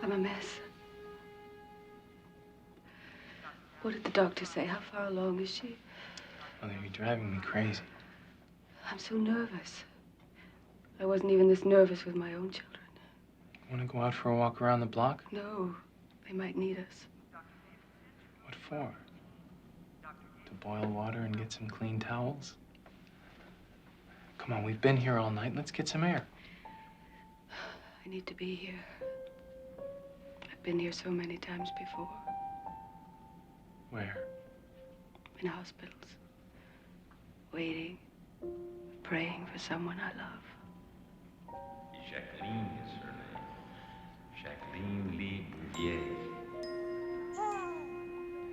I'm a mess. What did the doctor say? How far along is she? Mother, you're driving me crazy. I'm so nervous. I wasn't even this nervous with my own children. Want to go out for a walk around the block? No, they might need us. What for? To boil water and get some clean towels? Come on, we've been here all night. Let's get some air. I need to be here. I've been here so many times before. Where? In hospitals. Waiting, praying for someone I love. Jacqueline is her name. Jacqueline Lee Bouvier.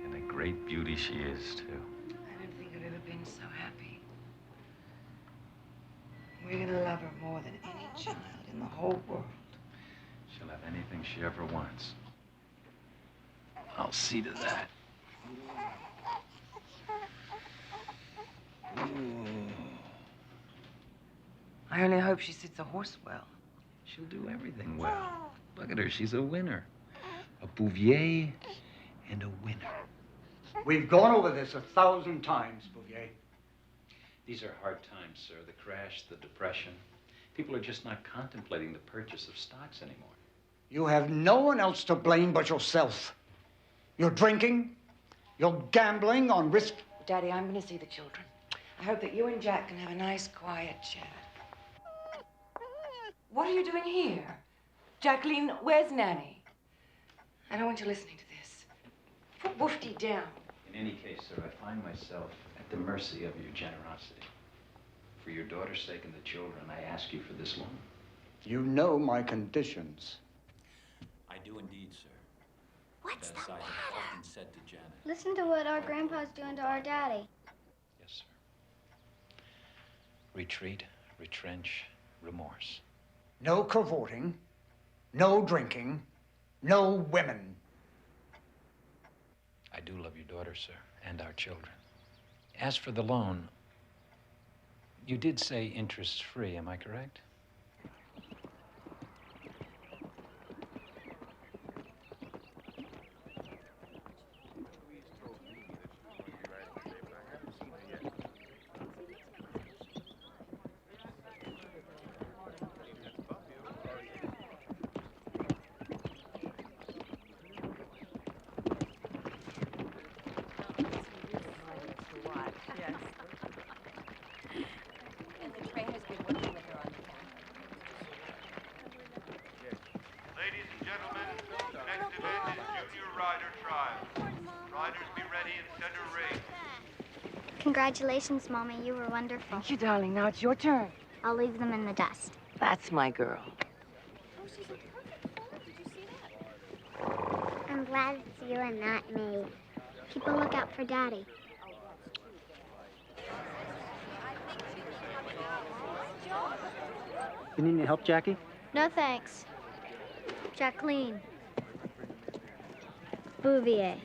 And a great beauty she is, too. I don't think I've ever been so happy. We're gonna love her more than any child in the whole world. She'll have anything she ever wants. I'll see to that. I only hope she sits a horse well. She'll do everything well. Look at her, she's a winner. A Bouvier and a winner. We've gone over this 1,000 times, Bouvier. These are hard times, sir. The crash, the depression. People are just not contemplating the purchase of stocks anymore. You have no one else to blame but yourself. You're drinking, you're gambling on risk. Daddy, I'm going to see the children. I hope that you and Jack can have a nice, quiet chat. What are you doing here? Jacqueline, where's Nanny? I don't want you listening to this. Put Woofty down. In any case, sir, I find myself at the mercy of your generosity. For your daughter's sake and the children, I ask you for this loan. You know my conditions. I do indeed, sir. What's the As I matter? have often said to Janet. Listen to what our grandpa's doing to our daddy. Yes, sir. Retreat, retrench, remorse. No cavorting, no drinking, no women. I do love your daughter, sir, and our children. As for the loan, you did say interest-free, am I correct? Congratulations, Mommy. You were wonderful. Thank you, darling. Now it's your turn. I'll leave them in the dust. That's my girl. I'm glad it's you and not me. Keep a lookout for Daddy. You need any help, Jackie? No, thanks. Jacqueline. Bouvier.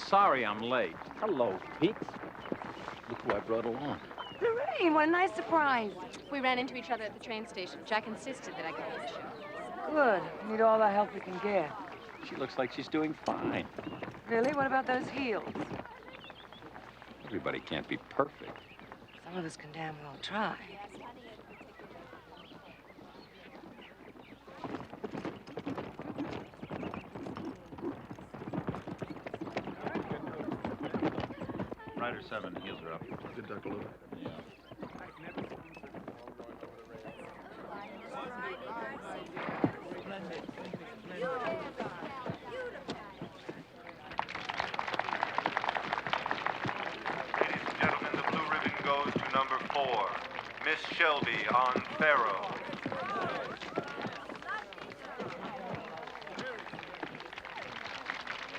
Sorry I'm late. Hello, Pete. Look who I brought along. Lorraine, what a nice surprise. We ran into each other at the train station. Jack insisted that I go to the show. Good. Need all the help we can get. She looks like she's doing fine. Really? What about those heels? Everybody can't be perfect. Some of us can damn well try. Rider 7, heels are up. Good duck a little. Yeah. Ladies and gentlemen, 4, Miss Shelby on Pharaoh.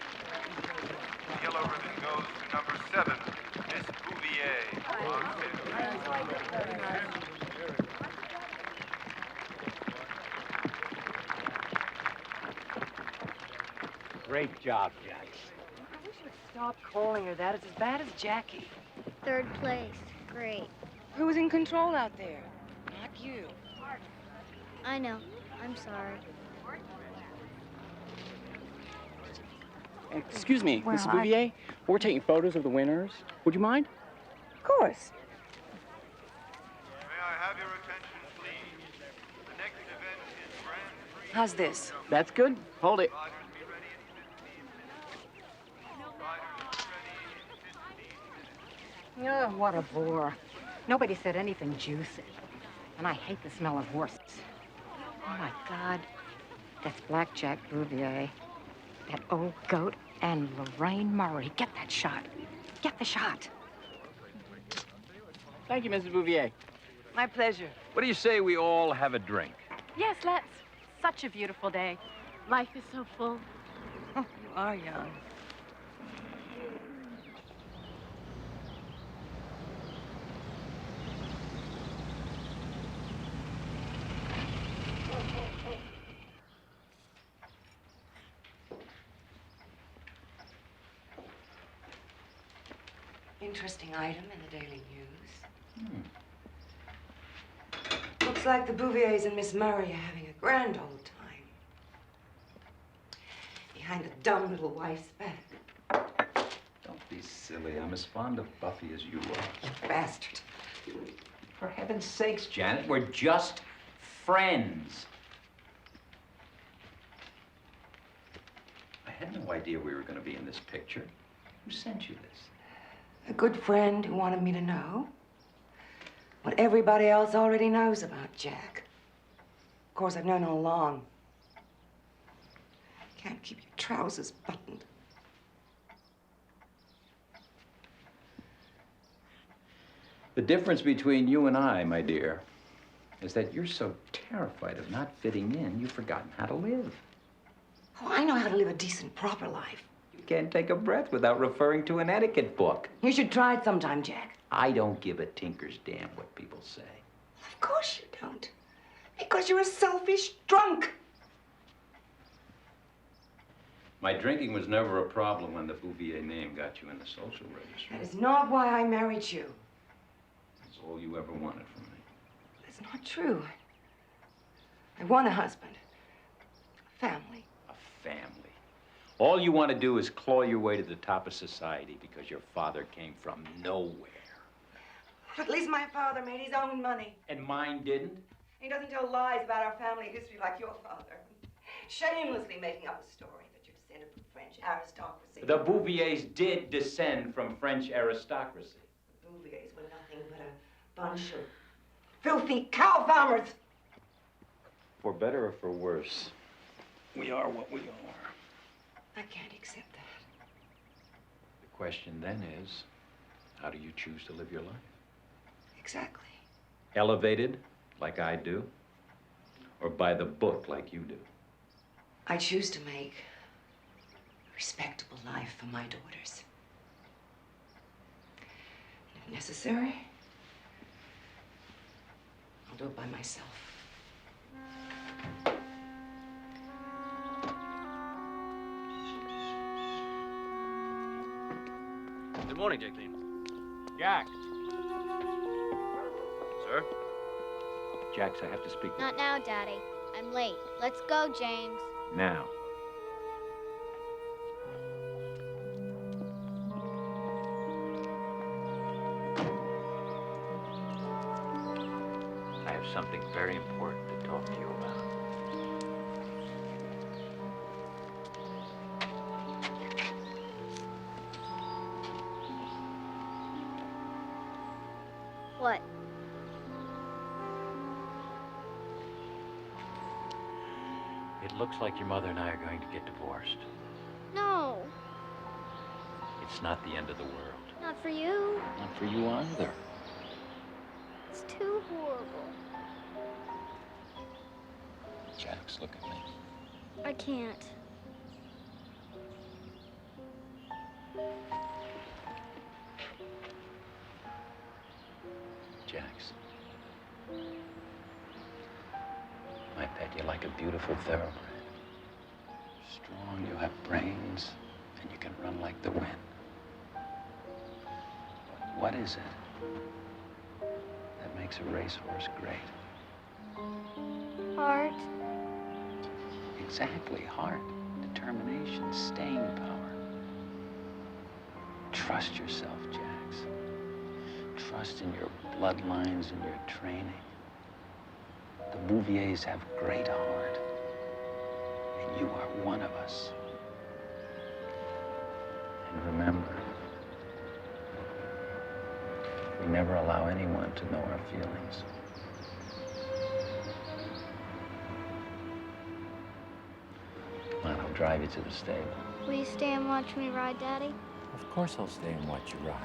The yellow ribbon goes to number 7, Miss Bouvier on Pharaoh. Great job, Jax. I wish you'd stop calling her that. It's as bad as Jackie. 3rd place. Great. Who's in control out there? Not you. I know. I'm sorry. Excuse me, Well, Mrs. Bouvier. We're taking photos of the winners. Would you mind? Of course. May I have your attention, please? The next event is Grand Prix. How's this? That's good. Hold it. Riders be ready in 15 minutes. Riders be ready in 15 minutes. Oh, what a bore. Nobody said anything juicy. And I hate the smell of horses. Oh, my God. That's Blackjack Bouvier. That old goat and Lorraine Murray. Get that shot. Get the shot. Thank you, Mrs. Bouvier. My pleasure. What do you say we all have a drink? Yes, let's. Such a beautiful day. Life is so full. Oh, you are young. Interesting item in the Daily News. Looks like the Bouviers and Miss Murray are having a grand old time. Behind the dumb little wife's back. Don't be silly. I'm as fond of Buffy as you are. Bastard. For heaven's sakes, Janet, we're just friends. I had no idea we were going to be in this picture. Who sent you this? A good friend who wanted me to know what everybody else already knows about Jack. Of course, I've known all along. Can't keep your trousers buttoned. The difference between you and I, my dear, is that you're so terrified of not fitting in, you've forgotten how to live. Oh, I know how to live a decent, proper life. You can't take a breath without referring to an etiquette book. You should try it sometime, Jack. I don't give a tinker's damn what people say. Of course you don't. Because you're a selfish drunk. My drinking was never a problem when the Bouvier name got you in the social register. That is not why I married you. That's all you ever wanted from me. That's not true. I want a husband. A family. A family. All you want to do is claw your way to the top of society because your father came from nowhere. At least my father made his own money. And mine didn't? He doesn't tell lies about our family history like your father. Shamelessly making up a story that you descended from French aristocracy. The Bouviers did descend from French aristocracy. The Bouviers were nothing but a bunch of filthy cow farmers. For better or for worse, we are what we are. I can't accept that. The question then is, how do you choose to live your life? Exactly. Elevated, like I do, or by the book, like you do? I choose to make a respectable life for my daughters. And if necessary, I'll do it by myself. Good morning, Jacqueline. Jack. Sir? Jax, I have to speak with Not now, Daddy. I'm late. Let's go, James. you. Now. I have something very important to talk to you about. What? It looks like your mother and I are going to get divorced. No, It's not the end of the world. not for you. Not for you either. adorable. Jax, look at me. I can't. Jax. My pet, you're like a beautiful thoroughbred. Strong, you have brains, and you can run like the wind. What is it that makes a racehorse great? Heart. Exactly, heart, determination, staying power. Trust yourself, Jax. Trust in your bloodlines and your training. The Bouviers have great heart, and you are one of us. And remember, we never allow anyone to know our feelings. Come on, I'll drive you to the stable. Will you stay and watch me ride, Daddy? Of course I'll stay and watch you ride.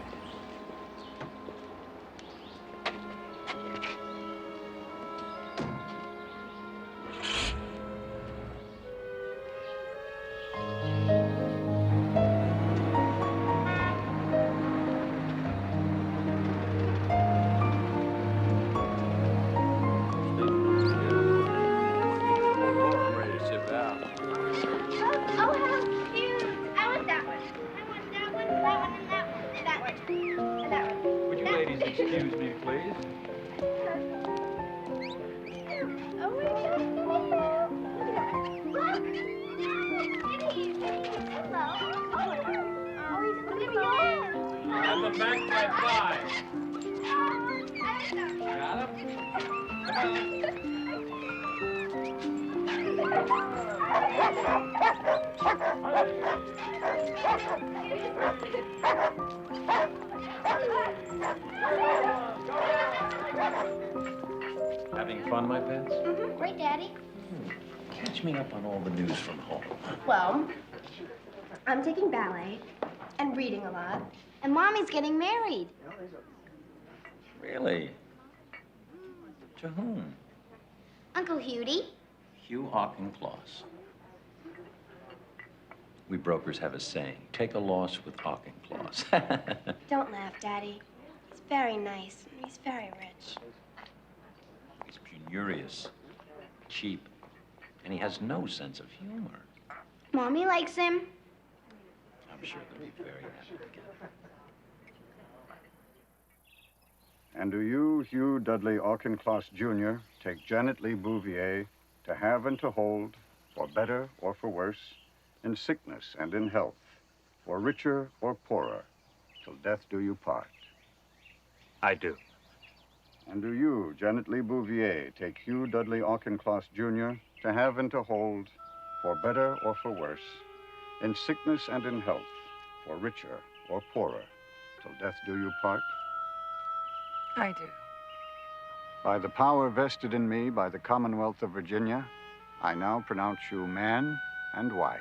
Having fun, my pets? Mm-hmm. Great, Daddy. Catch me up on all the news from home. Well, I'm taking ballet and reading a lot. And Mommy's getting married. Really? To whom? Uncle Hudie. Hugh Auchincloss. We brokers have a saying, take a loss with Auchincloss. Don't laugh, Daddy. He's very nice and he's very rich. He's penurious, cheap, and he has no sense of humor. Mommy likes him. I'm sure they'll be very happy together. And do you, Hugh Dudley Auchincloss, Jr., take Janet Lee Bouvier to have and to hold, for better or for worse, in sickness and in health, for richer or poorer, till death do you part? I do. And do you, Janet Lee Bouvier, take Hugh Dudley Auchincloss, Jr., to have and to hold, for better or for worse, in sickness and in health, for richer or poorer, till death do you part? I do. By the power vested in me by the Commonwealth of Virginia, I now pronounce you man and wife.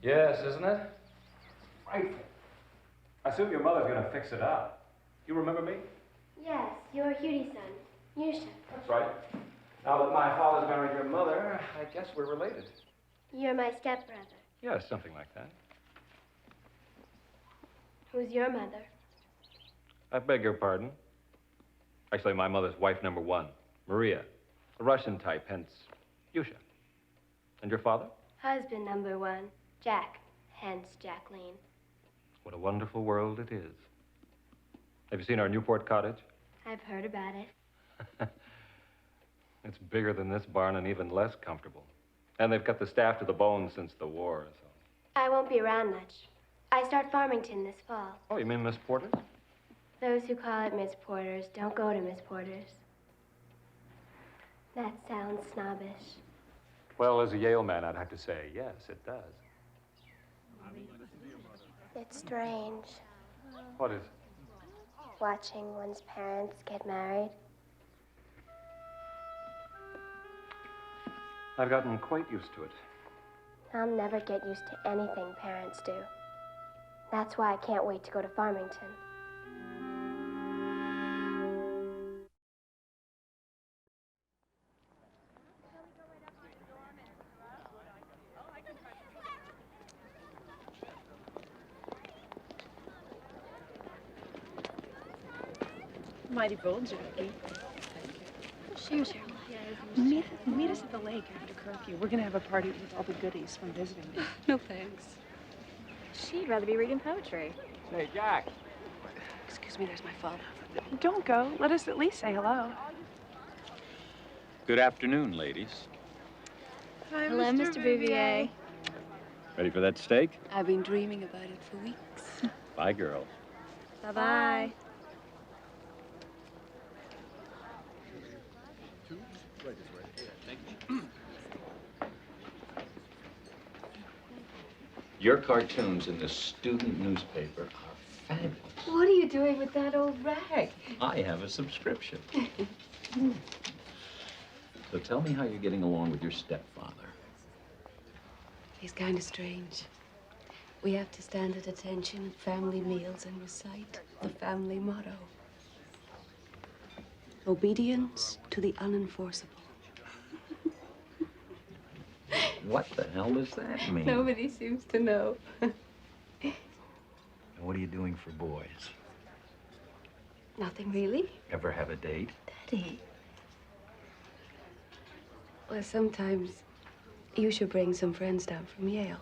Yes, isn't it? Frightful. I assume your mother's gonna fix it up. You remember me? Yes, you're Hudie's son. Yusha. That's right. Now that my father's married your mother, I guess we're related. You're my stepbrother. Yes, something like that. Who's your mother? I beg your pardon. Actually, my mother's wife number one, Maria. A Russian type, hence Yusha. And your father? Husband number one, Jack, hence Jacqueline. What a wonderful world it is. Have you seen our Newport cottage? I've heard about it. It's bigger than this barn and even less comfortable. And they've cut the staff to the bone since the war, so. I won't be around much. I start Farmington this fall. Oh, you mean Miss Porter's? Those who call it Miss Porter's don't go to Miss Porter's. That sounds snobbish. Well, as a Yale man, I'd have to say, yes, it does. It's strange, What is? watching one's parents get married. I've gotten quite used to it. I'll never get used to anything parents do. That's why I can't wait to go to Farmington. Mighty bold, Jackie. Cheers, Cheryl. Meet us at the lake after curfew. We're gonna have a party with all the goodies from visiting me. No thanks. She'd rather be reading poetry. Hey, Jack. Excuse me, there's my phone. Don't go. Let us at least say hello. Good afternoon, ladies. Hi, Hello, Mr. Bouvier. Ready for that steak? I've been dreaming about it for weeks. Bye, girl. Bye-bye. Your cartoons in the student newspaper are fabulous. What are you doing with that old rag? I have a subscription. So tell me how you're getting along with your stepfather. He's kind of strange. We have to stand at attention at family meals and recite the family motto. Obedience to the unenforceable. What the hell does that mean? Nobody seems to know. And what are you doing for boys? Nothing really. Ever have a date? Daddy. Well, sometimes you should bring some friends down from Yale.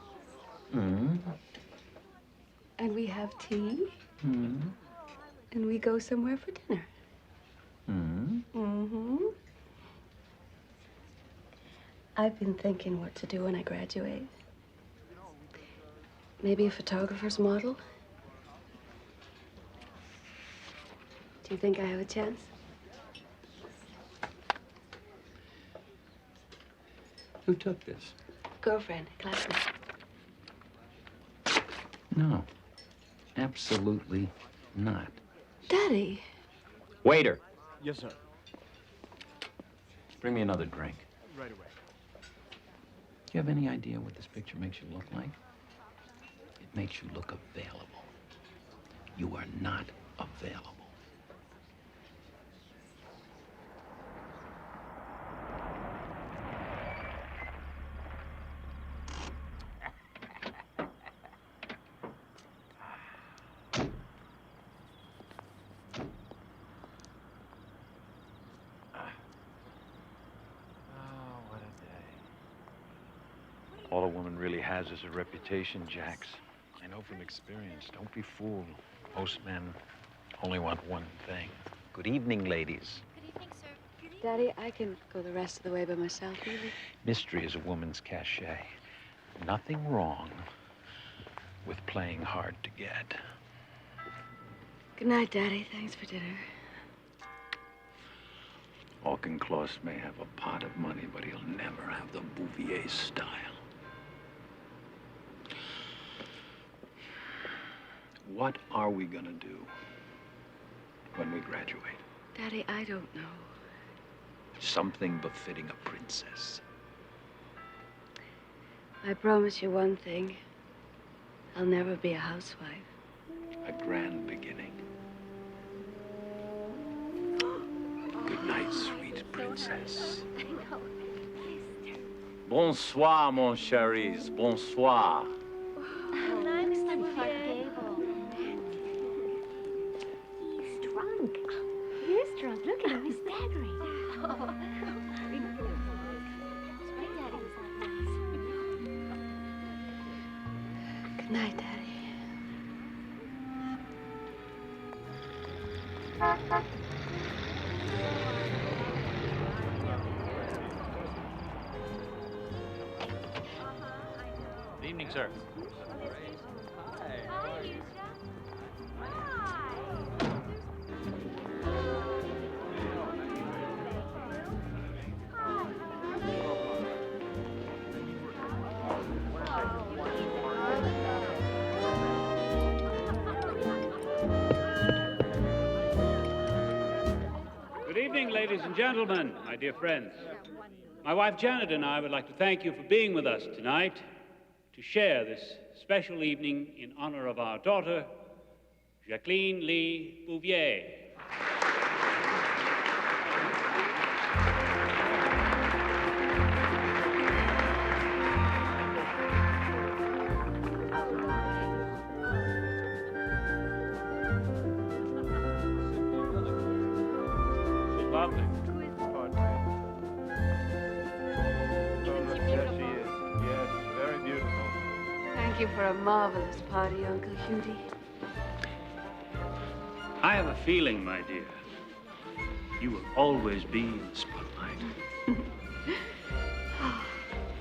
Mm-hmm. And we have tea. Mm-hmm. And we go somewhere for dinner. Mm-hmm. Mm-hmm. I've been thinking what to do when I graduate. Maybe a photographer's model? Do you think I have a chance? Who took this? Girlfriend, classmate. No. Absolutely not. Daddy. Waiter. Yes, sir. Bring me another drink. Right away. Do you have any idea what this picture makes you look like? It makes you look available. You are not available. All a woman really has is a reputation, Jax. I know from experience. Don't be fooled. Most men only want one thing. Good evening, ladies. Good evening, sir. Daddy, I can go the rest of the way by myself, really. Mystery is a woman's cachet. Nothing wrong with playing hard to get. Good night, Daddy. Thanks for dinner. Auchincloss may have a pot of money, but he'll never have the Bouvier style. What are we gonna do when we graduate? Daddy, I don't know. Something befitting a princess. I promise you one thing. I'll never be a housewife. A grand beginning. Good night, sweet princess. Bonsoir, mon chéris. Bonsoir. He's drunk. He is drunk. Look at him. He's staggering. Good night, Daddy. evening, sir. Good evening, ladies and gentlemen, my dear friends. My wife Janet and I would like to thank you for being with us tonight to share this special evening in honor of our daughter, Jacqueline Lee Bouvier. She's lovely. Thank you for a marvelous party, Uncle Hudi. I have a feeling, my dear, you will always be in the spotlight.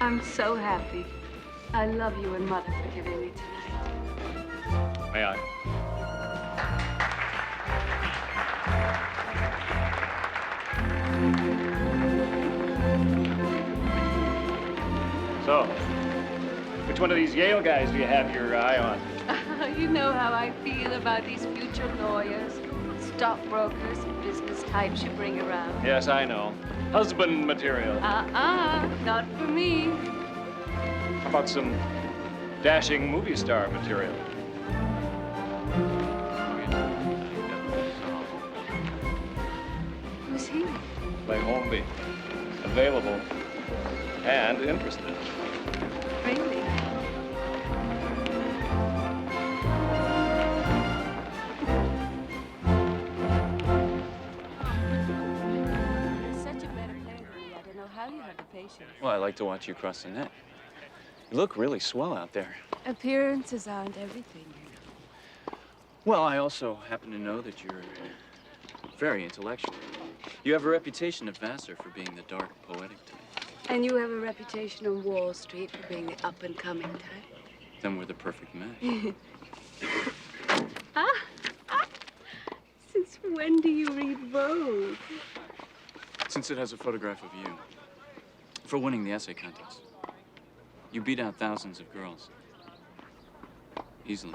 I'm so happy. I love you and Mother for giving me tonight. May I? So, which one of these Yale guys do you have your eye on? You know how I feel about these future lawyers, stockbrokers, and business types you bring around. Yes, I know. Husband material. Not for me. How about some dashing movie star material? Who's he? Play Holmby. Available and interested. Really? Such a better player than me. I don't know how you have the patience. Well, I like to watch you cross the net. You look really swell out there. Appearances aren't everything, you know. Well, I also happen to know that you're very intellectual. You have a reputation at Vassar for being the dark, poetic type. And you have a reputation on Wall Street for being the up-and-coming type. Then we're the perfect match. Since when do you read Vogue? Since it has a photograph of you. For winning the essay contest. You beat out thousands of girls. Easily.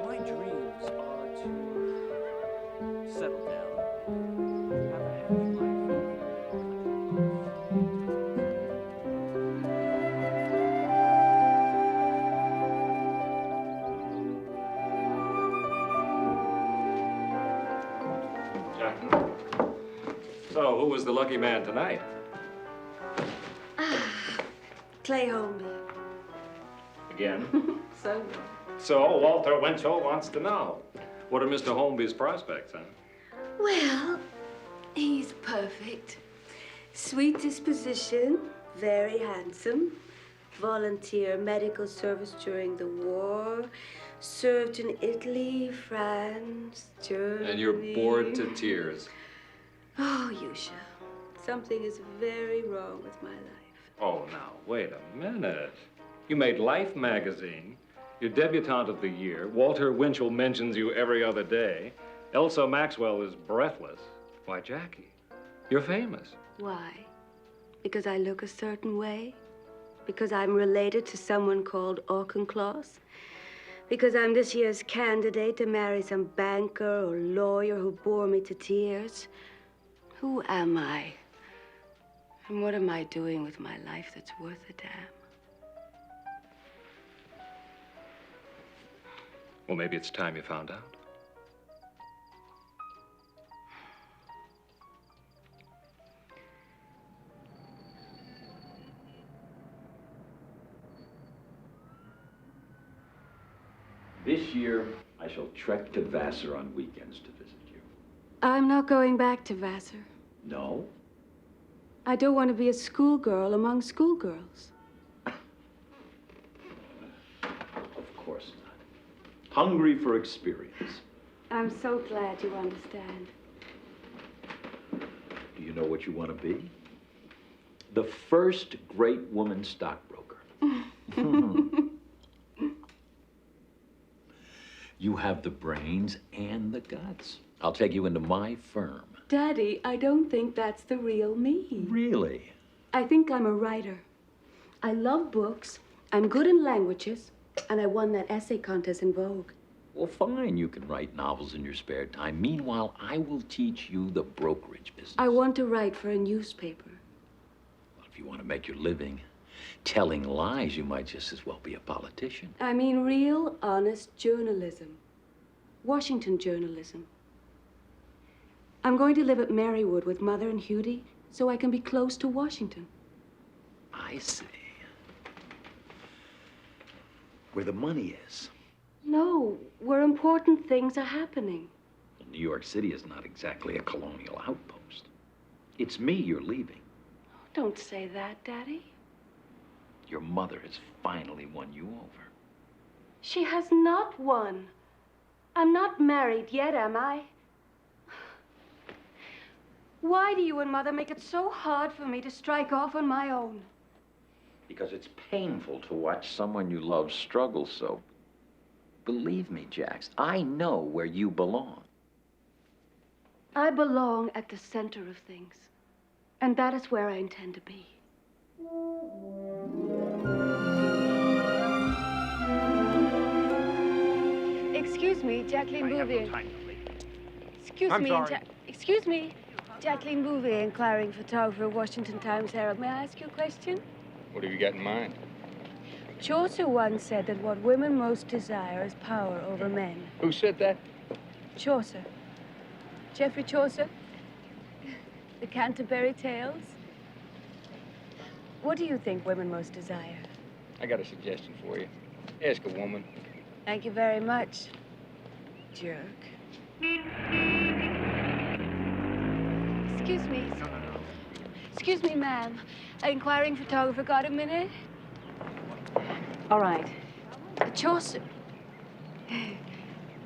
My dreams are to settle down, have a happy life. So, who was the lucky man tonight? Clay Holmby. Again? So So, Walter Winchell wants to know. What are Mr. Holmby's prospects, huh? well, he's perfect. Sweet disposition, very handsome. Volunteer medical service during the war. Served in Italy, France, Germany. And you're bored to tears. Oh, Yusha, something is very wrong with my life. Oh, now, wait a minute. You made Life magazine. You're debutante of the year. Walter Winchell mentions you every other day. Elsa Maxwell is breathless. Why, Jackie, you're famous. Why? Because I look a certain way? Because I'm related to someone called Auchincloss? Because I'm this year's candidate to marry some banker or lawyer who bore me to tears? Who am I? And what am I doing with my life that's worth a damn? Well, maybe it's time you found out. This year, I shall trek to Vassar on weekends to visit you. I'm not going back to Vassar. No? I don't want to be a schoolgirl among schoolgirls. Of course not. Hungry for experience. I'm so glad you understand. You know what you want to be? The first great woman stockbroker. You have the brains and the guts. I'll take you into my firm. Daddy, I don't think that's the real me. Really? I think I'm a writer. I love books, I'm good in languages, and I won that essay contest in Vogue. Well, fine, you can write novels in your spare time. Meanwhile, I will teach you the brokerage business. I want to write for a newspaper. Well, if you want to make your living telling lies, you might just as well be a politician. I mean real, honest journalism. Washington journalism. I'm going to live at Marywood with Mother and Hughie so I can be close to Washington. I see. Where the money is. No, where important things are happening. Well, New York City is not exactly a colonial outpost. It's me you're leaving. Don't say that, Daddy. Your mother has finally won you over. She has not won. I'm not married yet, am I? Why do you and Mother make it so hard for me to strike off on my own? Because it's painful to watch someone you love struggle so. Believe me, Jax, I know where you belong. I belong at the center of things, and that is where I intend to be. Excuse me, Jacqueline Bouvier. Excuse me, Jacqueline Bouvier, inquiring photographer, Washington Times Herald. May I ask you a question? What have you got in mind? Chaucer once said that what women most desire is power over men. Who said that? Chaucer. Geoffrey Chaucer? The Canterbury Tales? What do you think women most desire? I got a suggestion for you. Ask a woman. Thank you very much, jerk. Excuse me. No. Excuse me, ma'am. Inquiring photographer, got a minute? All right. Chaucer.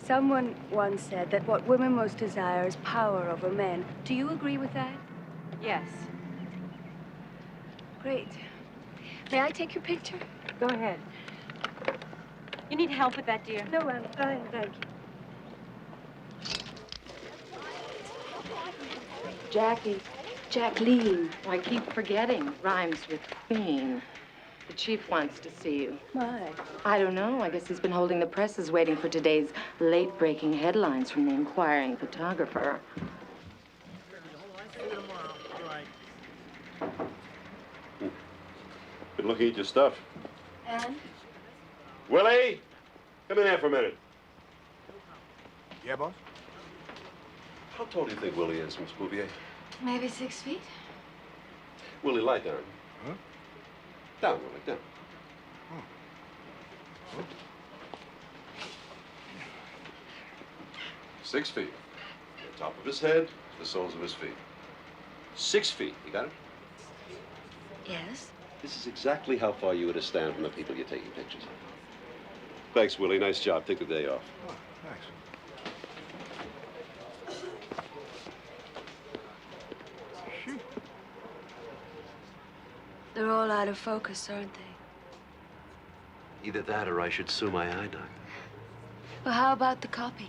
Someone once said that what women most desire is power over men. Do you agree with that? Yes. Great. May I take your picture? Go ahead. You need help with that, dear? No, I'm fine, thank you. Jackie. Jacqueline. Oh, I keep forgetting. Rhymes with queen. The chief wants to see you. Why? I don't know. I guess he's been holding the presses waiting for today's late-breaking headlines from the inquiring photographer. Been looking at your stuff. And? Willie, come in here for a minute. Yeah, boss? How tall do you think Willie is, Miss Bouvier? Maybe 6 feet? Willie, lie down. Huh? Down, Willie, down. Oh. 6 feet. The top of his head, the soles of his feet. 6 feet. You got it? Yes. This is exactly how far you would stand from the people you're taking pictures of. Thanks, Willie. Nice job. Take the day off. Oh, thanks. They're all out of focus, aren't they? Either that or I should sue my eye doctor. Well, how about the copy?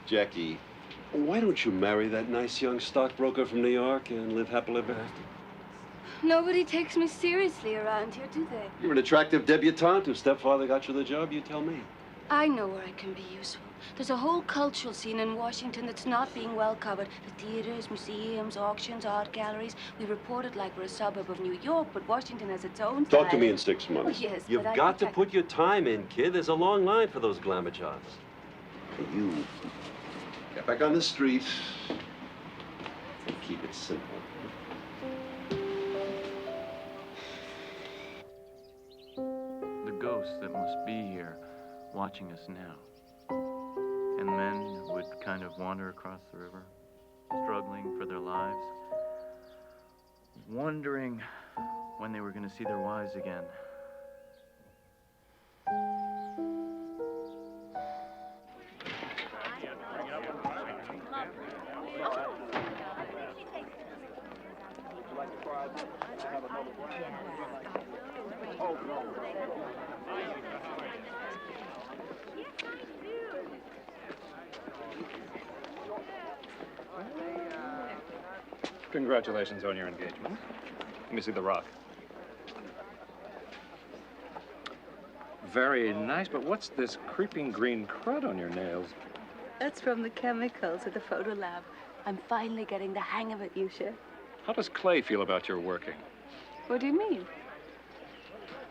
Jackie, why don't you marry that nice young stockbroker from New York and live happily ever after? Nobody takes me seriously around here, do they? You're an attractive debutante whose stepfather got you the job, you tell me. I know where I can be useful. There's a whole cultural scene in Washington that's not being well covered. The theaters, museums, auctions, art galleries. We report it like we're a suburb of New York, but Washington has its own Talk to style. me in 6 months. Oh, yes, You've but I got to think put your time in, kid. There's a long line for those glamour jobs. And you get back on the street and keep it simple. The ghosts that must be here watching us now. And men who would kind of wander across the river, struggling for their lives, wondering when they were going to see their wives again. Congratulations on your engagement. Let me see the rock. Very nice, but what's this creeping green crud on your nails? That's from the chemicals at the photo lab. I'm finally getting the hang of it, Yusha. How does Clay feel about your working? What do you mean?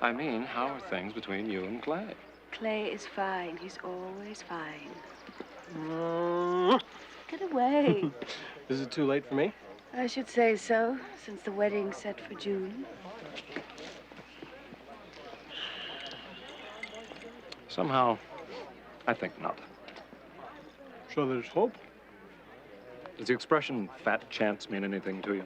I mean, how are things between you and Clay? Clay is fine. He's always fine. Get away. Is it too late for me? I should say so, since the wedding's set for June. Somehow, I think not. So there's hope? Does the expression fat chance mean anything to you?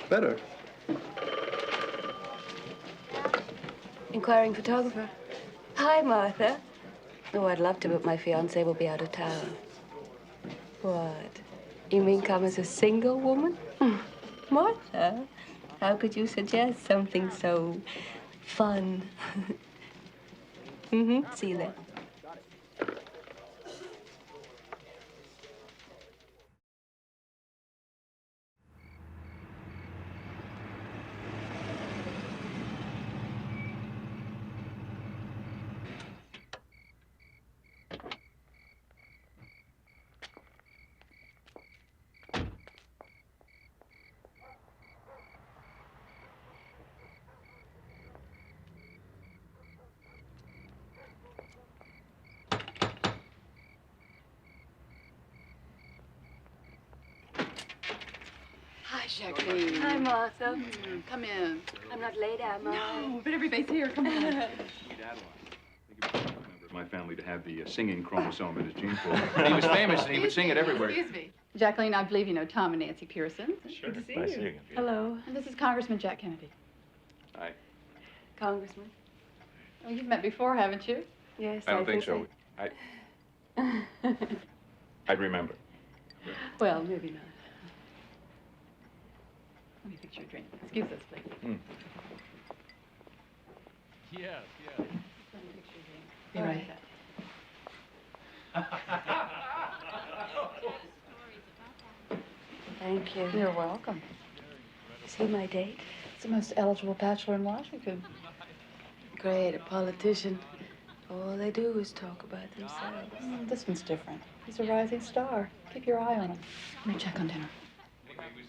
Better. Inquiring photographer. Hi, Martha. Oh, I'd love to, but my fiancé will be out of town. What? You mean come as a single woman? Martha, how could you suggest something so fun? See you then. Hi, Jacqueline. Hi, Martha. Come in. I'm not late, am I? No, but everybody's here. Come on. Sweet Adeline. Member of my family to have the singing chromosome in his gene pool. He was famous and he would sing it everywhere. Excuse me. Jacqueline, I believe you know Tom and Nancy Pearson. Sure. Good to see Nice you. seeing you. Hello. And this is Congressman Jack Kennedy. Hi. Congressman. Oh, you've met before, haven't you? Yes, I don't think so. I'd remember. Well, maybe not. Let me fix your drink. Excuse us, please. Yes, yes. Let me fix your drink. Be right back. Thank you. You're welcome. See my date? It's the most eligible bachelor in Washington. Great, a politician. All they do is talk about themselves. This one's different. He's a rising star. Keep your eye on him. Let me check on dinner. He was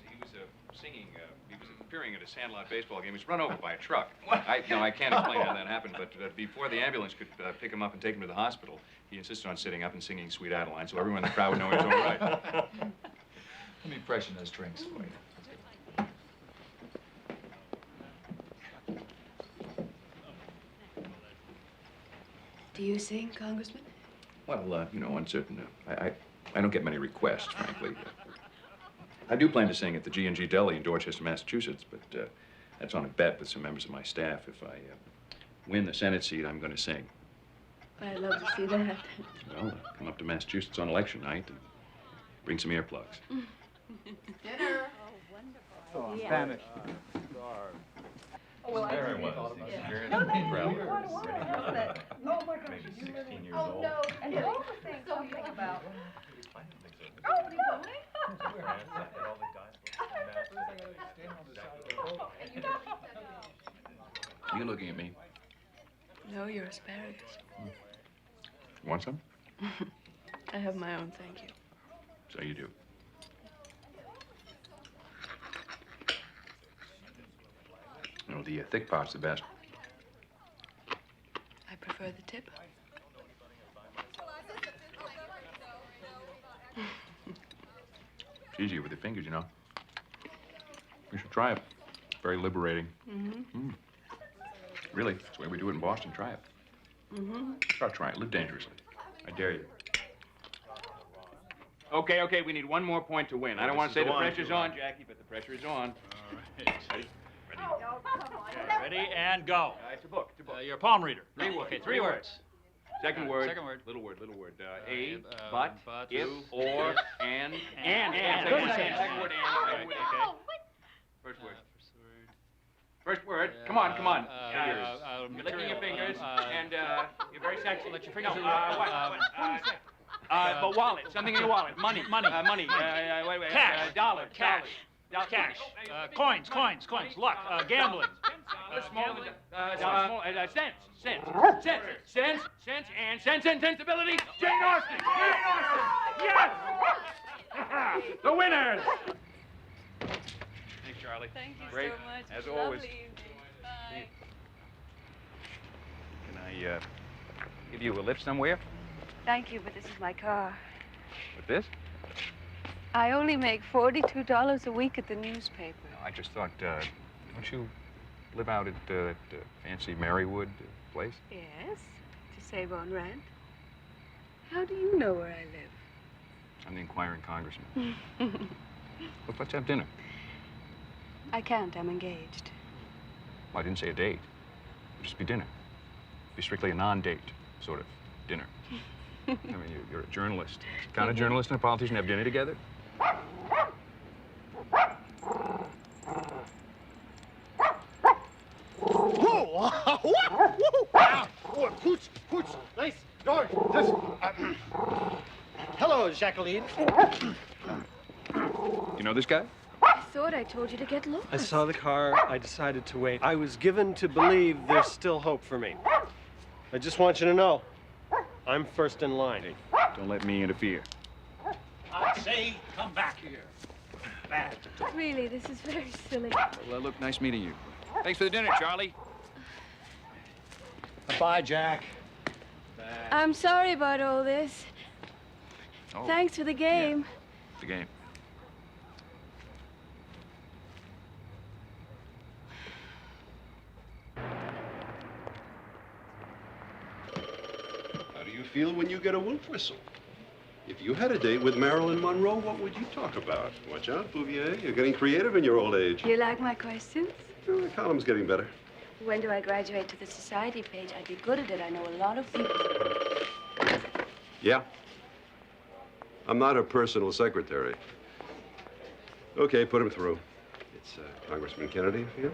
singing, he was appearing at a Sandlot baseball game. He was run over by a truck. I can't explain how that happened, but before the ambulance could pick him up and take him to the hospital, he insisted on sitting up and singing Sweet Adeline so everyone in the crowd would know he was all right. Let me freshen those drinks for you. Do you sing, Congressman? Well, on certain, I don't get many requests, frankly. I do plan to sing at the G&G Deli in Dorchester, Massachusetts, but that's on a bet with some members of my staff. If I win the Senate seat, I'm going to sing. I'd love to see that. Well, come up to Massachusetts on election night and bring some earplugs. Dinner. Oh, I'm famished. Oh, well, There I was. No, Oh, my gosh. Maybe 16 years old. Oh, no. And all the things so think about. Oh, Are you looking at me? No, you're asparagus. Want some? I have my own, thank you. So you do. The thick part's the best. I prefer the tip. It's easier with your fingers, you know. You should try it. Very liberating. Really, it's the way we do it in Boston. Try it. Start trying it. Live dangerously. I dare you. Okay, we need one more point to win. I don't want to say the pressure's on, Jackie, but the pressure is on. All right. Ready? Ready, and go. It's a book. Your palm reader. Okay, three words. Second word. Second word. Little word. But, if, or, and. And. Second word, and. Okay. First word. First word. Come on, come on. You're licking your fingers, and you're very sexy. Let your fingers. But wallet. Something in your wallet. Money. Money. Wait. Cash. Dollar. Cash. Cash. Cash. Coins. Luck. Gambling. Sense and sensibility. Jane Austen. Yes. The winners. Thanks, Charlie. Thank you Great. so much. As always. Lovely evening. Bye. Can I give you a lift somewhere? Thank you, but this is my car. With this? I only make $42 a week at the newspaper. I just thought, don't you live out at that fancy Marywood place? Yes, to save on rent. How do you know where I live? I'm the inquiring congressman. Look, let's have dinner. I can't. I'm engaged. Well, I didn't say a date. It'll just be dinner. Be strictly a non-date sort of dinner. I mean, you're a journalist. Can't a journalist and a politician have dinner together? Pooch, nice. George, this. Hello, Jacqueline. You know this guy? I thought I told you to get lost. I saw the car. I decided to wait. I was given to believe there's still hope for me. I just want you to know, I'm first in line. Hey, don't let me interfere. I say, come back here. Bad. Really, this is very silly. Well, look, nice meeting you. Thanks for the dinner, Charlie. Bye, Jack. I'm sorry about all this. Oh, Thanks for the game. yeah, the game. How do you feel when you get a wolf whistle? If you had a date with Marilyn Monroe, what would you talk about? Watch out, Bouvier. You're getting creative in your old age. You like my questions? Oh, the column's getting better. When do I graduate to the society page? I'd be good at it. I know a lot of people. Yeah. I'm not a personal secretary. Okay, put him through. It's Congressman Kennedy, I feel.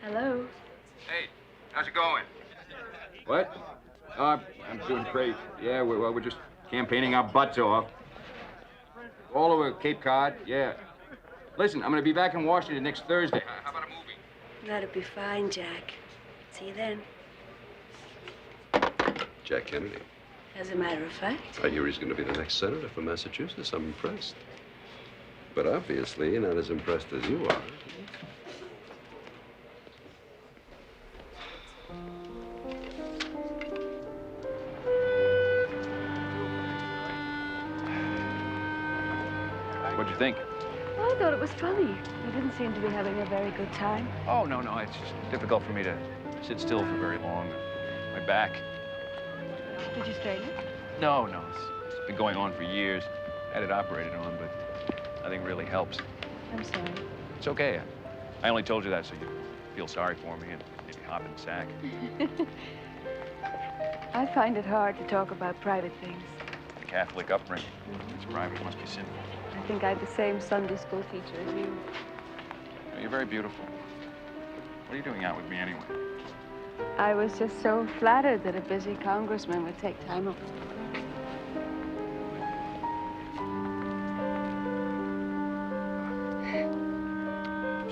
Hello. Hey, how's it going? What? I'm doing great. Yeah, we're just campaigning our butts off. All over Cape Cod, yeah. Listen, I'm going to be back in Washington next Thursday. How about a movie? That'd be fine, Jack. See you then. Jack Kennedy. As a matter of fact. I hear he's going to be the next senator from Massachusetts. I'm impressed. But obviously, you're not as impressed as you are. What'd you think? Well, I thought it was funny. You didn't seem to be having a very good time. Oh, no. It's just difficult for me to sit still for very long. My back. Did you strain it? No. It's been going on for years. Had it operated on, but nothing really helps. I'm sorry. It's okay. I only told you that so you feel sorry for me and maybe hop in the sack. I find it hard to talk about private things. The Catholic upbringing. It's private, must be sinful. I think I had the same Sunday school teacher as you. You're very beautiful. What are you doing out with me anyway? I was just so flattered that a busy congressman would take time off.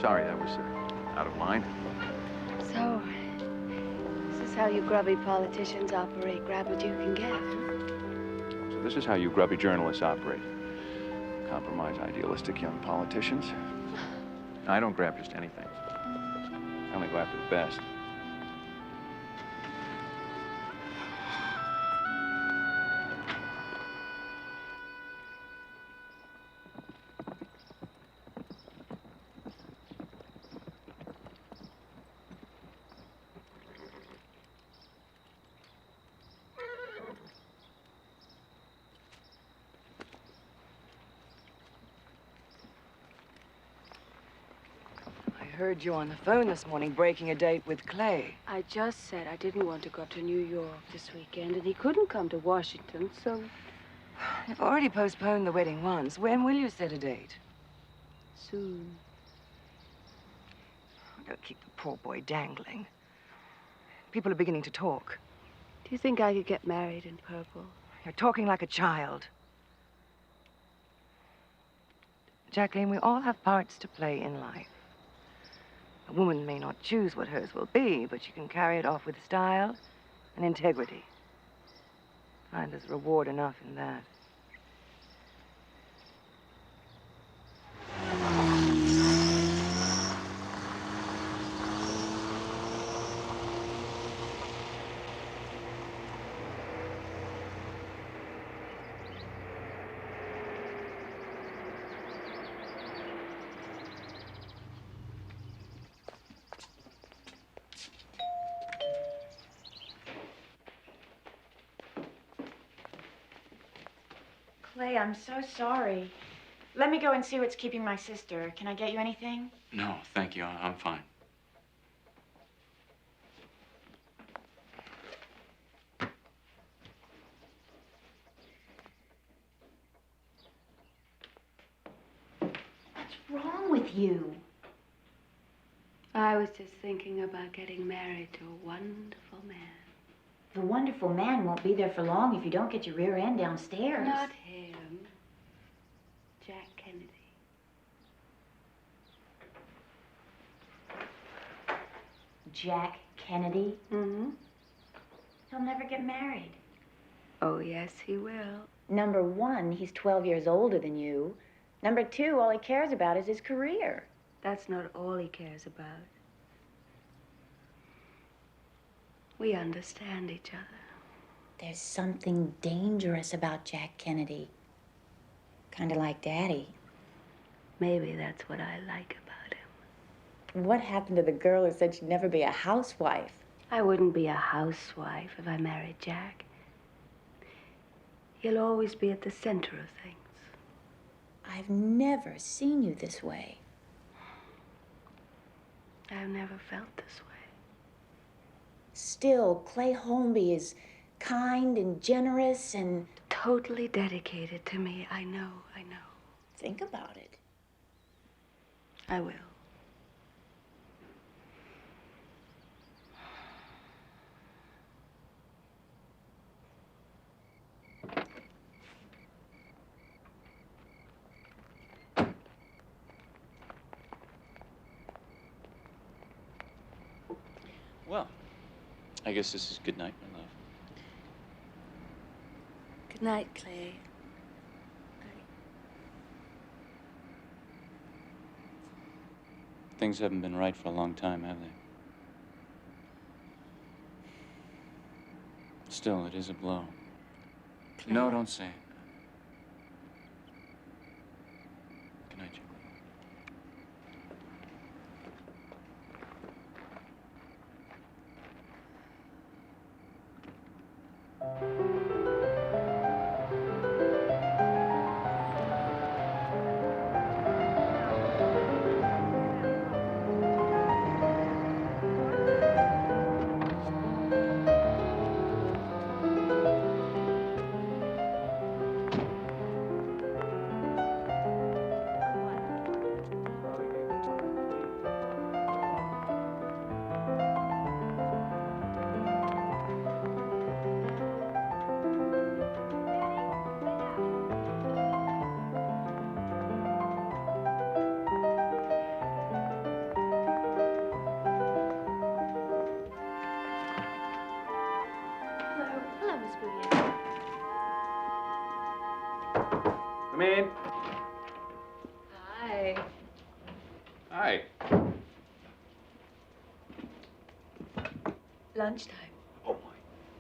Sorry, that was out of line. So, this is how you grubby politicians operate. Grab what you can get. So this is how you grubby journalists operate. Compromise idealistic young politicians. I don't grab just anything. I only go after the best. I heard you on the phone this morning breaking a date with Clay. I just said I didn't want to go up to New York this weekend, and he couldn't come to Washington, so... You've already postponed the wedding once. When will you set a date? Soon. Gotta keep the poor boy dangling. People are beginning to talk. Do you think I could get married in purple? You're talking like a child. Jacqueline, we all have parts to play in life. A woman may not choose what hers will be, but she can carry it off with style and integrity. I find there's reward enough in that. Clay, I'm so sorry. Let me go and see what's keeping my sister. Can I get you anything? No, thank you. I'm fine. What's wrong with you? I was just thinking about getting married to a wonderful man. The wonderful man won't be there for long if you don't get your rear end downstairs. Not him. Jack Kennedy. Jack Kennedy? Mm-hmm. He'll never get married. Oh, yes, he will. Number one, he's 12 years older than you. Number two, all he cares about is his career. That's not all he cares about. We understand each other. There's something dangerous about Jack Kennedy. Kind of like Daddy. Maybe that's what I like about him. What happened to the girl who said she'd never be a housewife? I wouldn't be a housewife if I married Jack. He'll always be at the center of things. I've never seen you this way. I've never felt this way. Still, Clay Holmby is kind and generous and... Totally dedicated to me. I know. Think about it. I will. Well, I guess this is good night, my love. Good night, Clay. Things haven't been right for a long time, have they? Still, it is a blow. Clay. No, don't say it. Good night, Jim. Hello, Miss Bouvier. Come in. Hi. Hi. Lunchtime. Oh,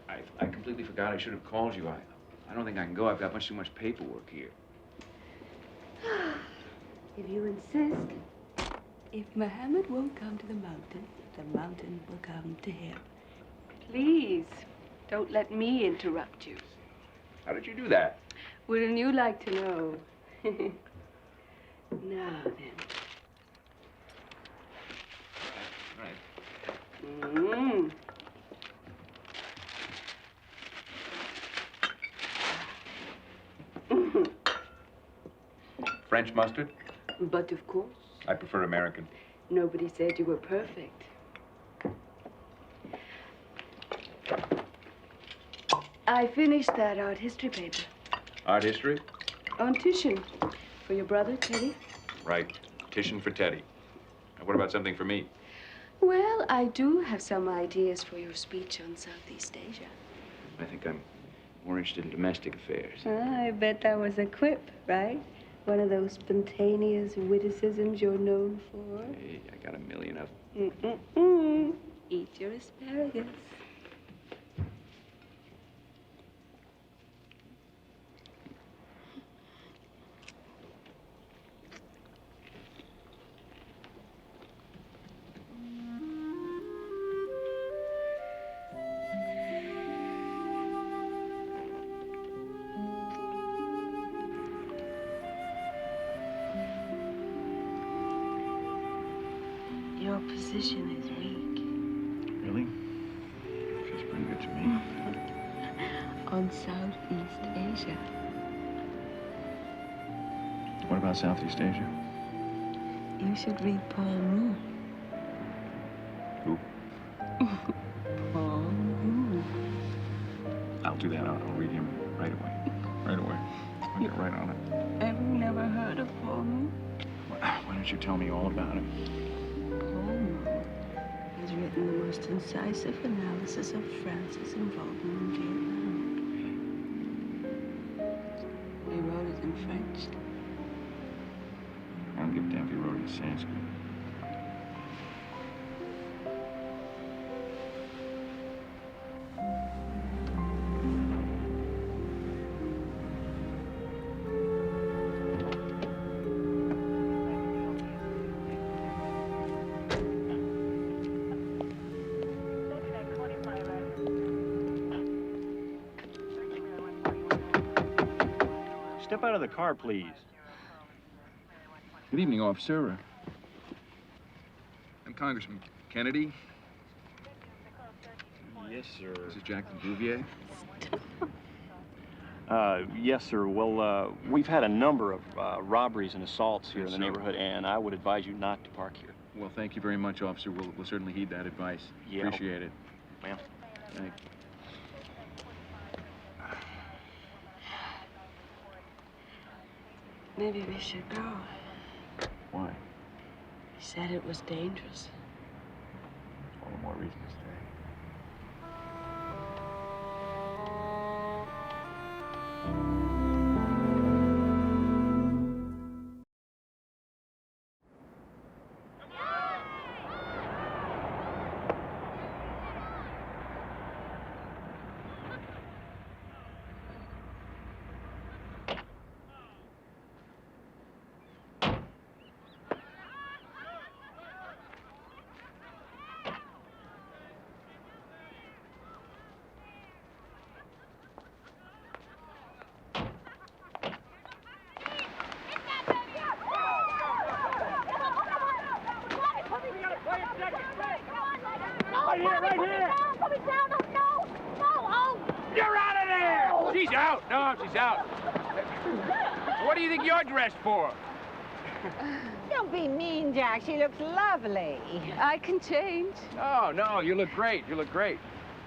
I completely forgot I should have called you. I don't think I can go. I've got much too much paperwork here. If you insist, if Muhammad won't come to the mountain will come to him. Please, don't let me interrupt you. How did you do that? Wouldn't you like to know? Now then. Right. Mm. French mustard? But of course. I prefer American. Nobody said you were perfect. I finished that art history paper. Art history? On Titian. For your brother, Teddy. Right. Titian for Teddy. And what about something for me? Well, I do have some ideas for your speech on Southeast Asia. I think I'm more interested in domestic affairs. I bet that was a quip, right? One of those spontaneous witticisms you're known for. Hey, I got a million of them. Eat your asparagus. Your position is weak. Really? Feels pretty good to me. On Southeast Asia. What about Southeast Asia? You should read Paul Moore. Who? Paul Moore. I'll do that. I'll read him right away. Right away. I'll get right on it. Have you never heard of Paul Moore? Why don't you tell me all about him? Paul Moore has written the most incisive analysis of France's involvement in Vietnam. He wrote it in French. I don't give a damn if he wrote it in Sanskrit. Step out of the car, please. Good evening, officer. I'm Congressman Kennedy. Yes, sir. This is Jacqueline Bouvier. Yes, sir. Well, we've had a number of robberies and assaults here in the sir. neighborhood, and I would advise you not to park here. Well, thank you very much, officer. We'll certainly heed that advice. Yeah. Appreciate it. Ma'am. Thank you. Maybe we should go. Why? He said it was dangerous. All the more reason to stay. Right here! Put me down! No! Oh! You're out of there! She's out. No, she's out. What do you think you're dressed for? Don't be mean, Jack. She looks lovely. I can change. Oh, no, you look great. You look great.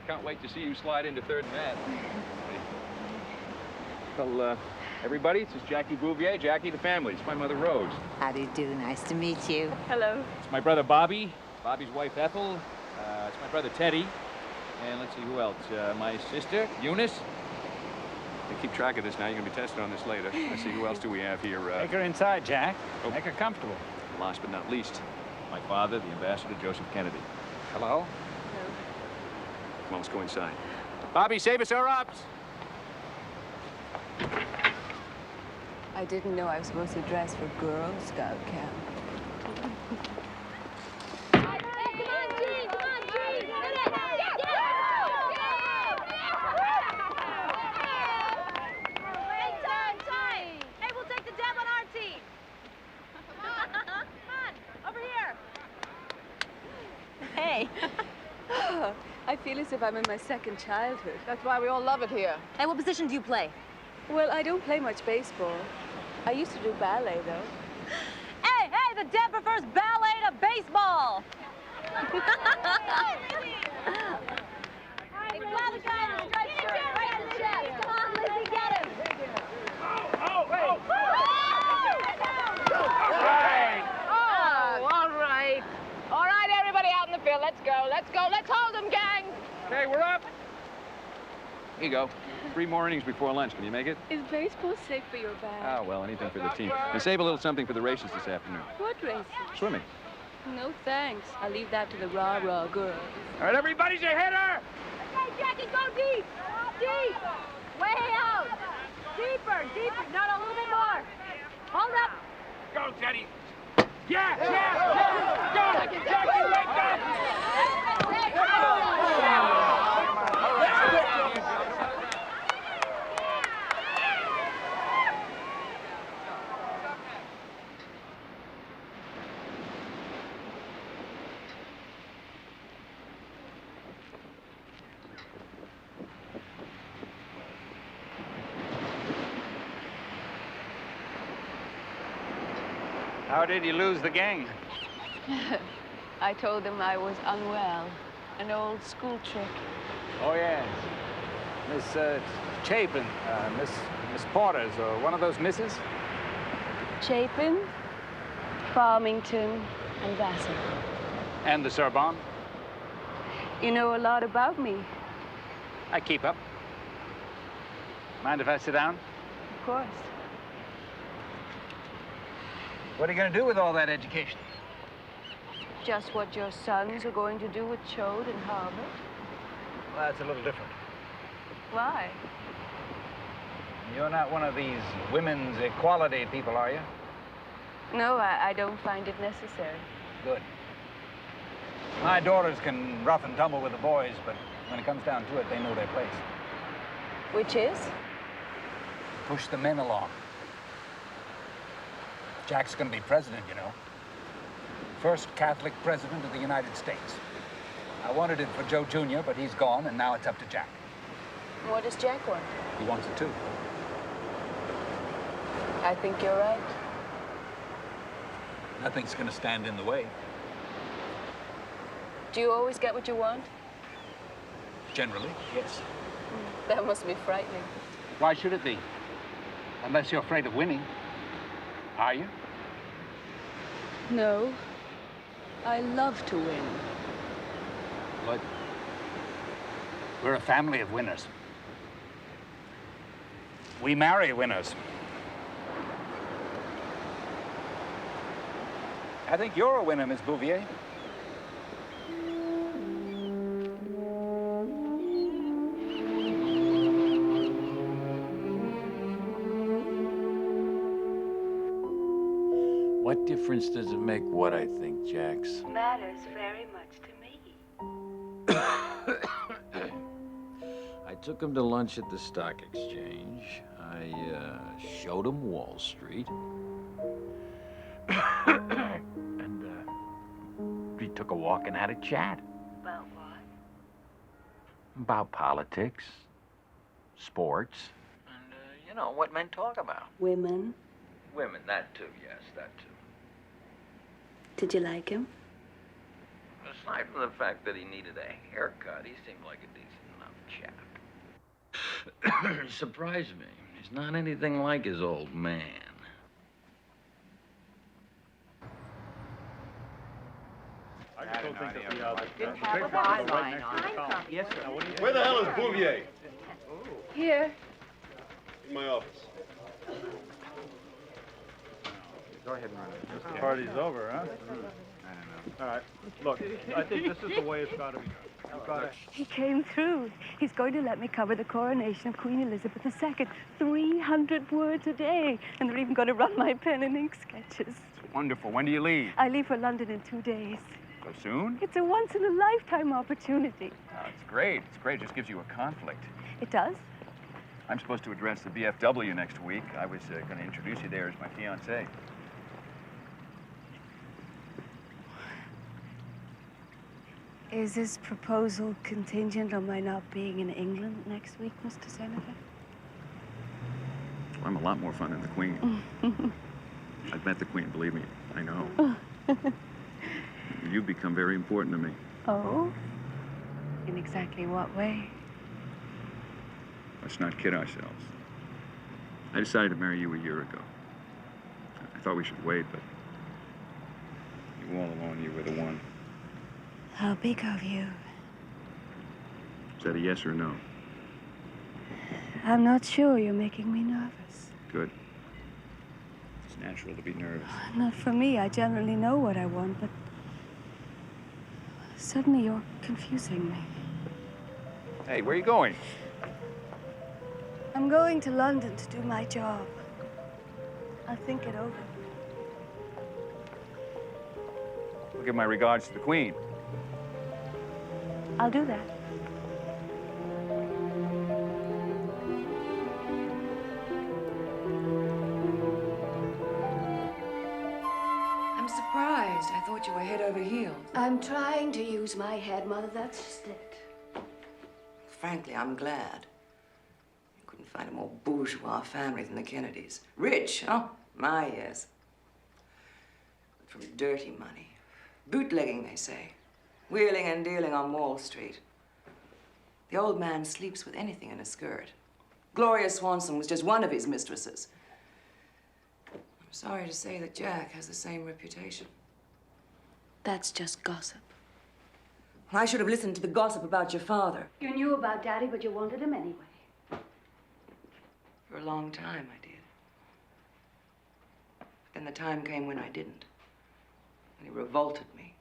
Can't wait to see you slide into third and that. Well, everybody, this is Jackie Bouvier, Jackie the family. It's my mother, Rose. How do you do? Nice to meet you. Hello. It's my brother Bobby, Bobby's wife Ethel. It's my brother Teddy. And let's see who else. My sister, Eunice. Hey, keep track of this now. You're going to be tested on this later. Let's see, who else do we have here? Take her inside, Jack. Oh. Make her comfortable. Last but not least, My father, the ambassador, Joseph Kennedy. hello? Come on, let's go inside. Bobby, save us our ops. I didn't know I was supposed to dress for Girl Scout camp. I feel as if I'm in my second childhood. That's why we all love it here. Hey, what position do you play? Well, I don't play much baseball. I used to do ballet, though. Hey, the Deb prefers ballet to baseball. Hey, grab the guy in the striped shirt, right in the chest. Come on, Lizzie, get him. All right. All right, everybody out in the field. Let's go. Let's go. Let's hold them, gang. Okay, we're up. Here you go. 3 more innings before lunch. Can you make it? Is baseball safe for your back? Oh, well, anything for the team. And save a little something for the races this afternoon. What races? Swimming. No thanks. I'll leave that to the rah-rah girls. All right, everybody's a hitter! Okay, Jackie, go deep. Deep. Way out. Deeper. Deeper. No, a little bit more. Hold up. Go, Teddy. Yeah. Go. Jackie, wake up. How did you lose the gang? I told them I was unwell. An old school trick. Oh, yes. Miss Chapin, Miss Porter's, or one of those misses? Chapin, Farmington, and Vassar. And the Sorbonne? You know a lot about me. I keep up. Mind if I sit down? Of course. What are you going to do with all that education? Just what your sons are going to do with Chode and Harvard. Well, that's a little different. Why? You're not one of these women's equality people, are you? No, I don't find it necessary. Good. My daughters can rough and tumble with the boys, but when it comes down to it, they know their place. Which is? Push the men along. Jack's going to be president, you know. First Catholic president of the United States. I wanted it for Joe Jr., but he's gone, and now it's up to Jack. What does Jack want? He wants it too. I think you're right. Nothing's going to stand in the way. Do you always get what you want? Generally, yes. That must be frightening. Why should it be? Unless you're afraid of winning. Are you? No. I love to win. Good. We're a family of winners. We marry winners. I think you're a winner, Miss Bouvier. What difference does it make what I think, Jax? Matters very much to me. I took him to lunch at the stock exchange. I showed him Wall Street. And we took a walk and had a chat. About what? About politics, sports, and, you know, what men talk about. Women. Women, that too, yes, that too. Did you like him? Aside from the fact that he needed a haircut, he seemed like a decent enough chap. He surprised me. He's not anything like his old man. I still think that the Didn't have a byline on. Yes, sir. Where the hell is Bouvier? Here. In my office. Go ahead and run it. The party's over, huh? I don't know. All right. Look, I think this is the way it's got to be done. You've got to... He came through. He's going to let me cover the coronation of Queen Elizabeth II. 300 words a day. And they're even going to run my pen and ink sketches. Wonderful. When do you leave? I leave for London in 2 days. So soon? It's a once-in-a-lifetime opportunity. Oh, it's great. It's great. It just gives you a conflict. It does? I'm supposed to address the BFW next week. I was going to introduce you there as my fiancée. Is this proposal contingent on my not being in England next week, Mr. Senator? I'm a lot more fun than the Queen. I've met the Queen, believe me. I know. You've become very important to me. Oh? In exactly what way? Let's not kid ourselves. I decided to marry you a year ago. I thought we should wait, but you all alone, you were the one. How big of you? Is that a yes or no? I'm not sure. You're making me nervous. Good. It's natural to be nervous. Not for me. I generally know what I want, but suddenly you're confusing me. Hey, where are you going? I'm going to London to do my job. I'll think it over. I'll give my regards to the Queen. I'll do that. I'm surprised. I thought you were head over heels. I'm trying to use my head, Mother. That's just it. Frankly, I'm glad. You couldn't find a more bourgeois family than the Kennedys. Rich, oh, my, yes. But from dirty money. Bootlegging, they say. Wheeling and dealing on Wall Street. The old man sleeps with anything in a skirt. Gloria Swanson was just one of his mistresses. I'm sorry to say that Jack has the same reputation. That's just gossip. I should have listened to the gossip about your father. You knew about Daddy, but you wanted him anyway. For a long time, I did. But then the time came when I didn't. And he revolted me.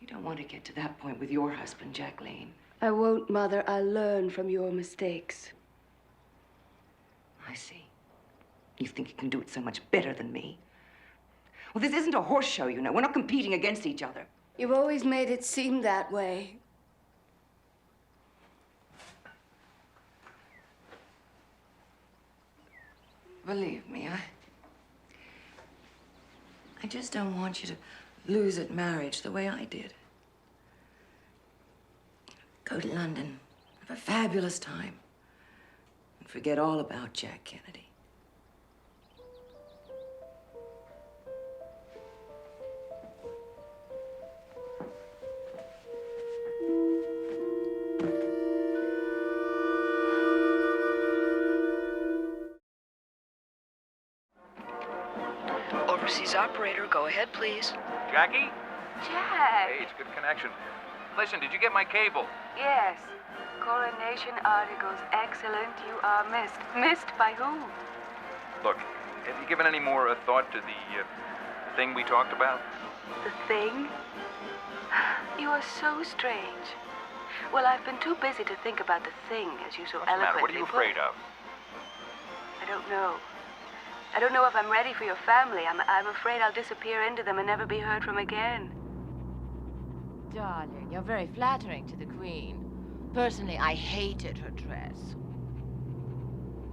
You don't want to get to that point with your husband, Jacqueline. I won't, Mother. I'll learn from your mistakes. I see. You think you can do it so much better than me. Well, this isn't a horse show, you know. We're not competing against each other. You've always made it seem that way. Believe me, I just don't want you to lose at marriage the way I did. Go to London, have a fabulous time, and forget all about Jack Kennedy. Overseas operator, go ahead, please. Jackie? Jack! Hey, it's good connection. Listen, did you get my cable? Yes. Coronation articles. Excellent. You are missed. Missed by who? Look, have you given any more thought to the thing we talked about? The thing? You are so strange. Well, I've been too busy to think about the thing, as you so What's the matter? eloquently What are you afraid of? I don't know. I don't know if I'm ready for your family. I'm afraid I'll disappear into them and never be heard from again. Darling, you're very flattering to the Queen. Personally, I hated her dress.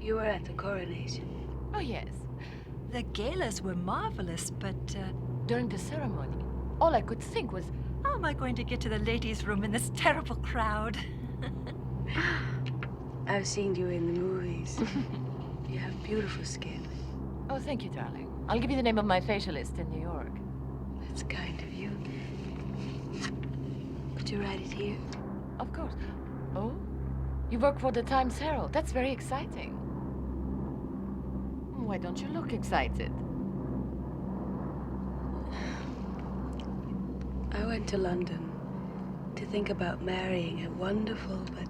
You were at the coronation. Oh, yes. The galas were marvelous, but during the ceremony, all I could think was, how am I going to get to the ladies' room in this terrible crowd? I've seen you in the movies. You have beautiful skin. Oh, thank you, darling. I'll give you the name of my facialist in New York. That's kind of you. Could you write it here? Of course. Oh? You work for the Times Herald. That's very exciting. Why don't you look excited? I went to London to think about marrying a wonderful but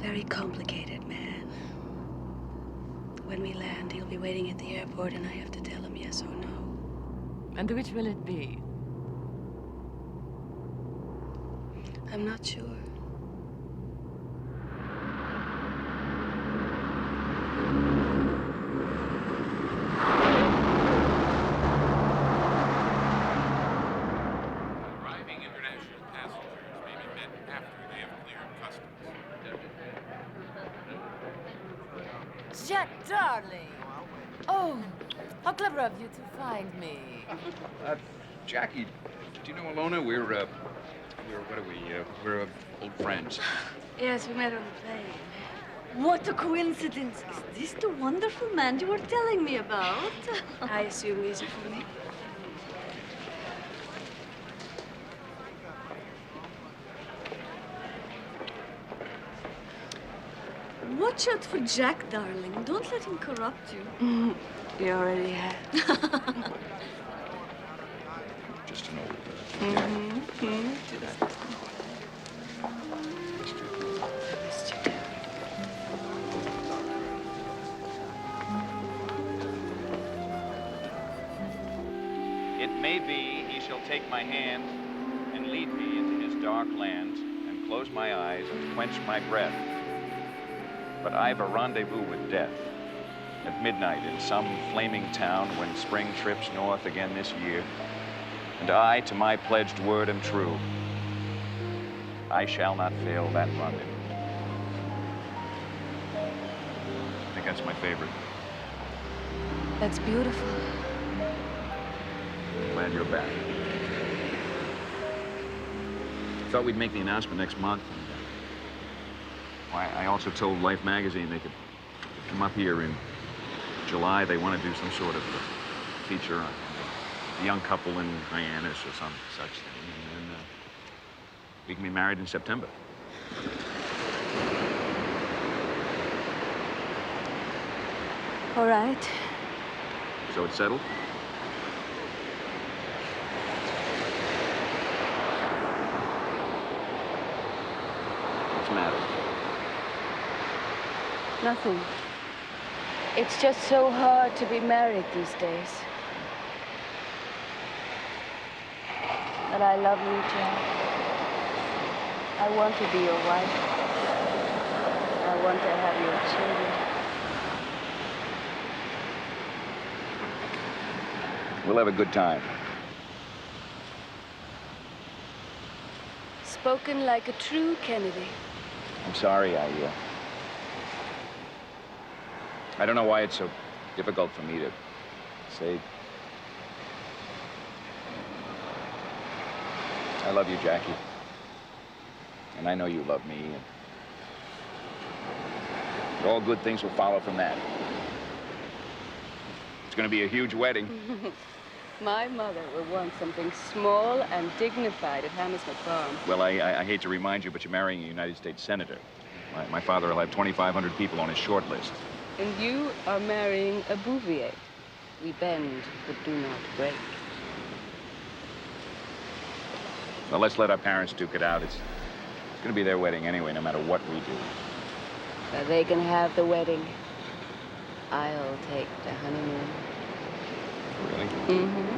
very complicated man. When we land, he'll be waiting at the airport and I have to tell him yes or no. And which will it be? I'm not sure. Arriving international passengers may be met after they have cleared customs. Jack, darling! Oh, how clever of you to find me. Jackie, do you know Alona? We're what are we? We're old friends. Yes, we met on the plane. What a coincidence. Is this the wonderful man you were telling me about? I assume these are for me. Watch out for Jack, darling. Don't let him corrupt you. You already have. Just an old... It may be he shall take my hand and lead me into his dark lands and close my eyes and quench my breath. But I've a rendezvous with death at midnight in some flaming town when spring trips north again this year. And I, to my pledged word, am true. I shall not fail that rendezvous. I think that's my favorite. That's beautiful. Glad you're back. Thought we'd make the announcement next month. I also told Life magazine they could come up here in July. They want to do some sort of feature on a young couple in Hyannis or some such thing. And then we can be married in September. All right. So it's settled? What's the matter? Nothing. It's just so hard to be married these days. But I love you, Jack. I want to be your wife. I want to have your children. We'll have a good time. Spoken like a true Kennedy. I'm sorry, I don't know why it's so difficult for me to say. I love you, Jackie. And I know you love me. And all good things will follow from that. It's going to be a huge wedding. My mother will want something small and dignified at Hammersmith Farm. Well, I hate to remind you, but you're marrying a United States Senator. My father will have 2,500 people on his short list. And you are marrying a Bouvier. We bend, but do not break. Well, let's let our parents duke it out. It's going to be their wedding anyway, no matter what we do. But they can have the wedding. I'll take the honeymoon. Really? Mm-hmm.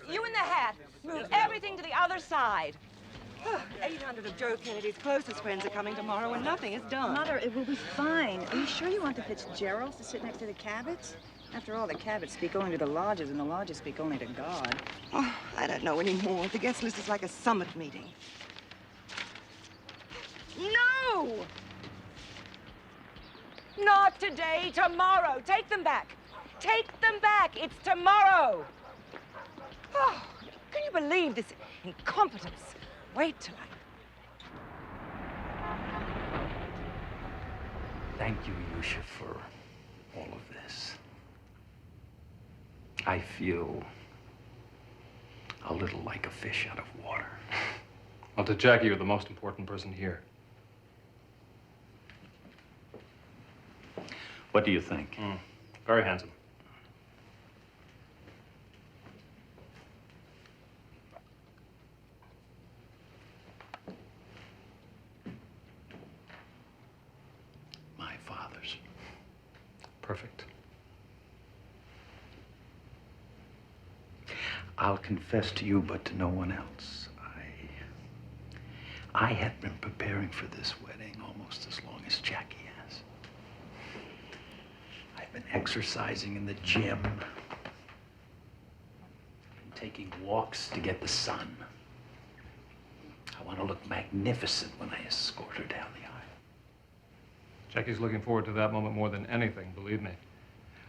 You in the hat. Move everything to the other side. 800 of Joe Kennedy's closest friends are coming tomorrow, and nothing is done. Mother, it will be fine. Are you sure you want the Fitzgeralds to sit next to the Cabots? After all, the Cabots speak only to the lodges, and the lodges speak only to God. Oh, I don't know anymore. The guest list is like a summit meeting. No! Not today, tomorrow. Take them back. Take them back. It's tomorrow. Oh, can you believe this incompetence? Wait till Thank you, Yusha, for all of this. I feel a little like a fish out of water. Well, to Jackie, you're the most important person here. What do you think? Very handsome. My father's. Perfect. I'll confess to you, but to no one else. I have been preparing for this wedding almost as long as Jackie has. I've been exercising in the gym. I've been taking walks to get the sun. I want to look magnificent when I escort her down the aisle. Jackie's looking forward to that moment more than anything, believe me.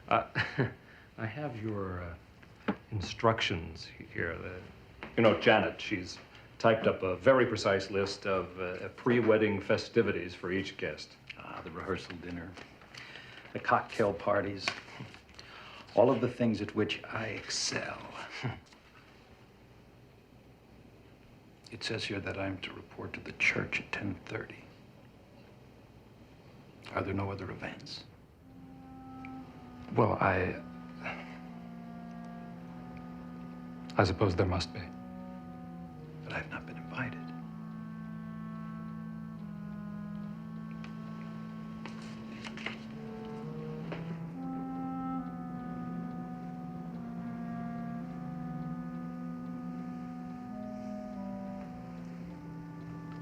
I have your instructions here. You know, Janet, she's typed up a very precise list of pre-wedding festivities for each guest. The rehearsal dinner, the cocktail parties, all of the things at which I excel. It says here that I'm to report to the church at 10:30. Are there no other events? Well, I suppose there must be. But I've not been invited.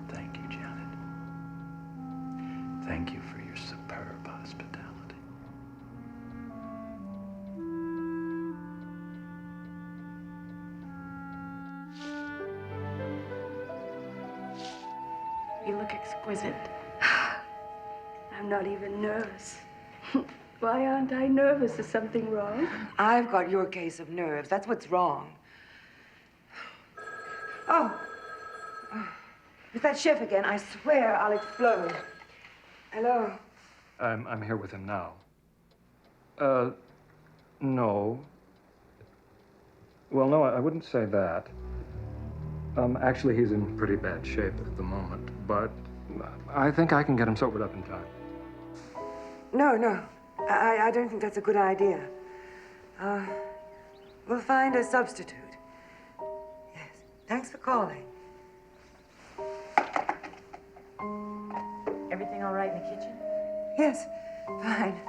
Thank you, Janet. Thank you for your superb hospitality. You look exquisite. I'm not even nervous. Why aren't I nervous? Is something wrong? I've got your case of nerves. That's what's wrong. Oh. It's that chef again. I swear I'll explode. Hello? I'm here with him now. No. Well, no, I wouldn't say that. Actually, he's in pretty bad shape at the moment, but I think I can get him sobered up in time. No. I don't think that's a good idea. We'll find a substitute. Yes. Thanks for calling. Everything all right in the kitchen? Yes. Fine.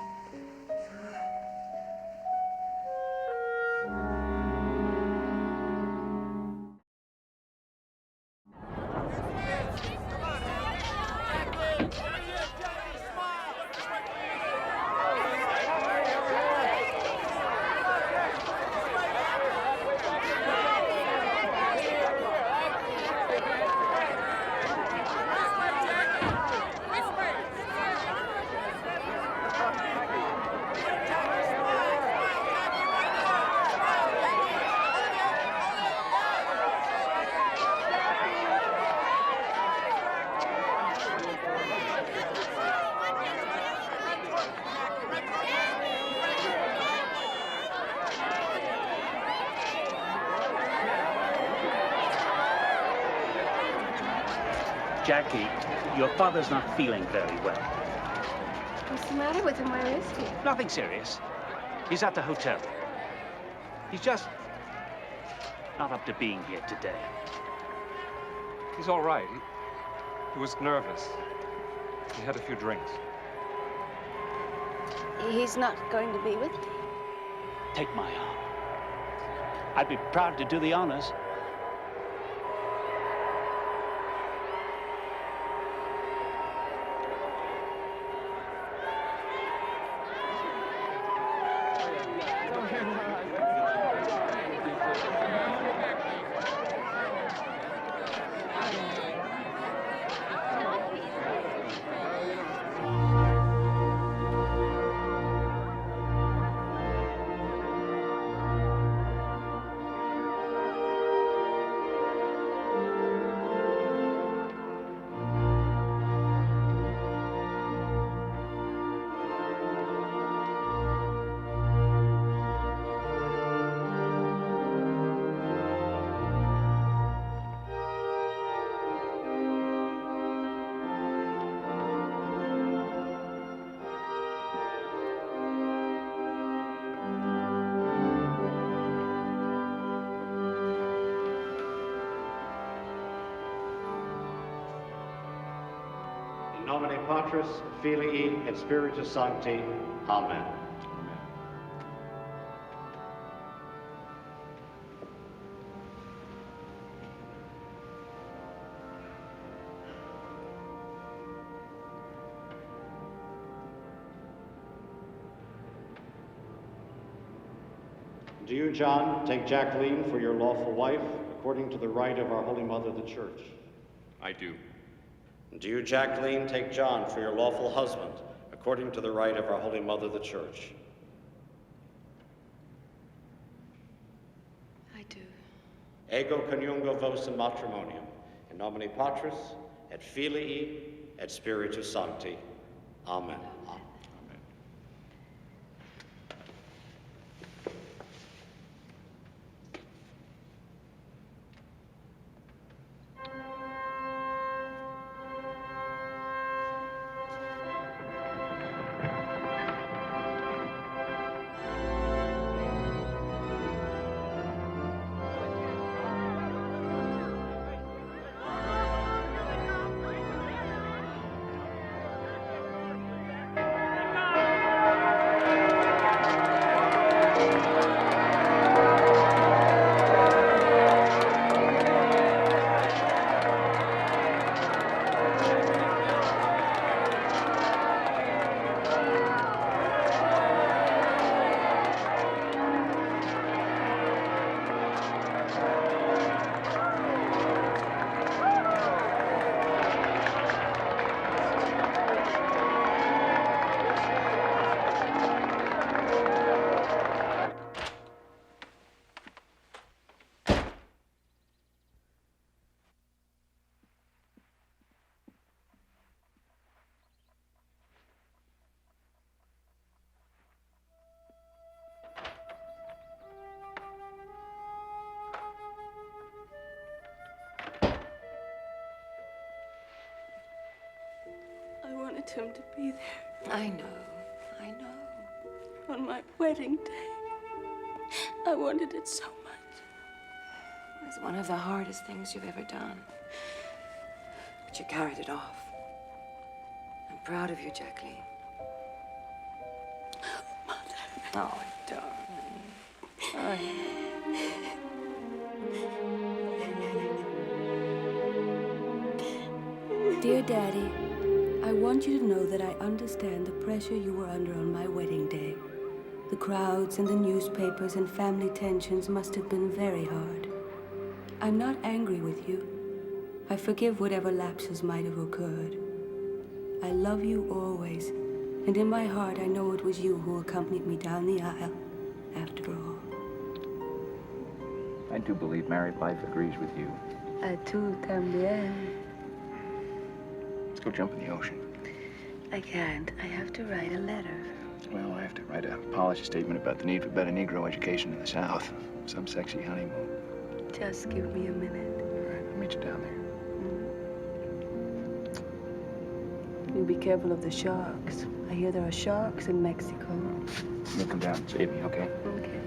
Jackie, your father's not feeling very well. What's the matter with him? Where is he? Nothing serious. He's at the hotel. He's just not up to being here today. He's all right. He was nervous. He had a few drinks. He's not going to be with me? Take my arm. I'd be proud to do the honors. In nomine Patris, Filii, et Spiritus Sancti. Amen. Do you, John, take Jacqueline for your lawful wife, according to the right of our Holy Mother, the Church? I do. Do you, Jacqueline, take John for your lawful husband, according to the right of our Holy Mother, the Church? I do. ego coniungo vos in matrimonium, in nomine Patris, et Filii, et Spiritus Sancti. Amen. I wanted him to be there. I know. On my wedding day. I wanted it so much. It was one of the hardest things you've ever done. But you carried it off. I'm proud of you, Jacqueline. Mother. Oh, darling. Dear Daddy, I want you to know that I understand the pressure you were under on my wedding day. The crowds and the newspapers and family tensions must have been very hard. I'm not angry with you. I forgive whatever lapses might have occurred. I love you always, and in my heart I know it was you who accompanied me down the aisle, after all. I do believe married life agrees with you. Tú también. Let's go jump in the ocean. I can't. I have to write a letter. Well, I have to write a policy statement about the need for better Negro education in the South. Some sexy honeymoon. Just give me a minute. All right, I'll meet you down there. You be careful of the sharks. I hear there are sharks in Mexico. You'll come down and save me, okay? Okay.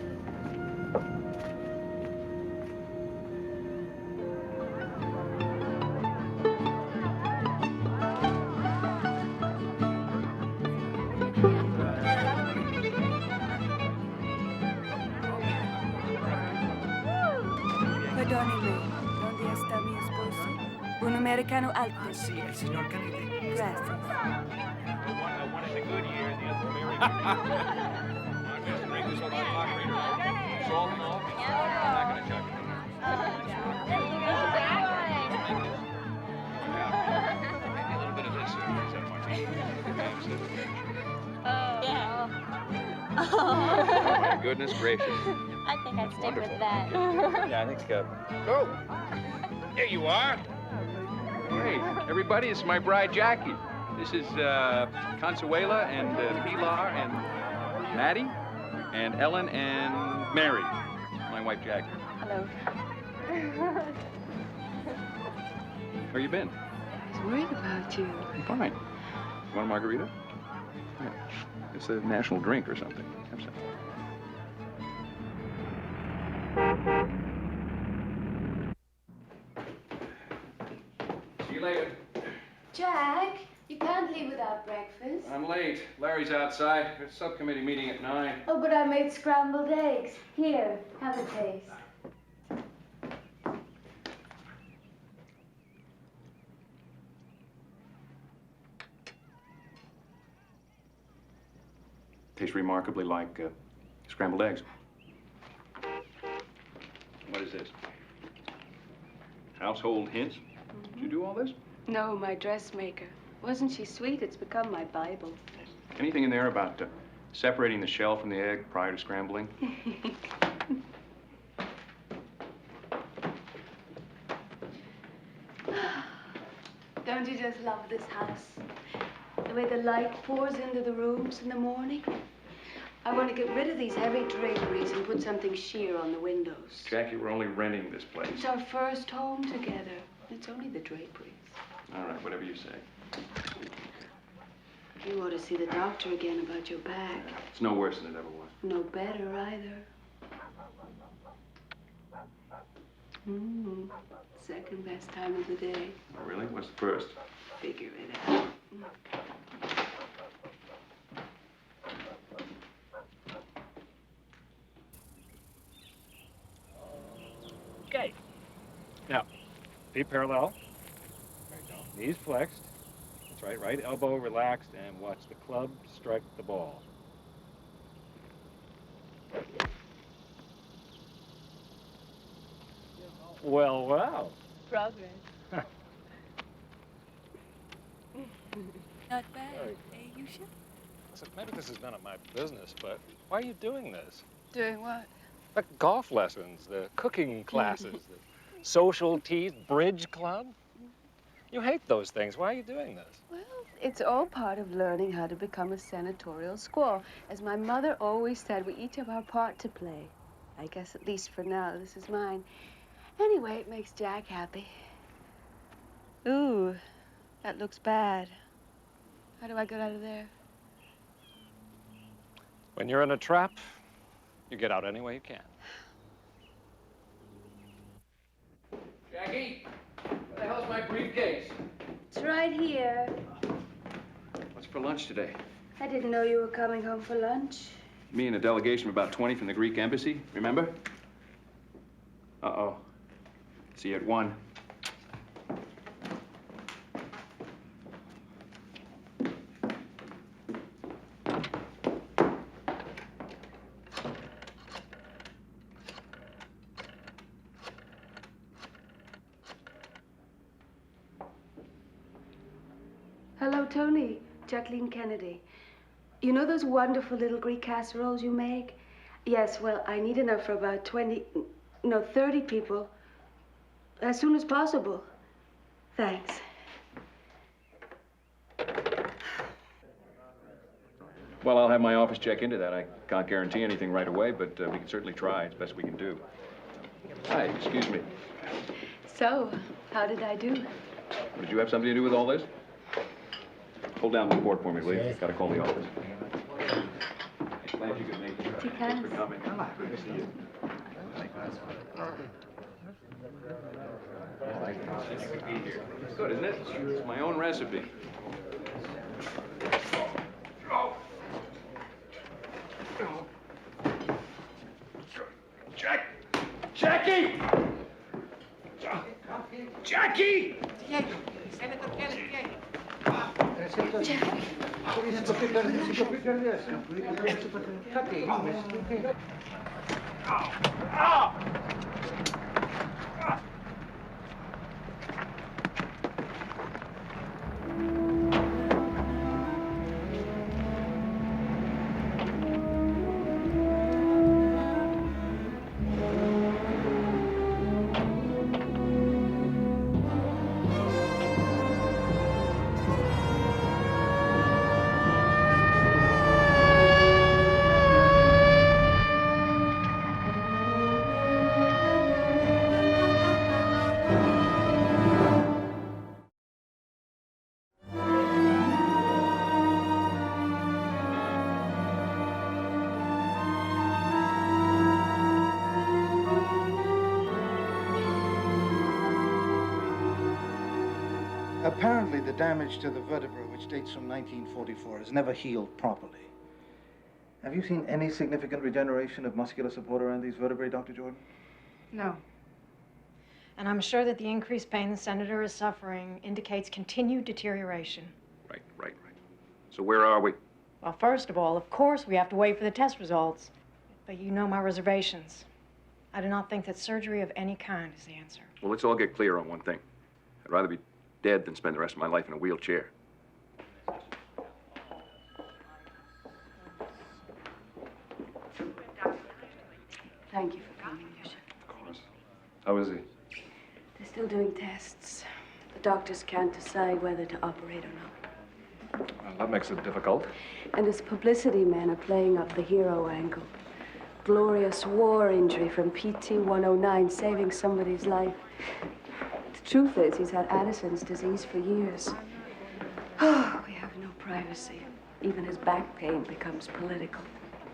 Perdóneme, ¿dónde está mi esposo? Un americano alto. Sí, el señor Kennedy. Gracias. One is a good year, the other very good. I'm just to drink this on my clock reader. Salt and all. I'm not going to judge you. Maybe a little bit of this instead of Oh, my goodness gracious. I think I'd stick with that. Yeah, I think so. Oh, there you are. Hey, everybody, it's my bride, Jackie. This is Consuela and Pilar and Maddie and Ellen and Mary. My wife, Jackie. Hello. Where you been? I was worried about you. I'm fine. You want a margarita? Yeah. It's a national drink or something. Have some. See you later. Jack, you can't leave without breakfast. I'm late. Larry's outside. There's a subcommittee meeting at 9. Oh, but I made scrambled eggs. Here, have a taste. Tastes remarkably like scrambled eggs. What is this? Household hints? Did you do all this? No, my dressmaker. Wasn't she sweet? It's become my Bible. Anything in there about separating the shell from the egg prior to scrambling? just love this house. The way the light pours into the rooms in the morning. I want to get rid of these heavy draperies and put something sheer on the windows. Jackie, we're only renting this place. It's our first home together. It's only the draperies. All right, whatever you say. You ought to see the doctor again about your back. It's no worse than it ever was. No better either. Second best time of the day. Oh, really? What's the first? Figure it out. Okay. Now, feet parallel. There you go. Knees flexed. That's right. Right elbow relaxed, and watch the club strike the ball. Well, well. Progress. Not bad, eh, Yusha? Listen, maybe this is none of my business, but why are you doing this? Doing what? The golf lessons, the cooking classes, the social teas, bridge club. You hate those things. Why are you doing this? Well, it's all part of learning how to become a senatorial squaw. As my mother always said, we each have our part to play. I guess at least for now, this is mine. Anyway, it makes Jack happy. Ooh, that looks bad. How do I get out of there? When you're in a trap, you get out any way you can. Jackie, where the hell's my briefcase? It's right here. What's for lunch today? I didn't know you were coming home for lunch. Me and a delegation of about 20 from the Greek embassy, remember? Uh-oh. See you at 1. Hello, Tony. Jacqueline Kennedy. You know those wonderful little Greek casseroles you make? Yes, well, I need enough for about 30 people. As soon as possible. Thanks. Well, I'll have my office check into that. I can't guarantee anything right away, but we can certainly try. It's best we can do. Hi, excuse me. So, how did I do? Did you have something to do with all this? Hold down the report for me, will you? Got to call the office. Glad you could make it. Thanks for coming. Good to see you. It's good, isn't it? It's my own recipe. Jackie! Jackie! Apparently, the damage to the vertebra, which dates from 1944, has never healed properly. Have you seen any significant regeneration of muscular support around these vertebrae, Dr. Jordan? No. And I'm sure that the increased pain the senator is suffering indicates continued deterioration. Right. So where are we? Well, first of all, of course, we have to wait for the test results. But you know my reservations. I do not think that surgery of any kind is the answer. Well, let's all get clear on one thing. I'd rather be dead than spend the rest of my life in a wheelchair. Thank you for coming, Yusha. Of course. How is he? They're still doing tests. The doctors can't decide whether to operate or not. Well, that makes it difficult. And his publicity men are playing up the hero angle. Glorious war injury from PT 109, saving somebody's life. The truth is, he's had Addison's disease for years. Oh, we have no privacy. Even his back pain becomes political.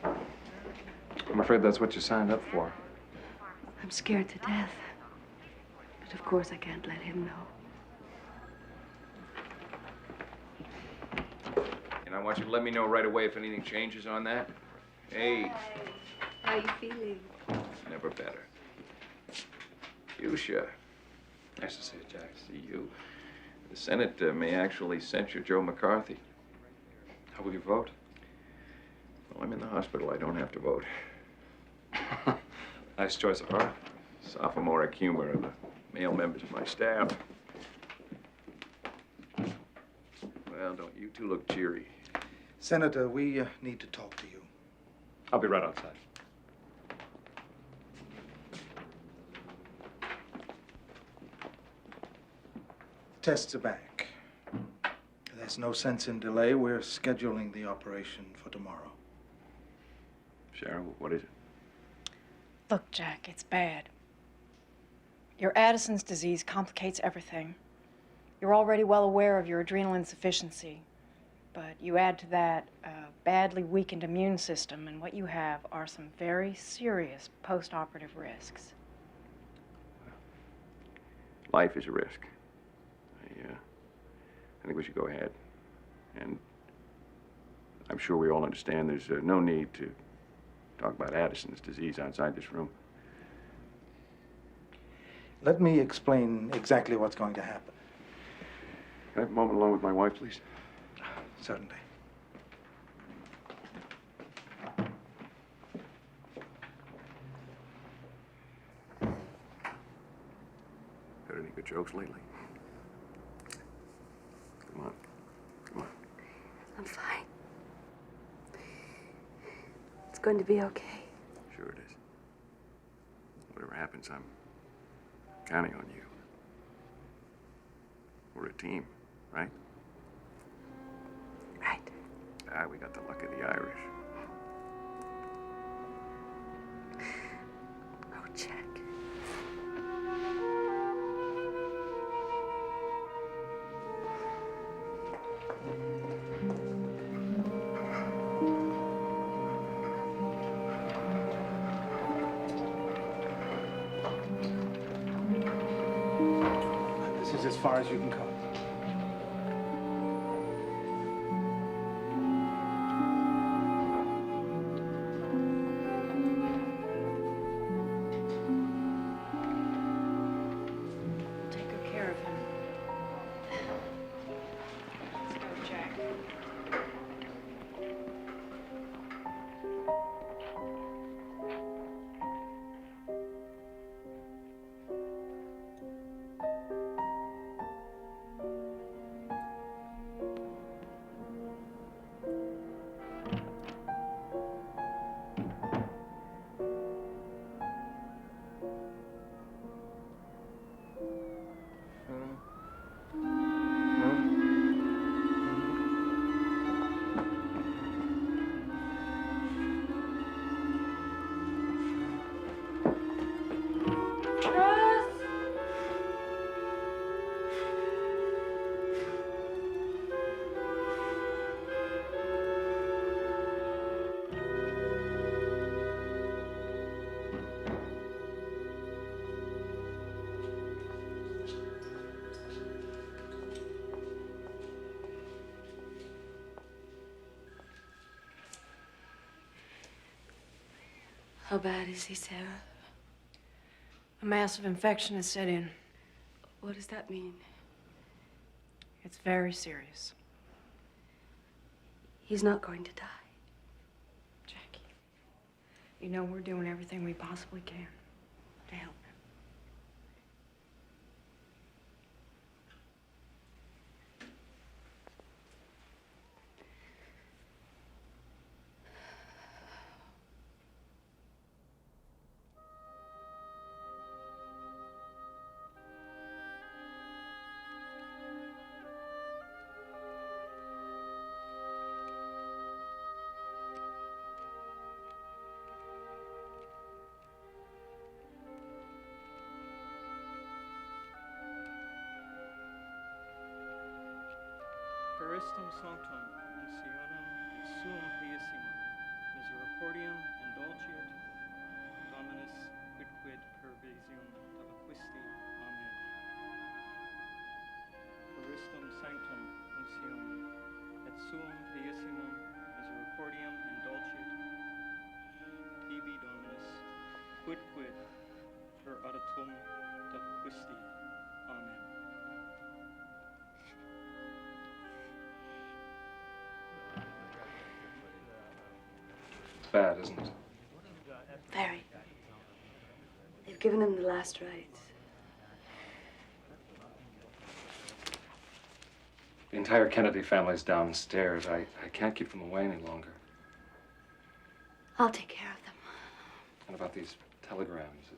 I'm afraid that's what you signed up for. I'm scared to death. But of course I can't let him know. And I want you to let me know right away if anything changes on that. Hey. How you feeling? Never better. Fuchsia. Nice to see you, Jack. See you. The Senate may actually censure Joe McCarthy. How will you vote? Well, I'm in the hospital. I don't have to vote. Nice choice of art. Sophomoric humor of the male members of my staff. Well, don't you two look cheery. Senator, we need to talk to you. I'll be right outside. Tests are back. There's no sense in delay. We're scheduling the operation for tomorrow. Cheryl, what is it? Look, Jack, it's bad. Your Addison's disease complicates everything. You're already well aware of your adrenal insufficiency, but you add to that a badly weakened immune system, and what you have are some very serious post-operative risks. Life is a risk. I think we should go ahead. And I'm sure we all understand there's no need to talk about Addison's disease outside this room. Let me explain exactly what's going to happen. Can I have a moment alone with my wife, please? Certainly. Heard any good jokes lately? Come on. Come on. I'm fine. It's going to be okay. Sure it is. Whatever happens, I'm counting on you. We're a team, right? Right. Ah, we got the luck of the Irish. Oh, Jack. This is as far as you can come. Take good care of him. Let's go, Jack. How bad is he, Sarah? A massive infection has set in. What does that mean? It's very serious. He's not going to die. Jackie, you know we're doing everything we possibly can to help him. Puristum sanctum uncionem et suum piissimum misericordiam indulget Dominus quidquid pervasium tabaquisti. Amen. Puristum sanctum uncionem et suum piissimum misericordiam indulget tibi Dominus quidquid per auditum tabaquisti. Amen. Bad, isn't it? Very. They've given him the last rites. The entire Kennedy family's downstairs. I can't keep them away any longer. I'll take care of them. And about these telegrams?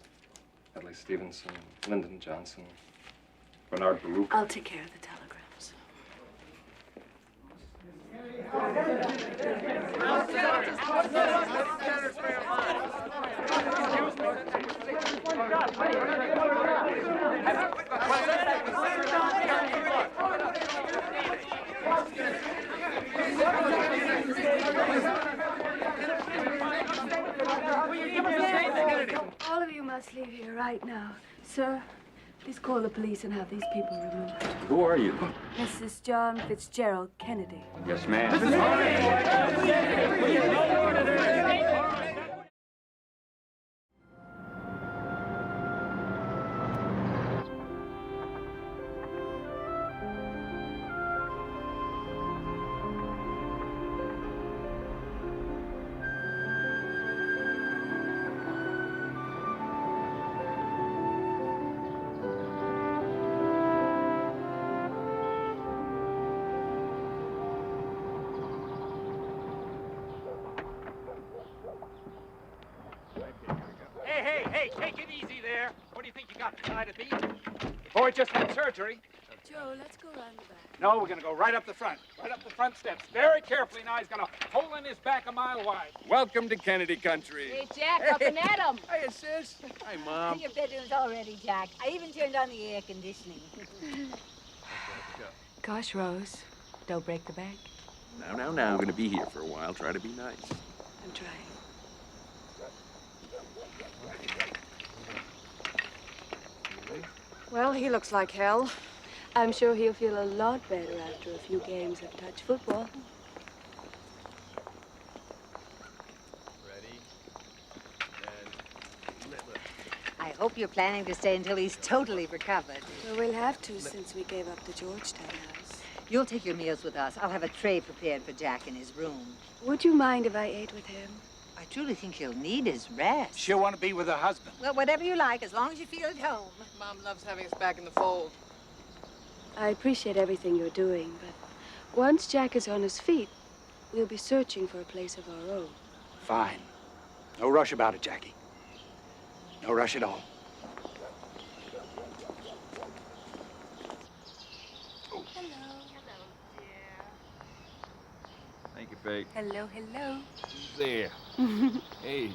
Adlai Stevenson, Lyndon Johnson, Bernard Baruch. I'll take care of the telegrams. All of you must leave here right now. Sir, please call the police and have these people removed. Who are you? Mrs. John Fitzgerald Kennedy. Yes, ma'am. Hey, take it easy there. What do you think you got tonight at the boy just had surgery. Joe, let's go around the back. No, we're going to go right up the front steps. Very carefully now. He's going to hole in his back a mile wide. Welcome to Kennedy country. Hey, Jack, up and at 'em. Hey, sis. Hi, Mom. Your bedroom's all ready, Jack. I even turned on the air conditioning. Gosh, Rose, don't break the bank. Now, I'm going to be here for a while. Try to be nice. I'm trying. Well, he looks like hell. I'm sure he'll feel a lot better after a few games of touch football. I hope you're planning to stay until he's totally recovered. Well, we'll have to since we gave up the Georgetown house. You'll take your meals with us. I'll have a tray prepared for Jack in his room. Would you mind if I ate with him? I truly think he'll need his rest. She'll want to be with her husband. Well, whatever you like, as long as you feel at home. Mom loves having us back in the fold. I appreciate everything you're doing, but once Jack is on his feet, we'll be searching for a place of our own. Fine. No rush about it, Jackie. No rush at all. Thank you, Faye. Hello, hello. There. Hey.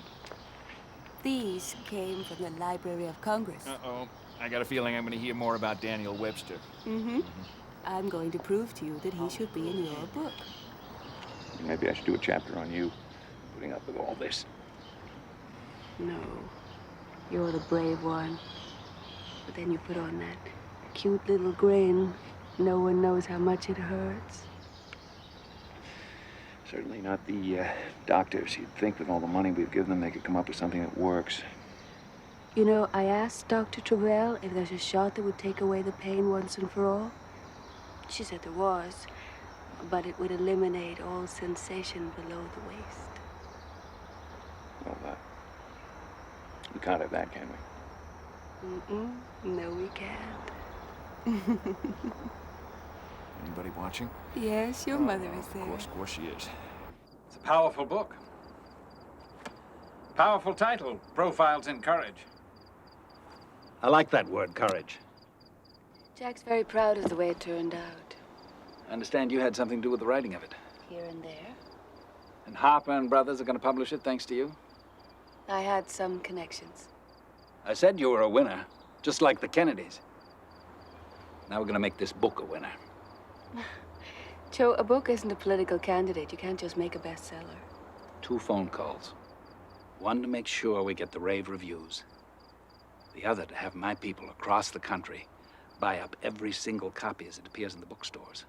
These came from the Library of Congress. Uh-oh. I got a feeling I'm going to hear more about Daniel Webster. Mm-hmm. I'm going to prove to you that he should be in your book. Maybe I should do a chapter on you, putting up with all this. No. You're the brave one. But then you put on that cute little grin. No one knows how much it hurts. Certainly not the doctors. You'd think with all the money we've given them, they could come up with something that works. You know, I asked Dr. Travell if there's a shot that would take away the pain once and for all. She said there was, but it would eliminate all sensation below the waist. Well, we can't have that, can we? Mm-mm. No, we can't. Anybody watching? Yes, your mother is there. Of course she is. It's a powerful book. Powerful title, Profiles in Courage. I like that word, courage. Jack's very proud of the way it turned out. I understand you had something to do with the writing of it. Here and there. And Harper and Brothers are going to publish it thanks to you? I had some connections. I said you were a winner, just like the Kennedys. Now we're going to make this book a winner. Joe, a book isn't a political candidate. You can't just make a bestseller. 2 phone calls. One to make sure we get the rave reviews. The other to have my people across the country buy up every single copy as it appears in the bookstores.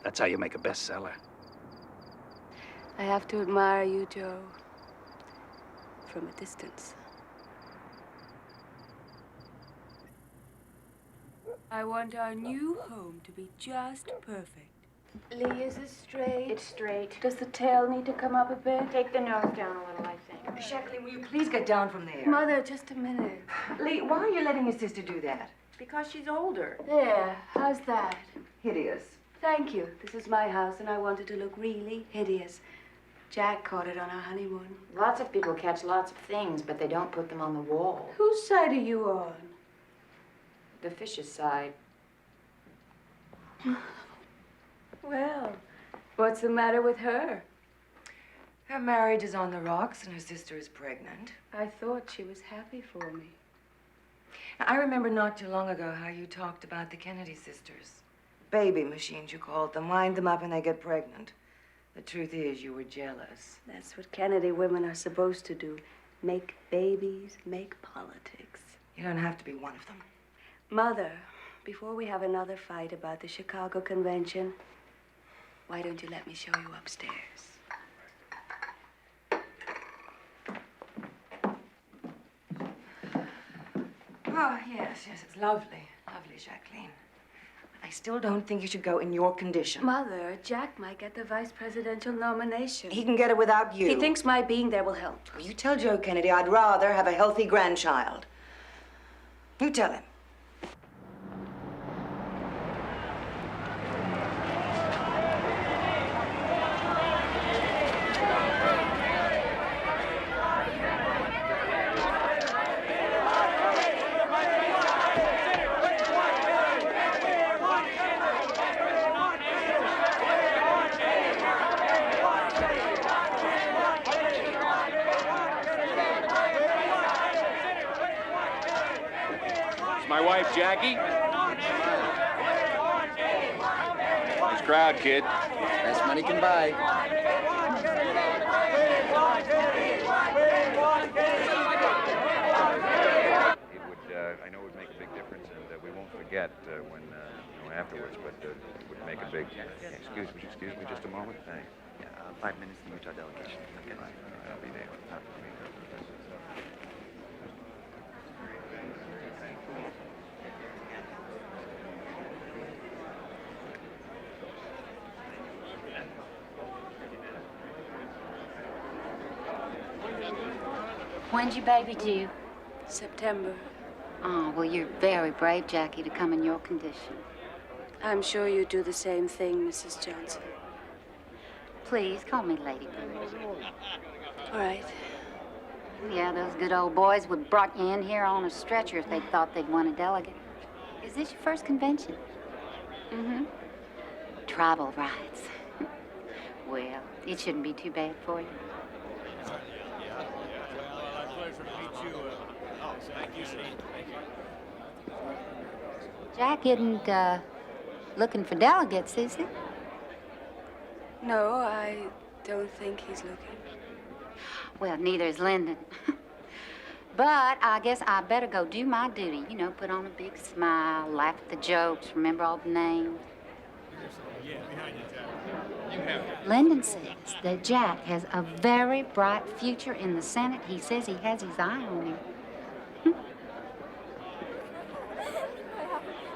That's how you make a bestseller. I have to admire you, Joe, from a distance. I want our new home to be just perfect. Lee, is this straight? It's straight. Does the tail need to come up a bit? Take the nose down a little, I think. Jacqueline, will you please get down from there? Mother, just a minute. Lee, why are you letting your sister do that? Because she's older. There, how's that? Hideous. Thank you. This is my house, and I want it to look really hideous. Jack caught it on our honeymoon. Lots of people catch lots of things, but they don't put them on the wall. Whose side are you on? The fish's side. Well, what's the matter with her? Her marriage is on the rocks, and her sister is pregnant. I thought she was happy for me. Now, I remember not too long ago how you talked about the Kennedy sisters. Baby machines, you called them. Wind them up and they get pregnant. The truth is, you were jealous. That's what Kennedy women are supposed to do. Make babies, make politics. You don't have to be one of them. Mother, before we have another fight about the Chicago Convention, why don't you let me show you upstairs? Oh, yes, it's lovely. Lovely, Jacqueline. But I still don't think you should go in your condition. Mother, Jack might get the vice presidential nomination. He can get it without you. He thinks my being there will help. Well, you tell Joe Kennedy I'd rather have a healthy grandchild. You tell him. My wife, Jackie. Nice crowd, kid. Best money can buy. I know it would make a big difference, and we won't forget when, afterwards, but it would make a big... Excuse me just a moment. Thanks. 5 minutes to Utah delegation. Okay. I'll be there. When's your baby due? September. Oh, well, you're very brave, Jackie, to come in your condition. I'm sure you do the same thing, Mrs. Johnson. Please, call me Lady Bird. All right. Yeah, those good old boys would have brought you in here on a stretcher if they thought they'd won a delegate. Is this your first convention? Mm-hmm. Tribal rights. Well, it shouldn't be too bad for you. Jack isn't, looking for delegates, is he? No, I don't think he's looking. Well, neither is Lyndon. But I guess I better go do my duty. You know, put on a big smile, laugh at the jokes, remember all the names. Lyndon says that Jack has a very bright future in the Senate. He says he has his eye on him.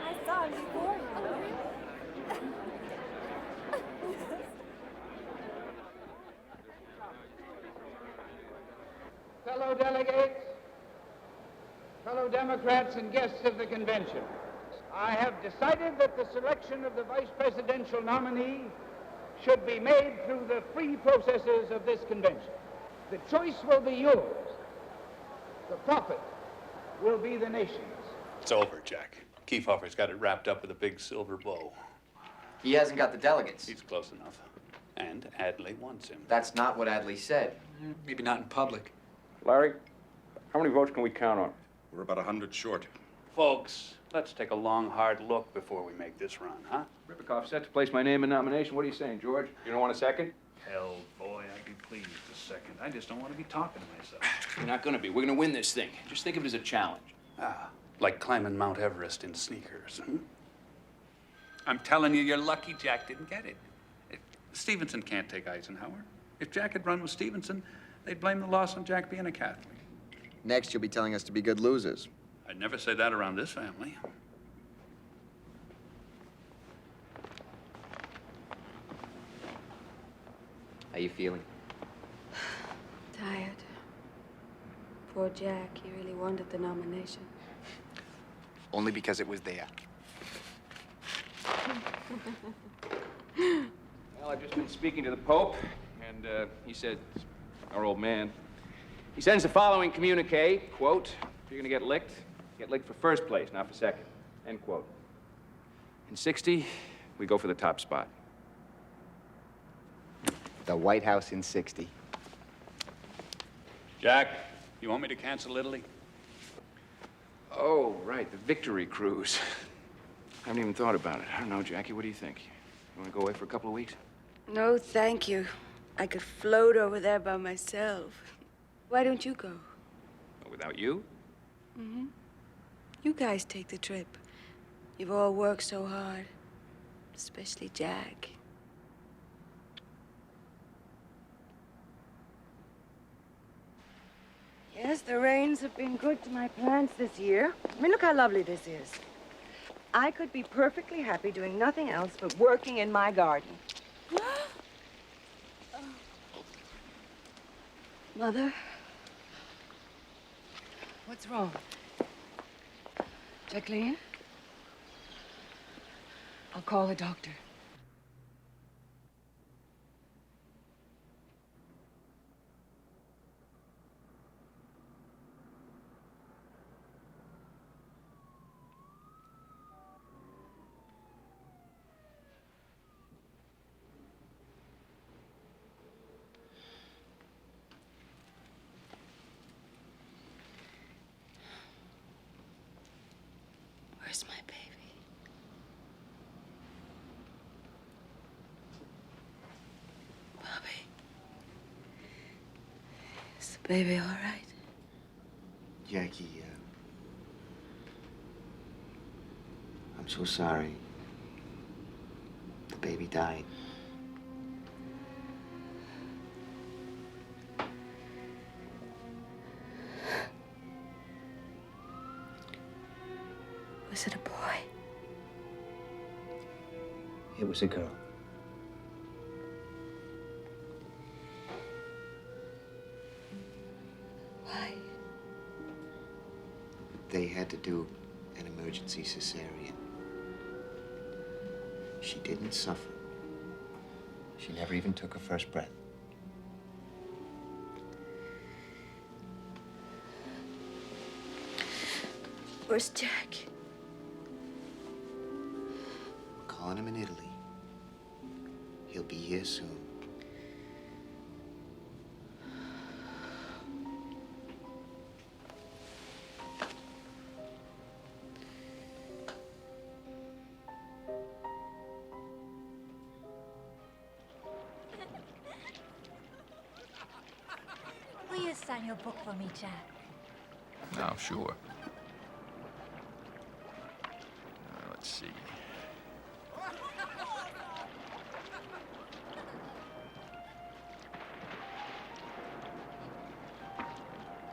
I saw him before, Fellow delegates, fellow Democrats and guests of the convention, I have decided that the selection of the vice presidential nominee should be made through the free processes of this convention. The choice will be yours. The profit will be the nation's. It's over, Jack. Kiefhofer's got it wrapped up with a big silver bow. He hasn't got the delegates. He's close enough. And Adley wants him. That's not what Adley said. Maybe not in public. Larry, how many votes can we count on? We're about 100 short. Folks, let's take a long, hard look before we make this run, huh? Ripikoff set to place my name in nomination. What are you saying, George? You don't want a second? Hell, boy, I'd be pleased a second. I just don't want to be talking to myself. You're not gonna be. We're gonna win this thing. Just think of it as a challenge. Ah, like climbing Mount Everest in sneakers, hmm? I'm telling you, you're lucky Jack didn't get it. Stevenson can't take Eisenhower. If Jack had run with Stevenson, they'd blame the loss on Jack being a Catholic. Next, you'll be telling us to be good losers. I'd never say that around this family. How you feeling? Tired. Poor Jack, he really wanted the nomination. Only because it was there. Well, I've just been speaking to the Pope, and he said, our old man, he sends the following communique, quote, if you're gonna get licked for first place, not for second, end quote. In 60, we go for the top spot. The White House in 60. Jack, you want me to cancel Italy? Oh, right, the Victory Cruise. I haven't even thought about it. I don't know, Jackie, what do you think? You wanna go away for a couple of weeks? No, thank you. I could float over there by myself. Why don't you go? Without you? Mm-hmm. You guys take the trip. You've all worked so hard. Especially Jack. Yes, the rains have been good to my plants this year. I mean, look how lovely this is. I could be perfectly happy doing nothing else but working in my garden. Mother? What's wrong? Jacqueline? I'll call a doctor. Where's my baby? Bobby. Is the baby all right? Jackie, I'm so sorry. The baby died. Was it a boy? It was a girl. Why? They had to do an emergency cesarean. She didn't suffer. She never even took her first breath. Where's Jack? Calling him in Italy. He'll be here soon. Will you sign your book for me, Jack? Oh, sure. Let's see.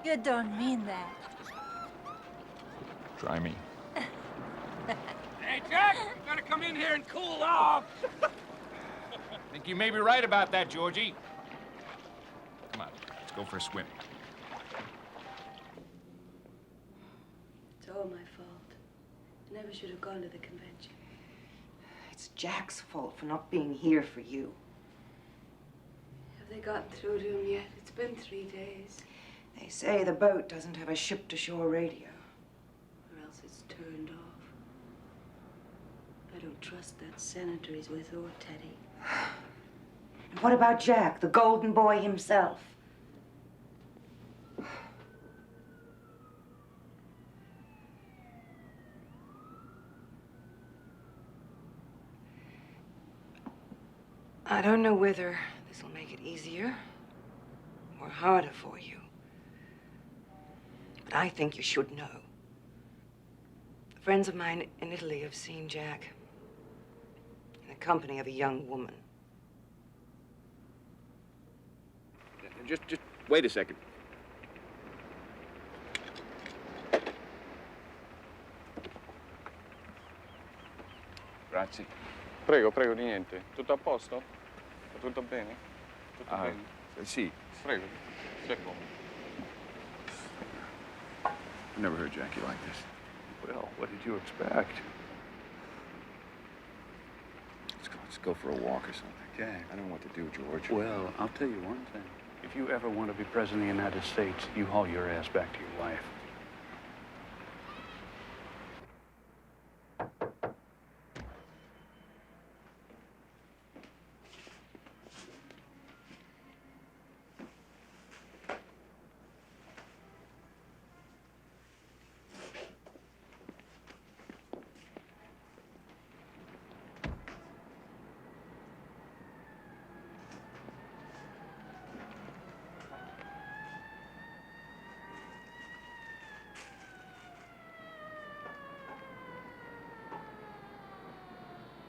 You don't mean that. Try me. Hey, Jack, you gotta come in here and cool off. Think you may be right about that, Georgie. Come on, let's go for a swim. It's all my fault. I never should have gone to the convention. It's Jack's fault for not being here for you. Have they gotten through to him yet? It's been 3 days. They say the boat doesn't have a ship-to-shore radio. Or else it's turned off. I don't trust that senator he's with or Teddy. And what about Jack, the golden boy himself? I don't know whether this will make it easier or harder for you. But I think you should know. Friends of mine in Italy have seen Jack in the company of a young woman. Just wait a second. Grazie. Prego, prego, di niente. Tutto a posto? Tutto bene? Tutto bene? Sì. Prego, sia comodo. I've never heard Jackie like this. Well, what did you expect? Let's go for a walk or something. Jack. I don't know what to do, George. Well, I'll tell you one thing. If you ever want to be president of the United States, you haul your ass back to your wife.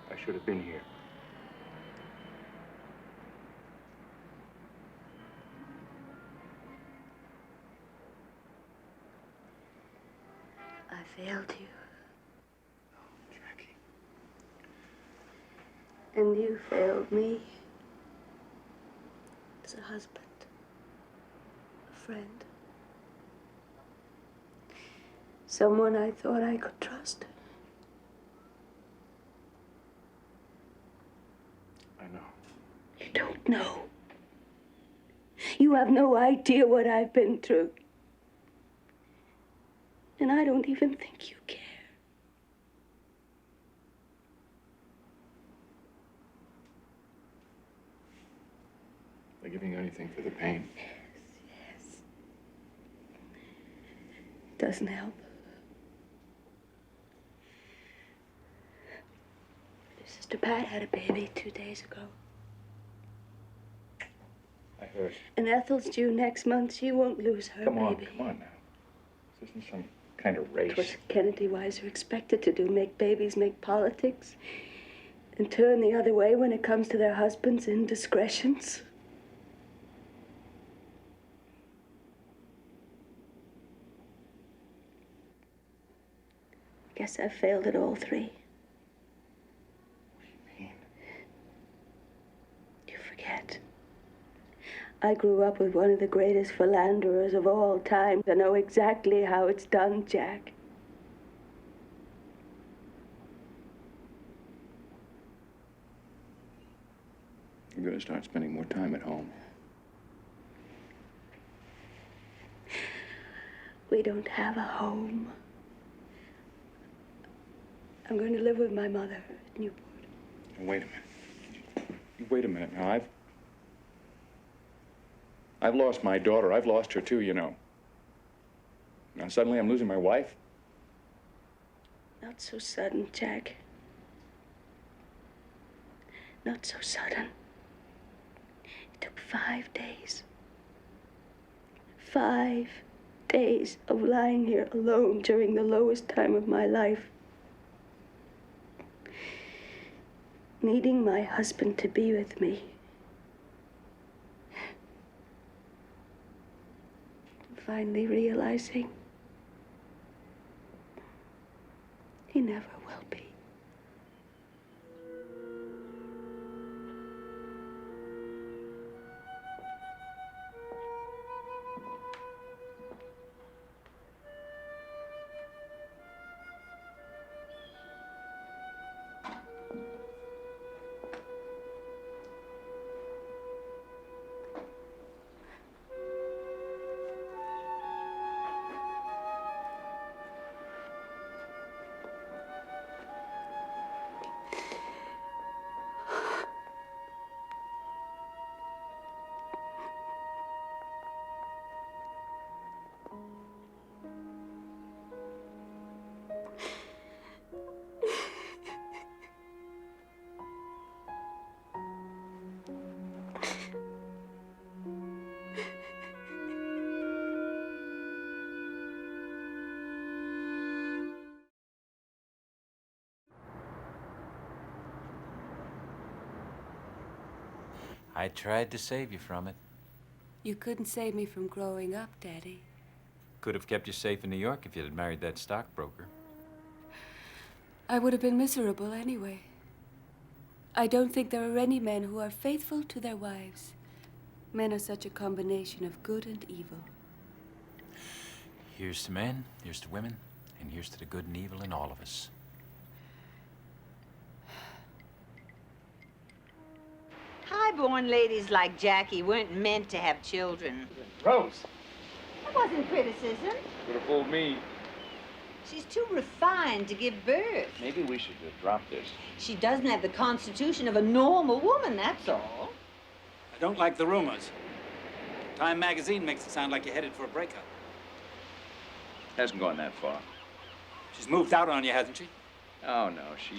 I should have been here. I failed you. Oh, Jackie. And you failed me. As a husband. A friend. Someone I thought I could trust. You don't know. You have no idea what I've been through. And I don't even think you care. They're giving you anything for the pain. Yes. Doesn't help. Your sister Pat had a baby 2 days ago. I heard. And Ethel's due next month. She won't lose her Come on, baby. come on now. This isn't some kind of race. It was Kennedy Weiser expected to do, make babies, make politics, and turn the other way when it comes to their husbands' indiscretions. I guess I failed at all three. What do you mean? You forget. I grew up with one of the greatest philanderers of all time. I know exactly how it's done, Jack. You're going to start spending more time at home. We don't have a home. I'm going to live with my mother at Newport. Now, wait a minute. Wait a minute now. I've lost my daughter. I've lost her too, you know. Now suddenly I'm losing my wife? Not so sudden, Jack. Not so sudden. It took 5 days. 5 days of lying here alone during the lowest time of my life. Needing my husband to be with me. Finally realizing he never will be. I tried to save you from it. You couldn't save me from growing up, Daddy. Could have kept you safe in New York if you'd had married that stockbroker. I would have been miserable anyway. I don't think there are any men who are faithful to their wives. Men are such a combination of good and evil. Here's to men, here's to women, and here's to the good and evil in all of us. High-born ladies like Jackie weren't meant to have children. Rose. That wasn't criticism. Could have fooled me. She's too refined to give birth. Maybe we should drop this. She doesn't have the constitution of a normal woman, that's all. I don't like the rumors. Time magazine makes it sound like you're headed for a breakup. Hasn't gone that far. She's moved out on you, hasn't she? Oh, no. She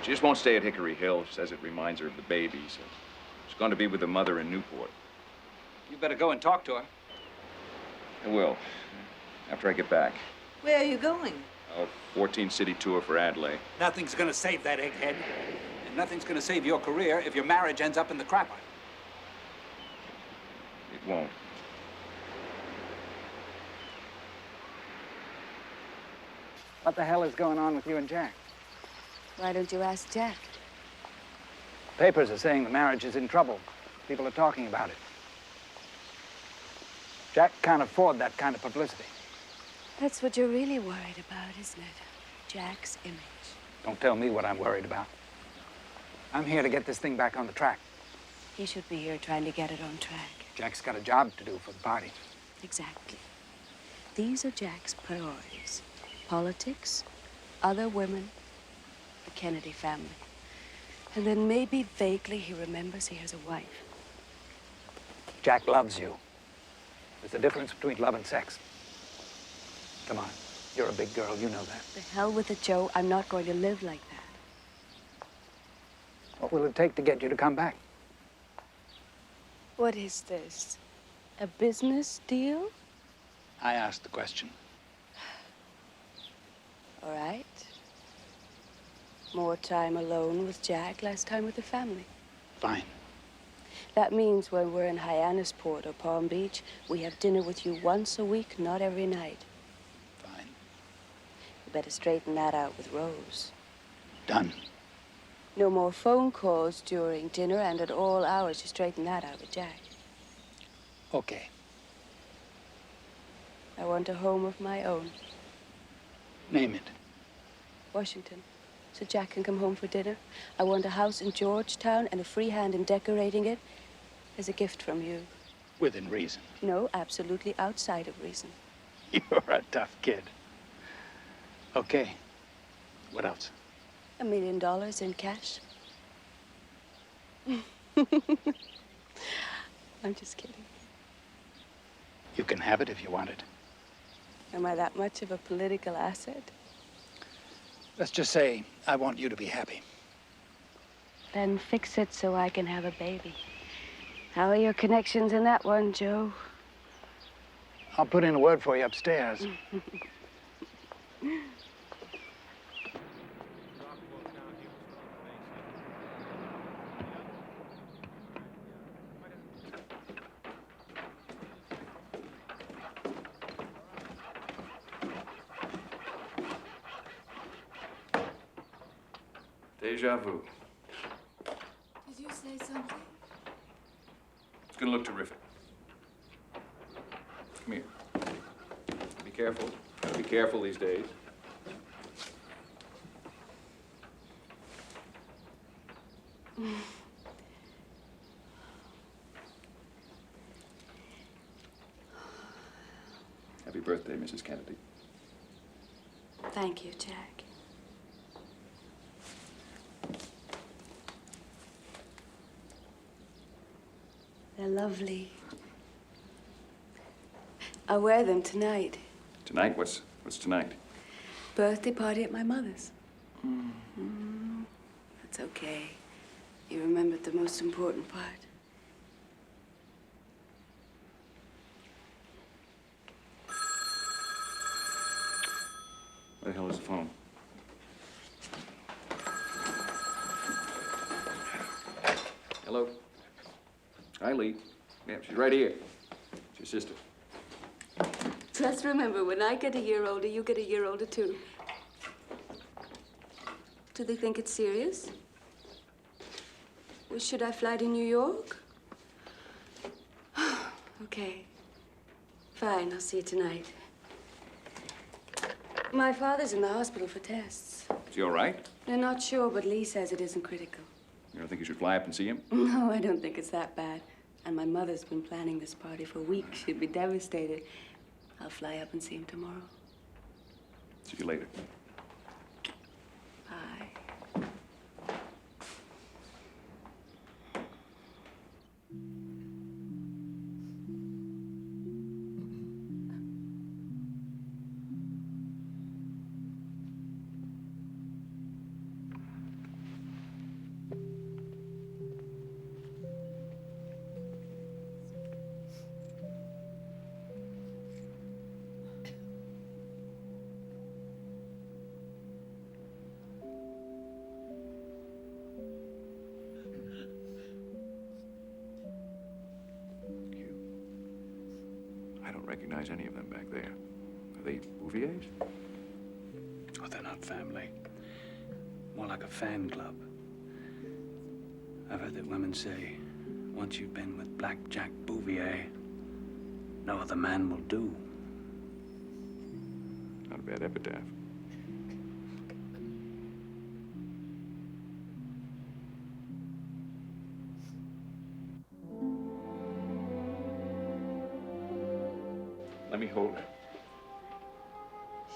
just won't stay at Hickory Hill. She says it reminds her of the baby, so she's going to be with her mother in Newport. You better go and talk to her. I will, after I get back. Where are you going? A 14-city tour for Adelaide. Nothing's gonna save that egghead. And nothing's gonna save your career if your marriage ends up in the crapper. It won't. What the hell is going on with you and Jack? Why don't you ask Jack? Papers are saying the marriage is in trouble. People are talking about it. Jack can't afford that kind of publicity. That's what you're really worried about, isn't it? Jack's image. Don't tell me what I'm worried about. I'm here to get this thing back on the track. He should be here trying to get it on track. Jack's got a job to do for the party. Exactly. These are Jack's priorities. Politics, other women, the Kennedy family. And then maybe vaguely he remembers he has a wife. Jack loves you. There's a difference between love and sex. Come on, you're a big girl, you know that. The hell with it, Joe. I'm not going to live like that. What will it take to get you to come back? What is this? A business deal? I asked the question. All right. More time alone with Jack, less time with the family. Fine. That means when we're in Hyannisport or Palm Beach, we have dinner with you once a week, not every night. Fine. You better straighten that out with Rose. Done. No more phone calls during dinner and at all hours. You straighten that out with Jack. Okay. I want a home of my own. Name it. Washington. So Jack can come home for dinner. I want a house in Georgetown and a free hand in decorating it as a gift from you. Within reason. No, absolutely outside of reason. You're a tough kid. Okay. What else? $1 million in cash. I'm just kidding. You can have it if you want it. Am I that much of a political asset? Let's just say I want you to be happy. Then fix it so I can have a baby. How are your connections in that one, Joe? I'll put in a word for you upstairs. Deja vu. Did you say something? It's gonna look terrific. Come here. Be careful. Gotta be careful these days. Happy birthday, Mrs. Kennedy. Thank you, Jack. They're lovely. I'll wear them tonight. Tonight? What's tonight? Birthday party at my mother's. That's okay. You remembered the most important part. Where the hell is the phone? Hello? Hi, Lee. Yeah, she's right here. It's your sister. Just remember, when I get a year older, you get a year older, too. Do they think it's serious? Well, should I fly to New York? Okay. Fine, I'll see you tonight. My father's in the hospital for tests. Is he all right? They're not sure, but Lee says it isn't critical. You don't think you should fly up and see him? No, I don't think it's that bad. And my mother's been planning this party for weeks. She'd be devastated. I'll fly up and see him tomorrow. See you later. Bye. I don't recognize any of them back there. Are they Bouviers? Oh, they're not family. More like a fan club. I've heard that women say, once you've been with Black Jack Bouvier, no other man will do. Not a bad epitaph. Let me hold her.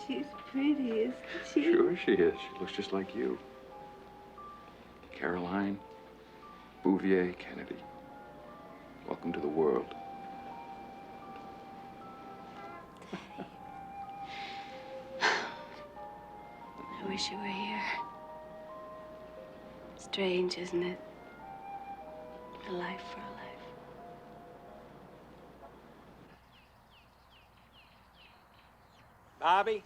She's pretty, isn't she? Sure she is. She looks just like you. Caroline Bouvier Kennedy. Welcome to the world. I wish you were here. Strange, isn't it? A life for a life. Bobby,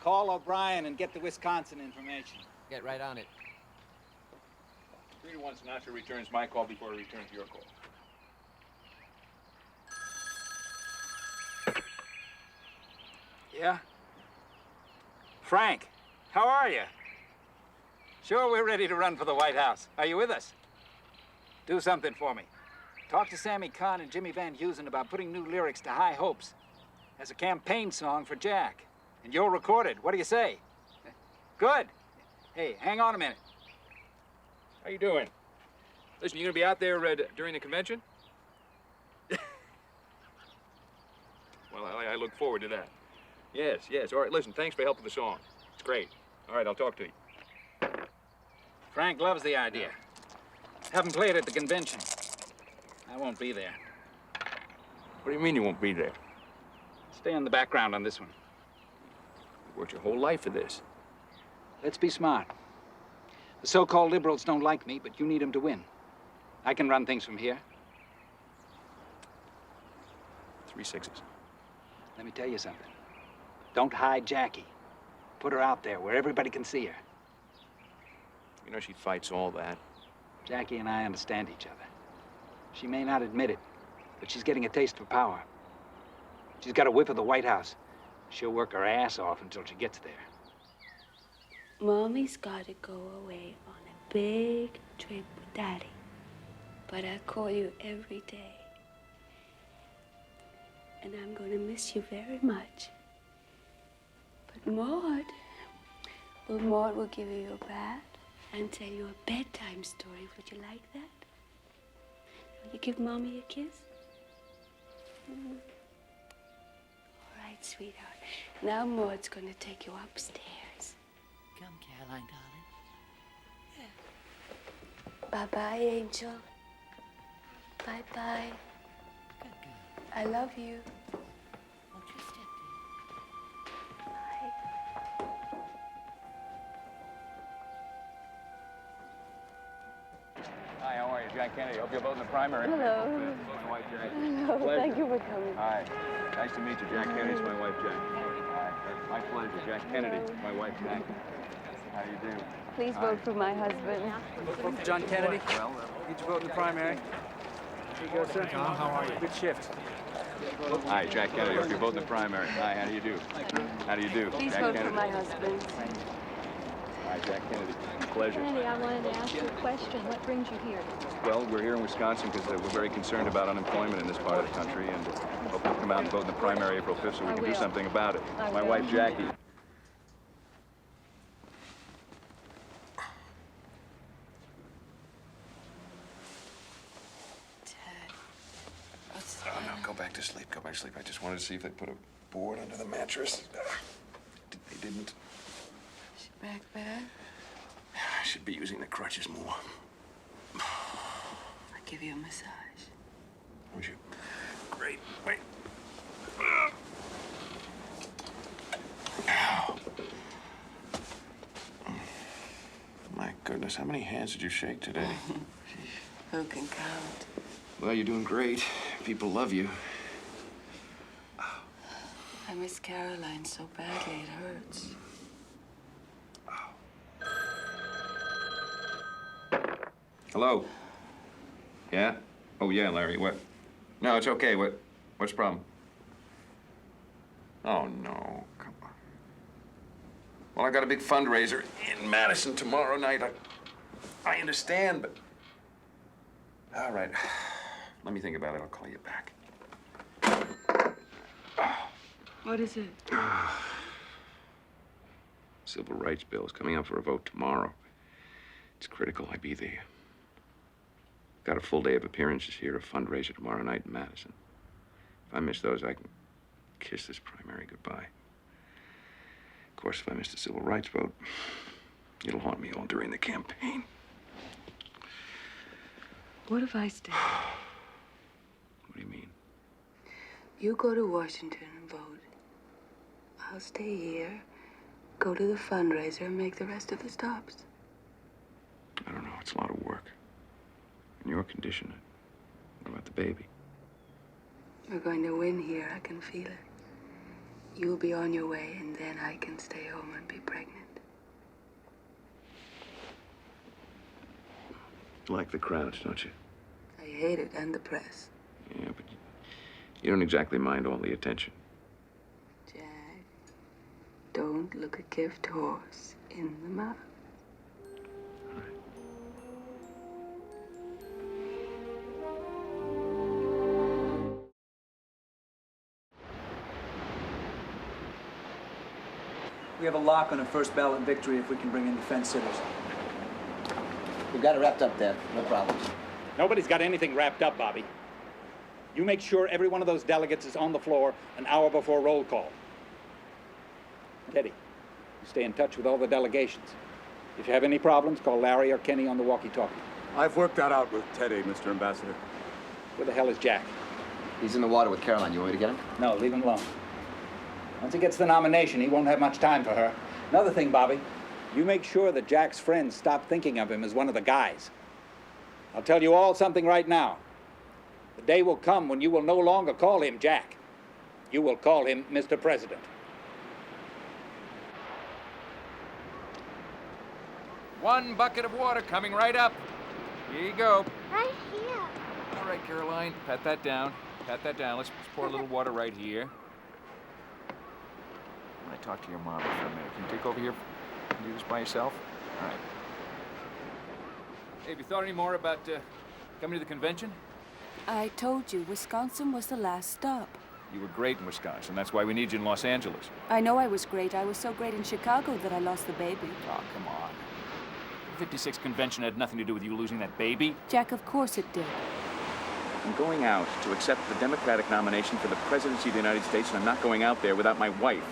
call O'Brien and get the Wisconsin information. Get right on it. 3 to 1 Sinatra returns my call before he returns your call. Yeah? Frank, how are you? Sure, we're ready to run for the White House. Are you with us? Do something for me. Talk to Sammy Kahn and Jimmy Van Heusen about putting new lyrics to High Hopes as a campaign song for Jack. And you'll record it. What do you say? Good. Hey, hang on a minute. How you doing? Listen, you gonna be out there during the convention? Well, I look forward to that. Yes, yes. All right, listen, thanks for helping the song. It's great. All right, I'll talk to you. Frank loves the idea. Have him play it at the convention. I won't be there. What do you mean you won't be there? Stay in the background on this one. You worked your whole life for this. Let's be smart. The so-called liberals don't like me, but you need them to win. I can run things from here. 3 6s. Let me tell you something. Don't hide Jackie. Put her out there where everybody can see her. You know she fights all that. Jackie and I understand each other. She may not admit it, but she's getting a taste for power. She's got a whiff of the White House. She'll work her ass off until she gets there. Mommy's got to go away on a big trip with Daddy. But I call you every day. And I'm going to miss you very much. But Maud will give you your bath and tell you a bedtime story. Would you like that? Will you give Mommy a kiss? All right, sweetheart. Now Maud's going to take you upstairs. Come, Caroline, darling. Bye-bye, Angel. Bye-bye. Good girl. I love you. Won't you step Hi, how are you? Jack Kennedy. Hope you're voting the primary. Hello. My wife, Jack. Hello. Pleasure. Thank you for coming. Hi. Nice to meet you. Jack Kennedy. It's my wife, Jack. Hi. My pleasure. Jack Kennedy. My wife, Jack. How do you do? Please vote for my husband. Vote for John Kennedy? Well, Did you vote in the primary? Here you go, sir. Tom, how are you? Good shift. Hi, Jack Kennedy. Hope you vote in the primary. Hi, how do you do? How do you do? Please Jack vote Kennedy. for my husband. Hi, Jack Kennedy. Pleasure. Kennedy, I wanted to ask you a question. What brings you here? Well, we're here in Wisconsin because we're very concerned about unemployment in this part of the country, and hope you'll come out and vote in the primary April 5th so we can do something about it. My wife, Jackie. Ted. Oh, no, go back to sleep. Go back to sleep. I just wanted to see if they put a board under the mattress. They didn't. Is she back bad? I should be using the crutches more. I'll give you a massage. Would you? Great. Wait. Ow. My goodness, how many hands did you shake today? Who can count? Well, you're doing great. People love you. I miss Caroline so badly, it hurts. Hello? Yeah? Oh, yeah, Larry, what? No, it's okay. What's the problem? Oh, no. Come on. Well, I got a big fundraiser in Madison tomorrow night. I understand, but... All right. Let me think about it. I'll call you back. What is it? Civil rights bill is coming up for a vote tomorrow. It's critical I be there. Got a full day of appearances here, a fundraiser tomorrow night in Madison. If I miss those, I can kiss this primary goodbye. Of course, if I miss the civil rights vote, it'll haunt me all during the campaign. What if I stay? What do you mean? You go to Washington and vote. I'll stay here, go to the fundraiser, and make the rest of the stops. I don't know. It's a lot of work. In your condition, what about the baby? We're going to win here. I can feel it. You'll be on your way, and then I can stay home and be pregnant. You like the crowds, don't you? I hate it, and the press. Yeah, but you don't exactly mind all the attention. Jack, don't look a gift horse in the mouth. We have a lock on a first ballot victory if we can bring in the fence sitters. We've got it wrapped up, Dad. No problems. Nobody's got anything wrapped up, Bobby. You make sure every one of those delegates is on the floor an hour before roll call. Teddy, you stay in touch with all the delegations. If you have any problems, call Larry or Kenny on the walkie-talkie. I've worked that out with Teddy, Mr. Ambassador. Where the hell is Jack? He's in the water with Caroline. You want me to get him? No, leave him alone. Once he gets the nomination, he won't have much time for her. Another thing, Bobby, you make sure that Jack's friends stop thinking of him as one of the guys. I'll tell you all something right now. The day will come when you will no longer call him Jack. You will call him Mr. President. One bucket of water coming right up. Here you go. Right here. All right, Caroline, pat that down. Pat that down. Let's pour a little water right here. I'm gonna talk to your mom for a minute. Can you take over here and do this by yourself? All right. Hey, have you thought any more about coming to the convention? I told you, Wisconsin was the last stop. You were great in Wisconsin. That's why we need you in Los Angeles. I know I was great. I was so great in Chicago that I lost the baby. Oh, come on. The 56th convention had nothing to do with you losing that baby. Jack, of course it did. I'm going out to accept the Democratic nomination for the presidency of the United States, and I'm not going out there without my wife.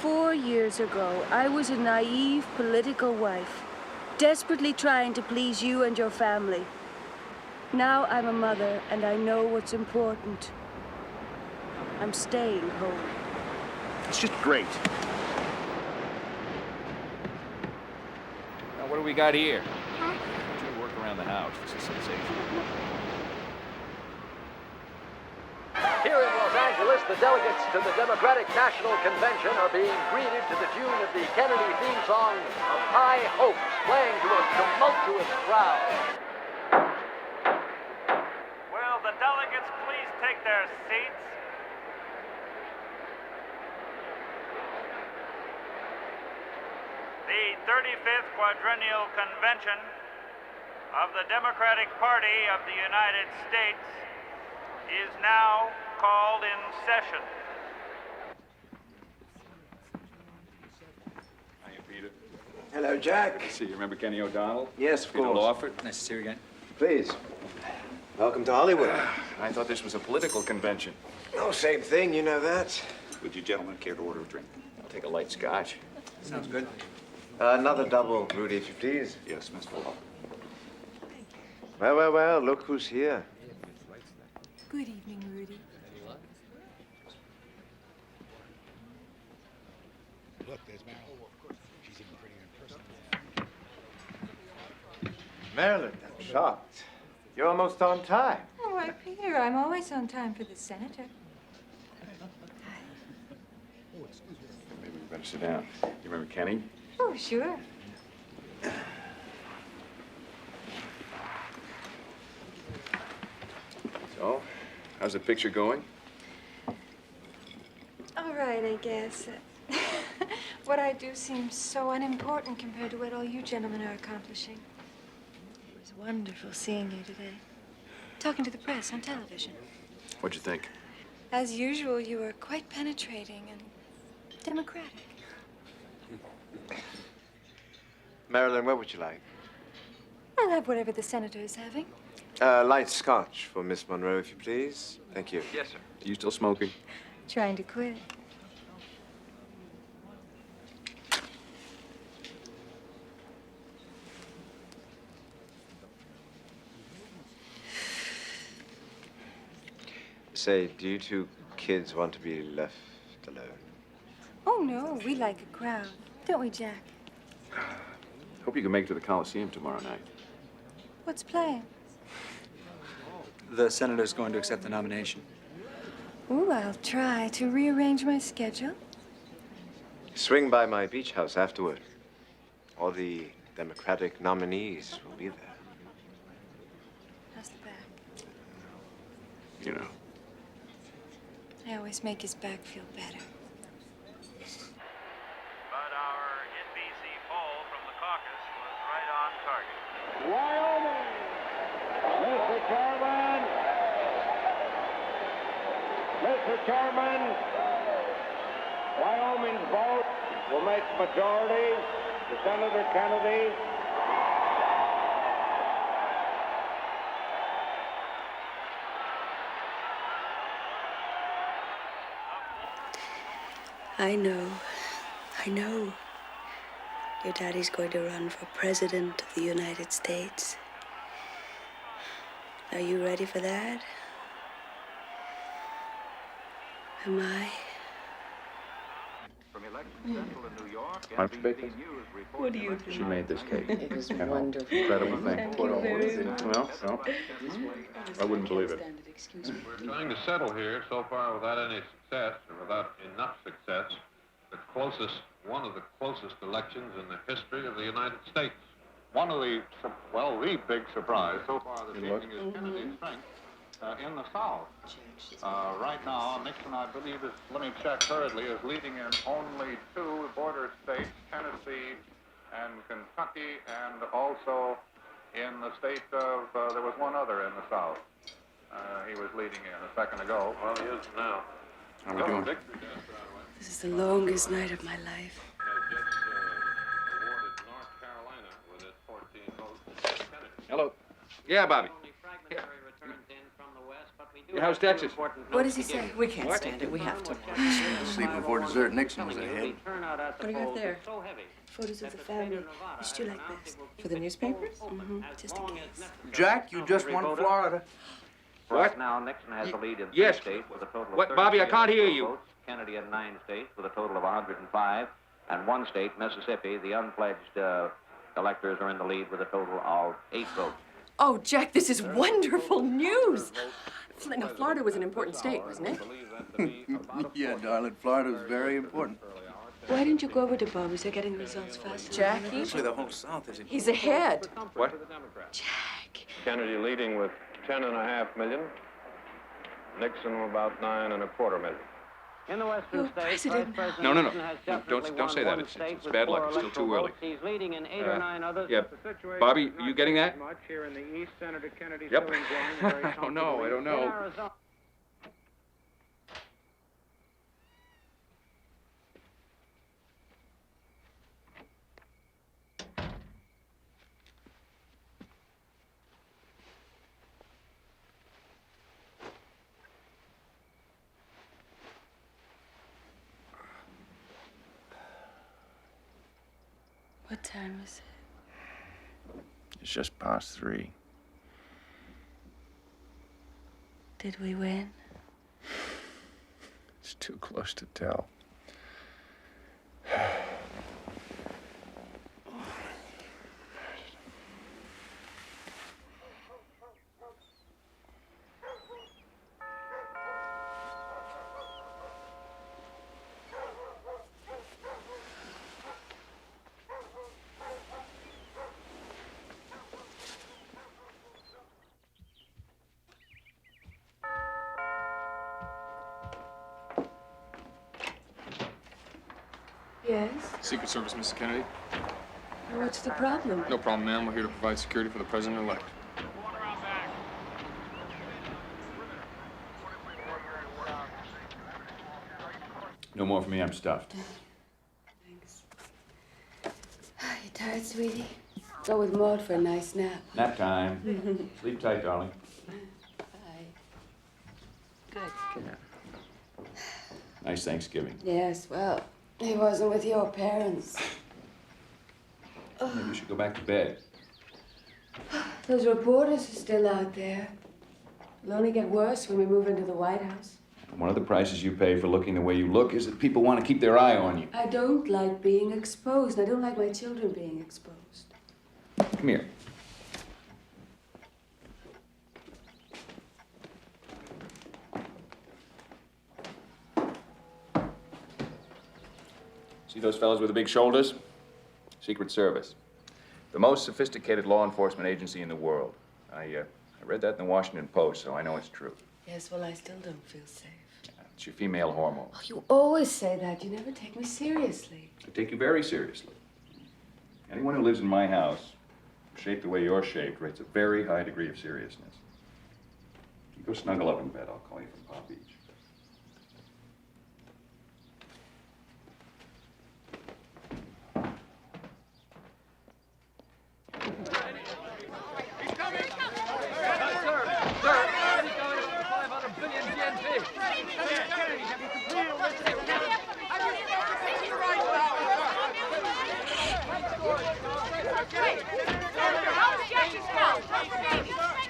4 years ago, I was a naive political wife, desperately trying to please you and your family. Now I'm a mother, and I know what's important. I'm staying home. It's just great. Now, what do we got here? I want you to work around the house. This is sensational. Here in Los Angeles, the delegates to the Democratic National Convention are being greeted to the tune of the Kennedy theme song of High Hopes, playing to a tumultuous crowd. their seats. The 35th Quadrennial Convention of the Democratic Party of the United States is now called in session. Hiya, Peter. Hello, Jack. Good to see you. Remember Kenny O'Donnell? Yes, of Peter course. Lawford? Nice to see you again. Please. Welcome to Hollywood. I thought this was a political convention. Oh, same thing, you know that. Would you gentlemen care to order a drink? I'll take a light scotch. Sounds good. Another double, Rudy, if you please. Yes, Mr. Lawford. Well, well, well, look who's here. Good evening, Rudy. Look, there's Marilyn. She's even prettier in person. Marilyn, I'm shocked. You're almost on time. Oh, why, Peter, I'm always on time for the senator. Maybe we better sit down. You remember Kenny? Oh, sure. So, how's the picture going? All right, I guess. What I do seems so unimportant compared to what all you gentlemen are accomplishing. It was wonderful seeing you today. Talking to the press on television. What'd you think? As usual, you were quite penetrating and democratic. Marilyn, what would you like? I'll have whatever the senator is having. Light scotch for Miss Monroe, if you please. Thank you. Yes, sir. Are you still smoking? Trying to quit. Say, do you two kids want to be left alone? Oh, no, we like a crowd. Don't we, Jack? Hope you can make it to the Coliseum tomorrow night. What's playing? The senator's going to accept the nomination. Ooh, I'll try to rearrange my schedule. Swing by my beach house afterward. All the Democratic nominees will be there. How's the back? You know. I always make his back feel better. But our NBC poll from the caucus was right on target. Wyoming! Mr. Chairman! Mr. Chairman! Wyoming's vote will make majority. The Senator Kennedy. I know. Your daddy's going to run for President of the United States. Are you ready for that? Am I? From Election Central in New York, Want to bake this? What do you think? She made this cake. It was You know, wonderful. Incredible thing. Thank you very much. Well, I wouldn't believe it. We're trying to settle here so far without any success, or without enough success, one of the closest elections in the history of the United States. One of the, the big surprise so far this evening is Kennedy's strength in the South. Right now, Nixon, I believe, let me check hurriedly, is leading in only 2 border states, Tennessee and Kentucky, and also in the state of, there was one other in the South. He was leading in a second ago. Well, he is now. How are we doing? This is the longest night of my life. Hello. Yeah, Bobby. Yeah. How's Texas? What does he say? We can't stand it. We have to. Sleeping before dessert, Nixon was ahead. What do you have there? Photos of the family. Used to like this. For the newspapers? Mm-hmm. Just in case. Jack, you just won Florida. What? Now, Nixon has the lead in 3 Yes. states with a total of What, Bobby, I 38 can't hear you. votes. Kennedy in 9 states with a total of 105. And 1 state, Mississippi, the unpledged electors are in the lead with a total of 8 votes. Oh, Jack, this is wonderful news. Now, Florida was an important state, wasn't it? Yeah, darling, Florida was very important. Why didn't you go over to Bobby's? They're getting results faster. Jackie? Actually, the whole South is important. He's ahead. What? Jack. Kennedy leading with 10.5 million. Nixon about 9 1/4 million. In the Western states, Vice President No. Nixon has definitely Don't say that. won one It's state with bad 4 luck. It's still too electoral early. votes. He's leading in 8 or 9 others. Yeah. Bobby, you getting that? Much here in the East, Senator Kennedy Yep. still enjoying very I don't know. I don't In know. Arizona. What time is it? It's just past 3. Did we win? It's too close to tell. Yes? Secret Service, Mrs. Kennedy. What's the problem? No problem, ma'am. We're here to provide security for the president-elect. No more for me. I'm stuffed. Thanks. You tired, sweetie? Go with Maud for a nice nap. Nap time. Sleep tight, darling. Bye. Good. Nice Thanksgiving. Yes, well, he wasn't with your parents. Maybe you should go back to bed. Those reporters are still out there. It'll only get worse when we move into the White House. One of the prices you pay for looking the way you look is that people want to keep their eye on you. I don't like being exposed. I don't like my children being exposed. Come here. See those fellows with the big shoulders? Secret Service. The most sophisticated law enforcement agency in the world. I read that in the Washington Post, so I know it's true. Yes, well, I still don't feel safe. It's your female hormone. Oh, you always say that. You never take me seriously. I take you very seriously. Anyone who lives in my house, shaped the way you're shaped, rates a very high degree of seriousness. You go snuggle up in bed. I'll call you from Palm Beach.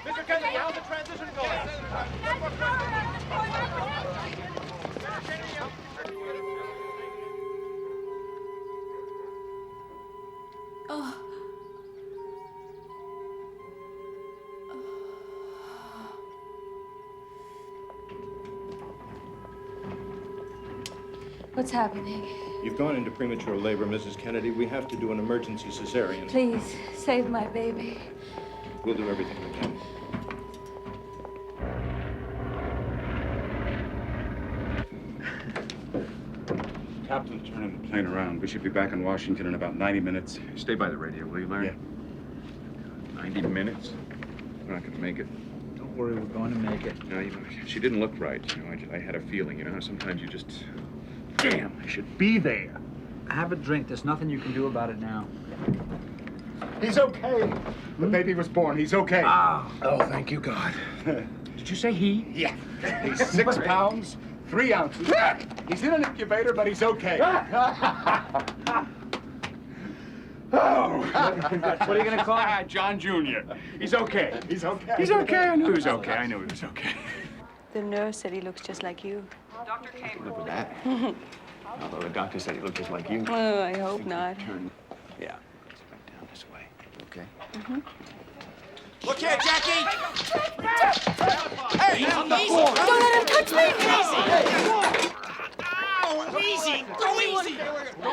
Mr. Kennedy, how's the transition going? Oh. What's happening? You've gone into premature labor, Mrs. Kennedy. We have to do an emergency cesarean. Please, save my baby. We'll do everything we can. Captain's turning the plane around. We should be back in Washington in about 90 minutes. Stay by the radio, will you, Larry? Yeah. 90 minutes? We're not going to make it. Don't worry, we're going to make it. No, you know, she didn't look right. You know, I had a feeling. You know how sometimes you just... Damn, I should be there. Have a drink. There's nothing you can do about it now. He's okay. The baby was born. He's okay. Oh, thank you, God. Did you say he? Yeah. He's 6 pounds, 3 ounces. He's in an incubator, but he's okay. Oh. What are you going to call him? John Jr. He's okay. He's okay. He's okay. I knew he was okay. I knew he was okay. The nurse said he looks just like you. Dr. Live with that. Although the doctor said he looked just like you. Oh, I hope not. Turn. Yeah. It's right down this way. Okay. Mm-hmm. Look here, Jackie! Hey, easy! Don't let him touch me! Ow, easy! Go easy!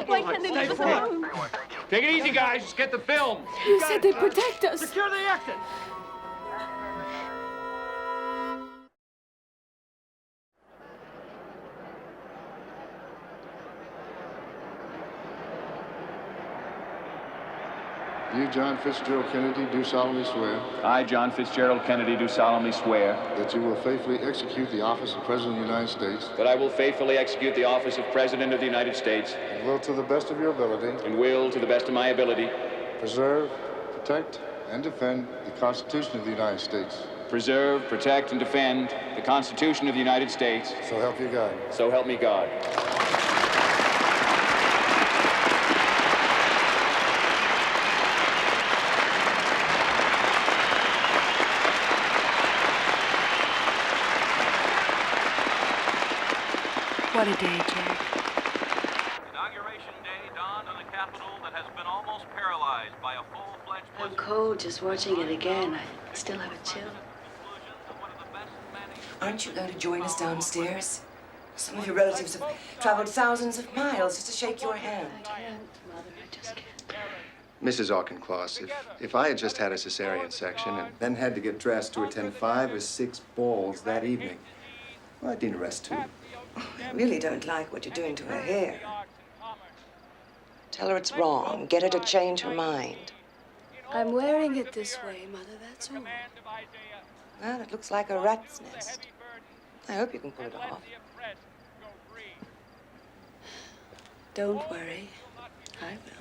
Why can't they leave us alone? Take it easy, guys. Just get the film. You said they'd protect us. Secure the exit. You, John Fitzgerald Kennedy, do solemnly swear. I, John Fitzgerald Kennedy, do solemnly swear. That you will faithfully execute the office of President of the United States. That I will faithfully execute the office of President of the United States. And will, to the best of your ability. And will, to the best of my ability. Preserve, protect, and defend the Constitution of the United States. Preserve, protect, and defend the Constitution of the United States. So help you God. So help me God. What a day, Jack. Inauguration day dawned on a capital that has been almost paralyzed by a full-fledged I'm cold just watching it again. I still have a chill. Aren't you going to join us downstairs? Some of your relatives have traveled thousands of miles just to shake your hand. I can't, Mother. I just can't. Mrs. Auchincloss, if I had just had a cesarean section and then had to get dressed to attend 5 or 6 balls that evening, well, I'd need a rest too. I really don't like what you're doing to her hair. Tell her it's wrong. Get her to change her mind. I'm wearing it this way, Mother, that's all. Well, it looks like a rat's nest. I hope you can pull it off. Don't worry. I will.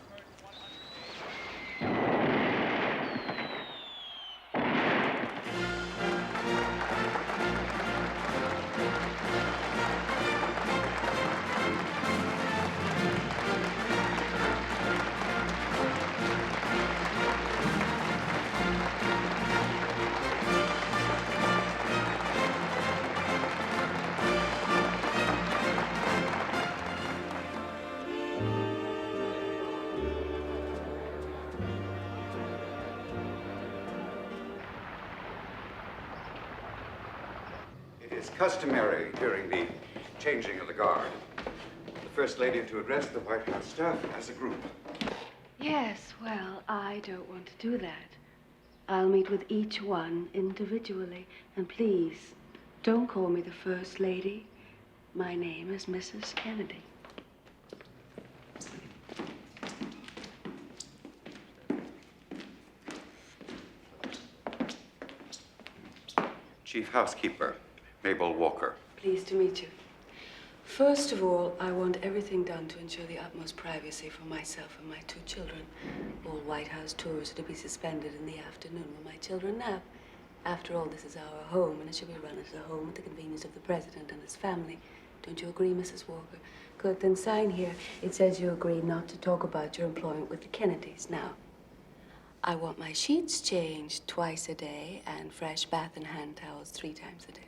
It's customary during the changing of the guard. The First Lady to address the White House staff as a group. Yes, well, I don't want to do that. I'll meet with each one individually. And please, don't call me the First Lady. My name is Mrs. Kennedy. Chief Housekeeper, Mabel Walker. Pleased to meet you. First of all, I want everything done to ensure the utmost privacy for myself and my 2 children. All White House tours are to be suspended in the afternoon when my children nap. After all, this is our home, and it should be run as a home at the convenience of the President and his family. Don't you agree, Mrs. Walker? Good, then sign here. It says you agree not to talk about your employment with the Kennedys. Now, I want my sheets changed twice a day and fresh bath and hand towels 3 times a day.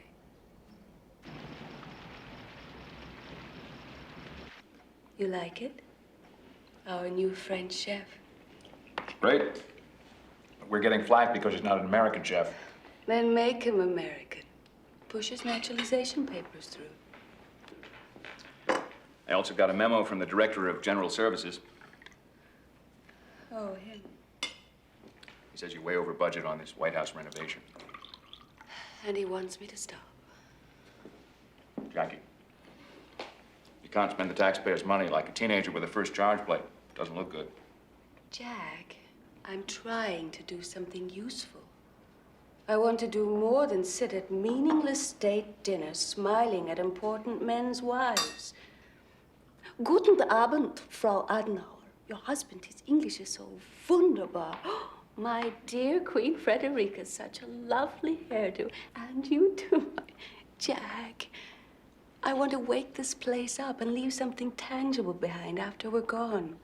You like it? Our new French chef. Great. We're getting flack because he's not an American chef. Then make him American. Push his naturalization papers through. I also got a memo from the Director of General Services. Oh, him. He says you're way over budget on this White House renovation. And he wants me to stop. Jackie, you can't spend the taxpayers' money like a teenager with a first charge plate. Doesn't look good. Jack, I'm trying to do something useful. I want to do more than sit at meaningless state dinners smiling at important men's wives. Guten Abend, Frau Adenauer. Your husband, his English is so wunderbar. My dear Queen Frederica, such a lovely hairdo. And you too, Jack. I want to wake this place up and leave something tangible behind after we're gone.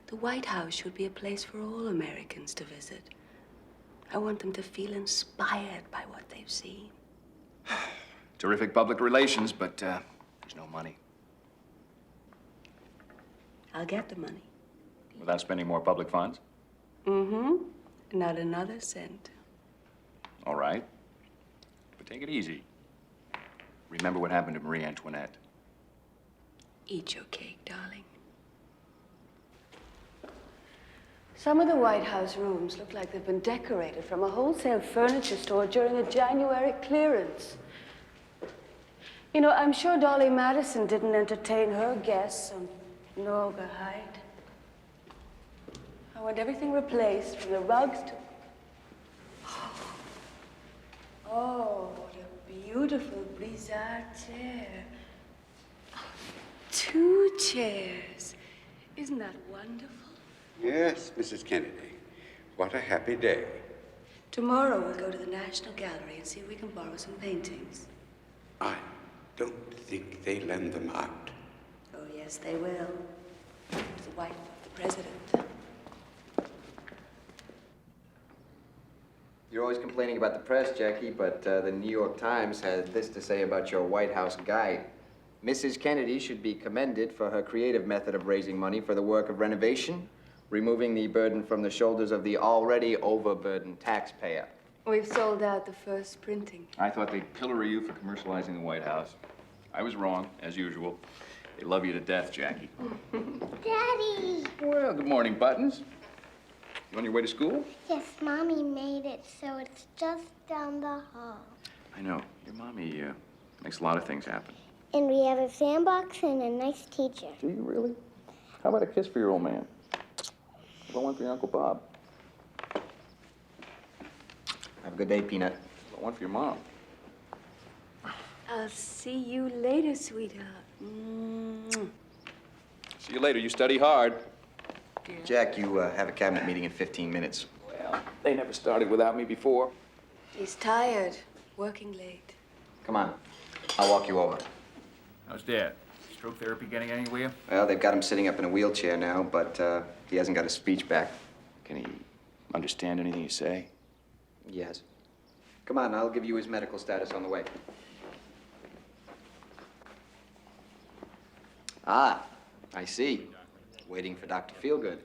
The White House should be a place for all Americans to visit. I want them to feel inspired by what they've seen. Terrific public relations, but there's no money. I'll get the money. Without spending more public funds? Mm-hmm. Not another cent. All right. But take it easy. Remember what happened to Marie Antoinette. Eat your cake, darling. Some of the White House rooms look like they've been decorated from a wholesale furniture store during a January clearance. You know, I'm sure Dolly Madison didn't entertain her guests on Naugahyde. I want everything replaced, from the rugs to... Oh, what a beautiful brisard chair. 2 chairs. Isn't that wonderful? Yes, Mrs. Kennedy. What a happy day. Tomorrow we'll go to the National Gallery and see if we can borrow some paintings. I don't think they lend them out. Oh, yes, they will. To the wife of the president. You're always complaining about the press, Jackie, but the New York Times had this to say about your White House guide. Mrs. Kennedy should be commended for her creative method of raising money for the work of renovation, removing the burden from the shoulders of the already overburdened taxpayer. We've sold out the first printing. I thought they'd pillory you for commercializing the White House. I was wrong, as usual. They love you to death, Jackie. Daddy! Well, good morning, Buttons. You on your way to school? Yes, Mommy made it, so it's just down the hall. I know. Your mommy makes a lot of things happen. And we have a sandbox and a nice teacher. Do you really? How about a kiss for your old man? How about one for your Uncle Bob? Have a good day, Peanut. How about one for your mom? I'll see you later, sweetheart. See you later. You study hard. Jack, you have a cabinet meeting in 15 minutes. Well, they never started without me before. He's tired, working late. Come on. I'll walk you over. How's Dad? Stroke therapy getting anywhere? Well, they've got him sitting up in a wheelchair now, but he hasn't got his speech back. Can he understand anything you say? Yes. Come on, I'll give you his medical status on the way. Ah, I see. Waiting for Dr. Feelgood.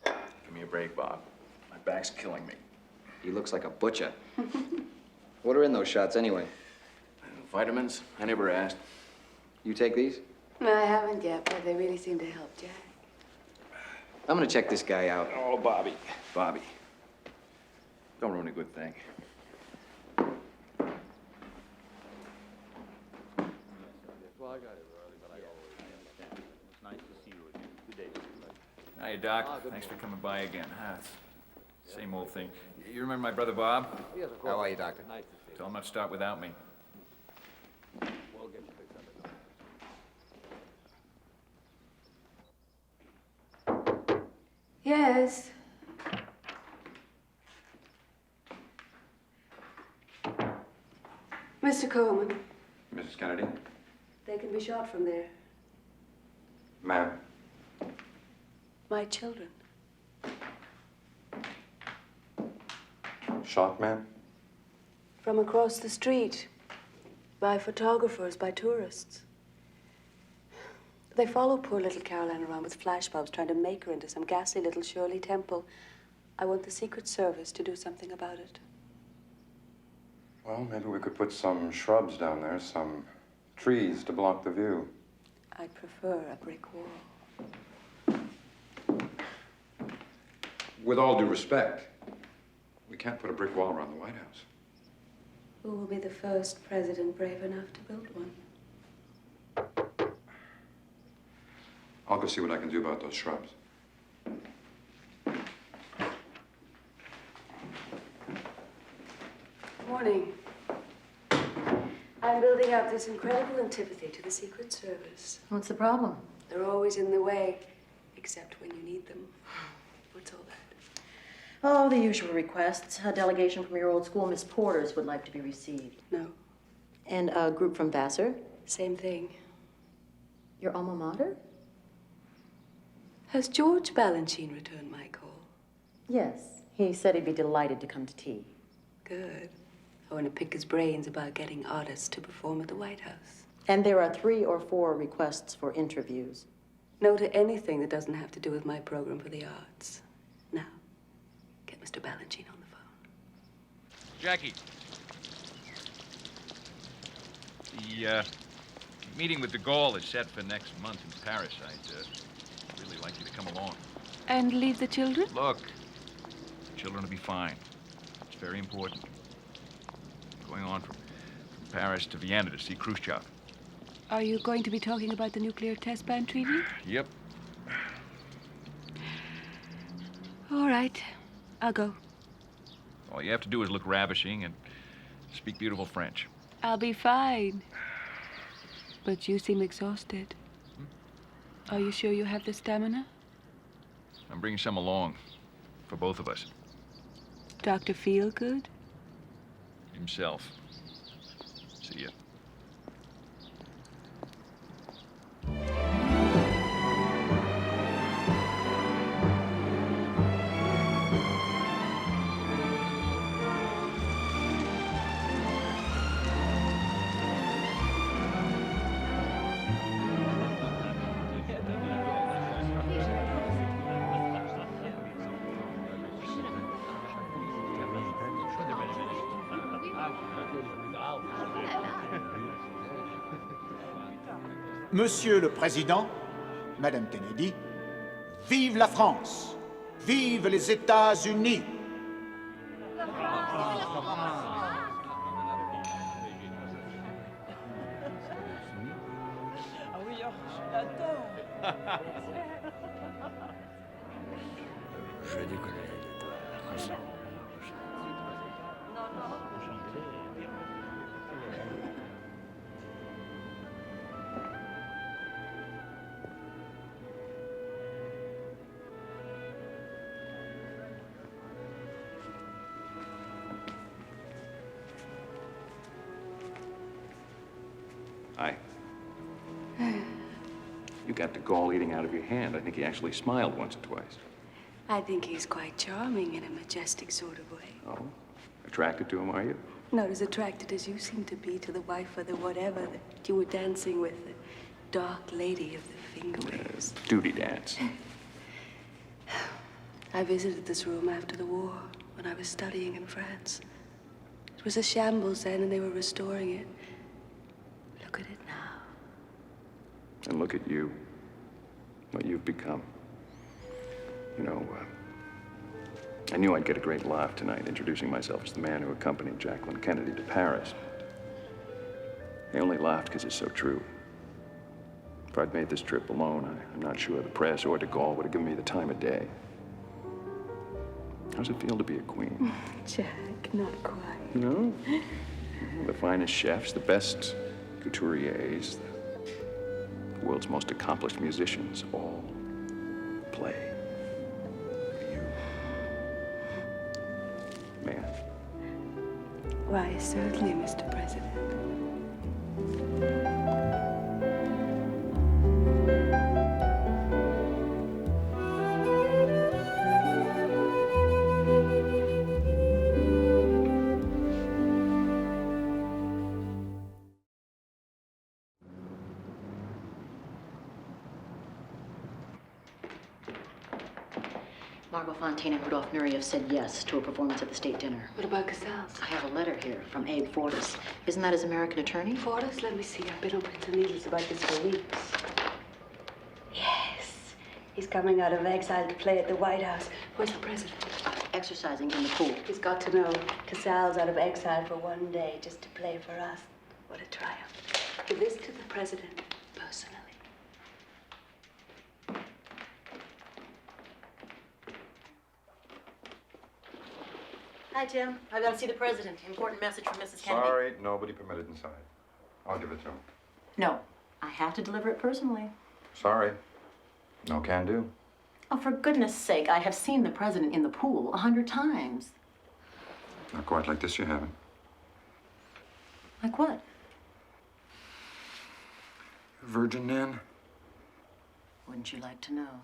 Give me a break, Bob. My back's killing me. He looks like a butcher. What are in those shots, anyway? Vitamins? I never asked. You take these? No, I haven't yet, but they really seem to help Jack. I'm gonna check this guy out. Oh, Bobby. Bobby. Don't ruin a good thing. Hiya, Doc. Thanks for coming by again. Same old thing. You remember my brother Bob? How are you, Doctor? Tell him not to start without me. Yes. Mr. Coleman, Mrs. Kennedy? they can be shot from there. Ma'am? My children. Shot, ma'am? From across the street. By photographers, by tourists. They follow poor little Caroline around with flashbulbs, trying to make her into some ghastly little Shirley Temple. I want the Secret Service to do something about it. Well, maybe we could put some shrubs down there, some trees to block the view. I'd prefer a brick wall. With all due respect, we can't put a brick wall around the White House. Who will be the first president brave enough to build one? I'll go see what I can do about those shrubs. Morning. I'm building up this incredible antipathy to the Secret Service. What's the problem? They're always in the way, except when you need them. What's all that? Oh, the usual requests. A delegation from your old school, Miss Porter's, would like to be received. No. And a group from Vassar? Same thing. Your alma mater? Has George Balanchine returned my call? Yes. He said he'd be delighted to come to tea. Good. I want to pick his brains about getting artists to perform at the White House. And there are 3 or 4 requests for interviews. No to anything that doesn't have to do with my program for the arts. Now, get Mr. Balanchine on the phone. Jackie. The meeting with de Gaulle is set for next month in Paris. I'd really like you to come along. And leave the children? Look, the children will be fine. It's very important. Going on from Paris to Vienna to see Khrushchev. Are you going to be talking about the nuclear test ban treaty? Yep. right. I'll go. All you have to do is look ravishing and speak beautiful French. I'll be fine. But you seem exhausted. Are you sure you have the stamina? I'm bringing some along for both of us. Dr. Feelgood? Himself. See ya. Monsieur le Président, Madame Kennedy, vive la France, vive les États-Unis. Ah oui, j'adore. Je déconne. Hi. You got the gall eating out of your hand. I think he actually smiled once or twice. I think he's quite charming in a majestic sort of way. Oh? Attracted to him, are you? Not as attracted as you seem to be to the wife or the whatever that you were dancing with, the dark lady of the finger waves. Duty dance. I visited this room after the war when I was studying in France. It was a shambles then, and they were restoring it. Look at it now. And look at you. What you've become. You know, I knew I'd get a great laugh tonight introducing myself as the man who accompanied Jacqueline Kennedy to Paris. They only laughed because it's so true. If I'd made this trip alone, I'm not sure the press or de Gaulle would have given me the time of day. How's it feel to be a queen? Jack, not quite. No? The finest chefs, the best couturiers, the world's most accomplished musicians all play. Man. Why, certainly, Mr. President. Margot Fontaine and Rudolph Nureyev said yes to a performance at the state dinner. What about Casals? I have a letter here from Abe Fortas. Isn't that his American attorney? Fortas? Let me see. I've been on pins and needles about this for weeks. Yes. He's coming out of exile to play at the White House. Where's the president? Exercising in the pool. He's got to know. Casals out of exile for one day just to play for us. What a triumph. Give this to the president personally. Hi, Tim. I've got to see the president. Important message from Mrs. Kennedy. Sorry, nobody permitted inside. I'll give it to him. No, I have to deliver it personally. Sorry. No can do. Oh, for goodness sake, I have seen the president in the pool 100 times. Not quite like this, you haven't. Like what? Virgin, Nan? Wouldn't you like to know?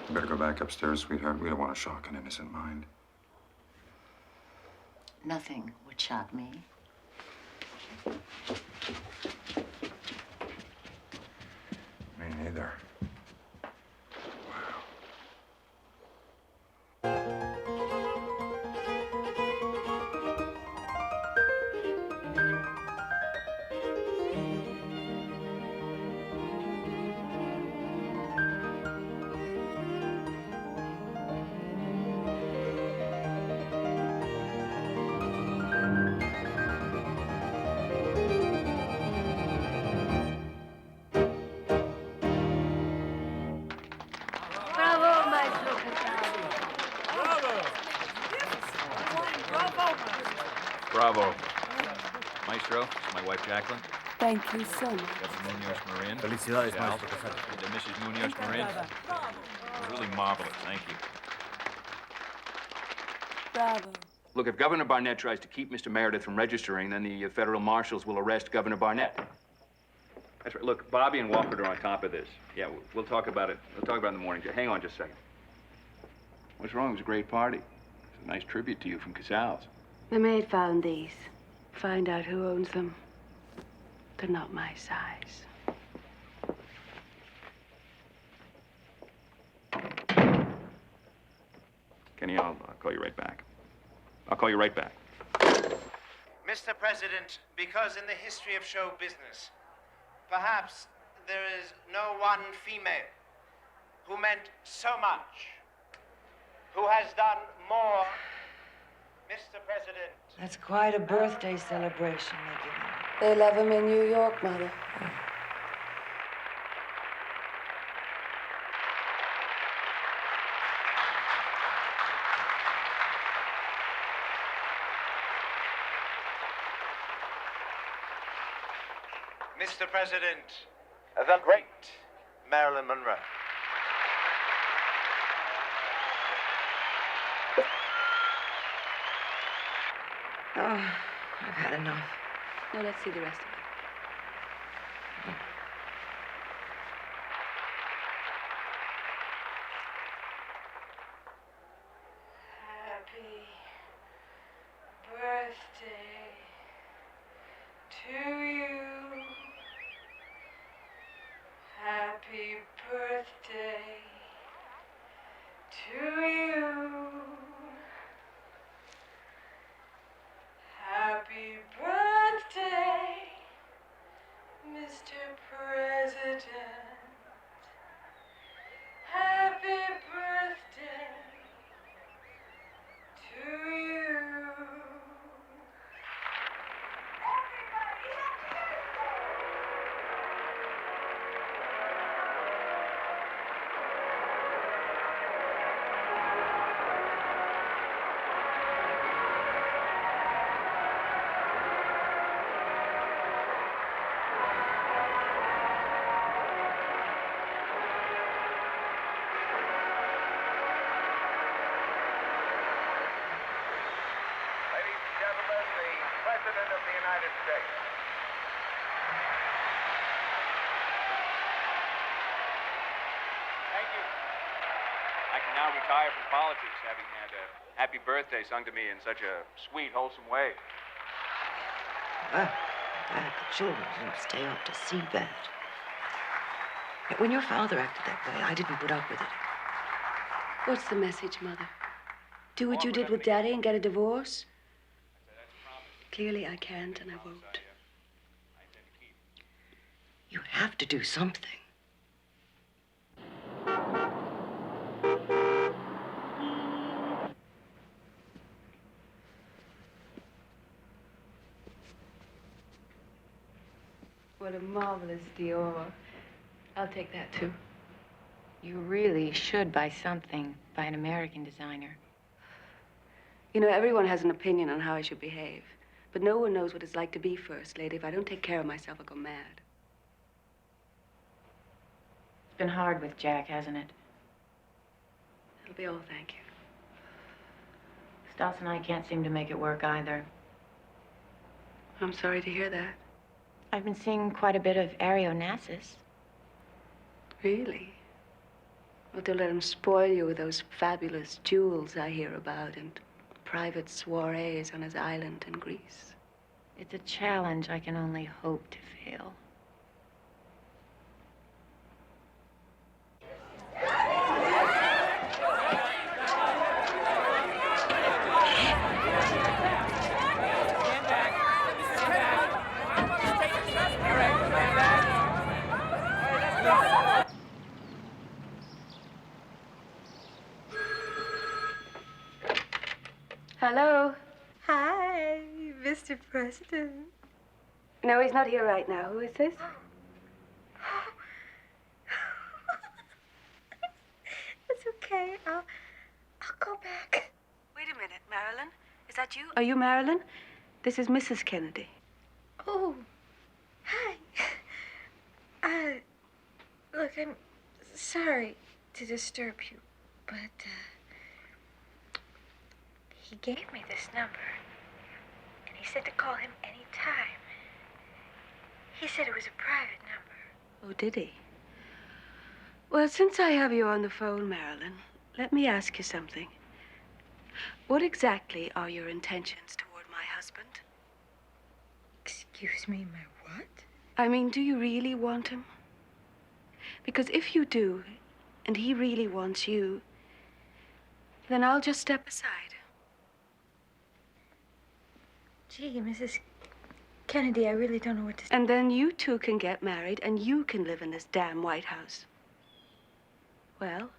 You better go back upstairs, sweetheart. We don't want to shock an innocent mind. Nothing would shock me. Me neither. Bravo. Maestro, this is my wife, Jacqueline. Thank you so much. Governor Munoz Marin. Felicidades, Gal, Maestro Casado. and Mrs. Munoz Marin. It was really marvelous. Thank you. Bravo. Look, if Governor Barnett tries to keep Mr. Meredith from registering, then the federal marshals will arrest Governor Barnett. That's right. Look, Bobby and Walker are on top of this. Yeah, we'll talk about it. We'll talk about it in the morning. Hang on just a second. What's wrong? It was a great party. It's a nice tribute to you from Casals. The maid found these. Find out who owns them. They're not my size. Kenny, I'll call you right back. I'll call you right back. Mr. President, because in the history of show business, perhaps there is no one female who meant so much, who has done more, Mr. President. That's quite a birthday celebration they're giving. They love him in New York, Mother. Mr. President, the great Marilyn Monroe. Oh, I've had enough. No, let's see the rest of it. Happy birthday to you. Happy birthday to you. Happy birthday, Mr. President. Happy birthday to you. President of the United States. Thank you. I can now retire from politics, having had a happy birthday sung to me in such a sweet, wholesome way. Well, glad the children didn't stay up to see that. When your father acted that way, I didn't put up with it. What's the message, Mother? Do what you did with Daddy and get a divorce? Clearly, I can't, and I won't. You have to do something. What a marvelous Dior. I'll take that, too. You really should buy something by an American designer. You know, everyone has an opinion on how I should behave. But no one knows what it's like to be First Lady. If I don't take care of myself, I'll go mad. It's been hard with Jack, hasn't it? It'll be all thank you. Stas and I can't seem to make it work either. I'm sorry to hear that. I've been seeing quite a bit of Aristotle Onassis. Really? Well, don't let him spoil you with those fabulous jewels I hear about and private soirees on his island in Greece. It's a challenge I can only hope to fail. Hello? Hi, Mr. President. No, he's not here right now. Who is this? It's okay. I'll go back. Wait a minute, Marilyn. Is that you? Are you Marilyn? This is Mrs. Kennedy. Oh, hi. Look, I'm sorry to disturb you, but, he gave me this number, and he said to call him any time. He said it was a private number. Oh, did he? Well, since I have you on the phone, Marilyn, let me ask you something. What exactly are your intentions toward my husband? Excuse me, my what? I mean, do you really want him? Because if you do, and he really wants you, then I'll just step aside. Gee, Mrs. Kennedy, I really don't know what to say. And then you two can get married, and you can live in this damn White House. Well?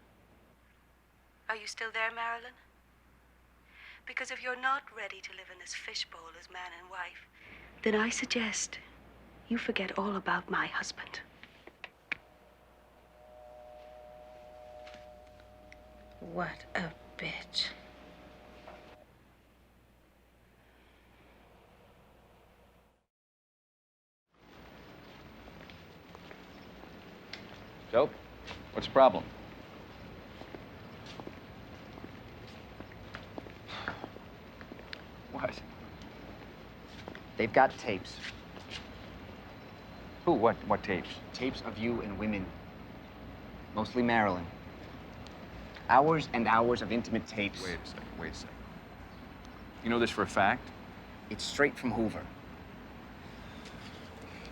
Are you still there, Marilyn? Because if you're not ready to live in this fishbowl as man and wife, then I suggest you forget all about my husband. What a bitch. So, what's the problem? What? They've got tapes. Who? What tapes? Tapes of you and women. Mostly Marilyn. Hours and hours of intimate tapes. Wait a second. You know this for a fact? It's straight from Hoover.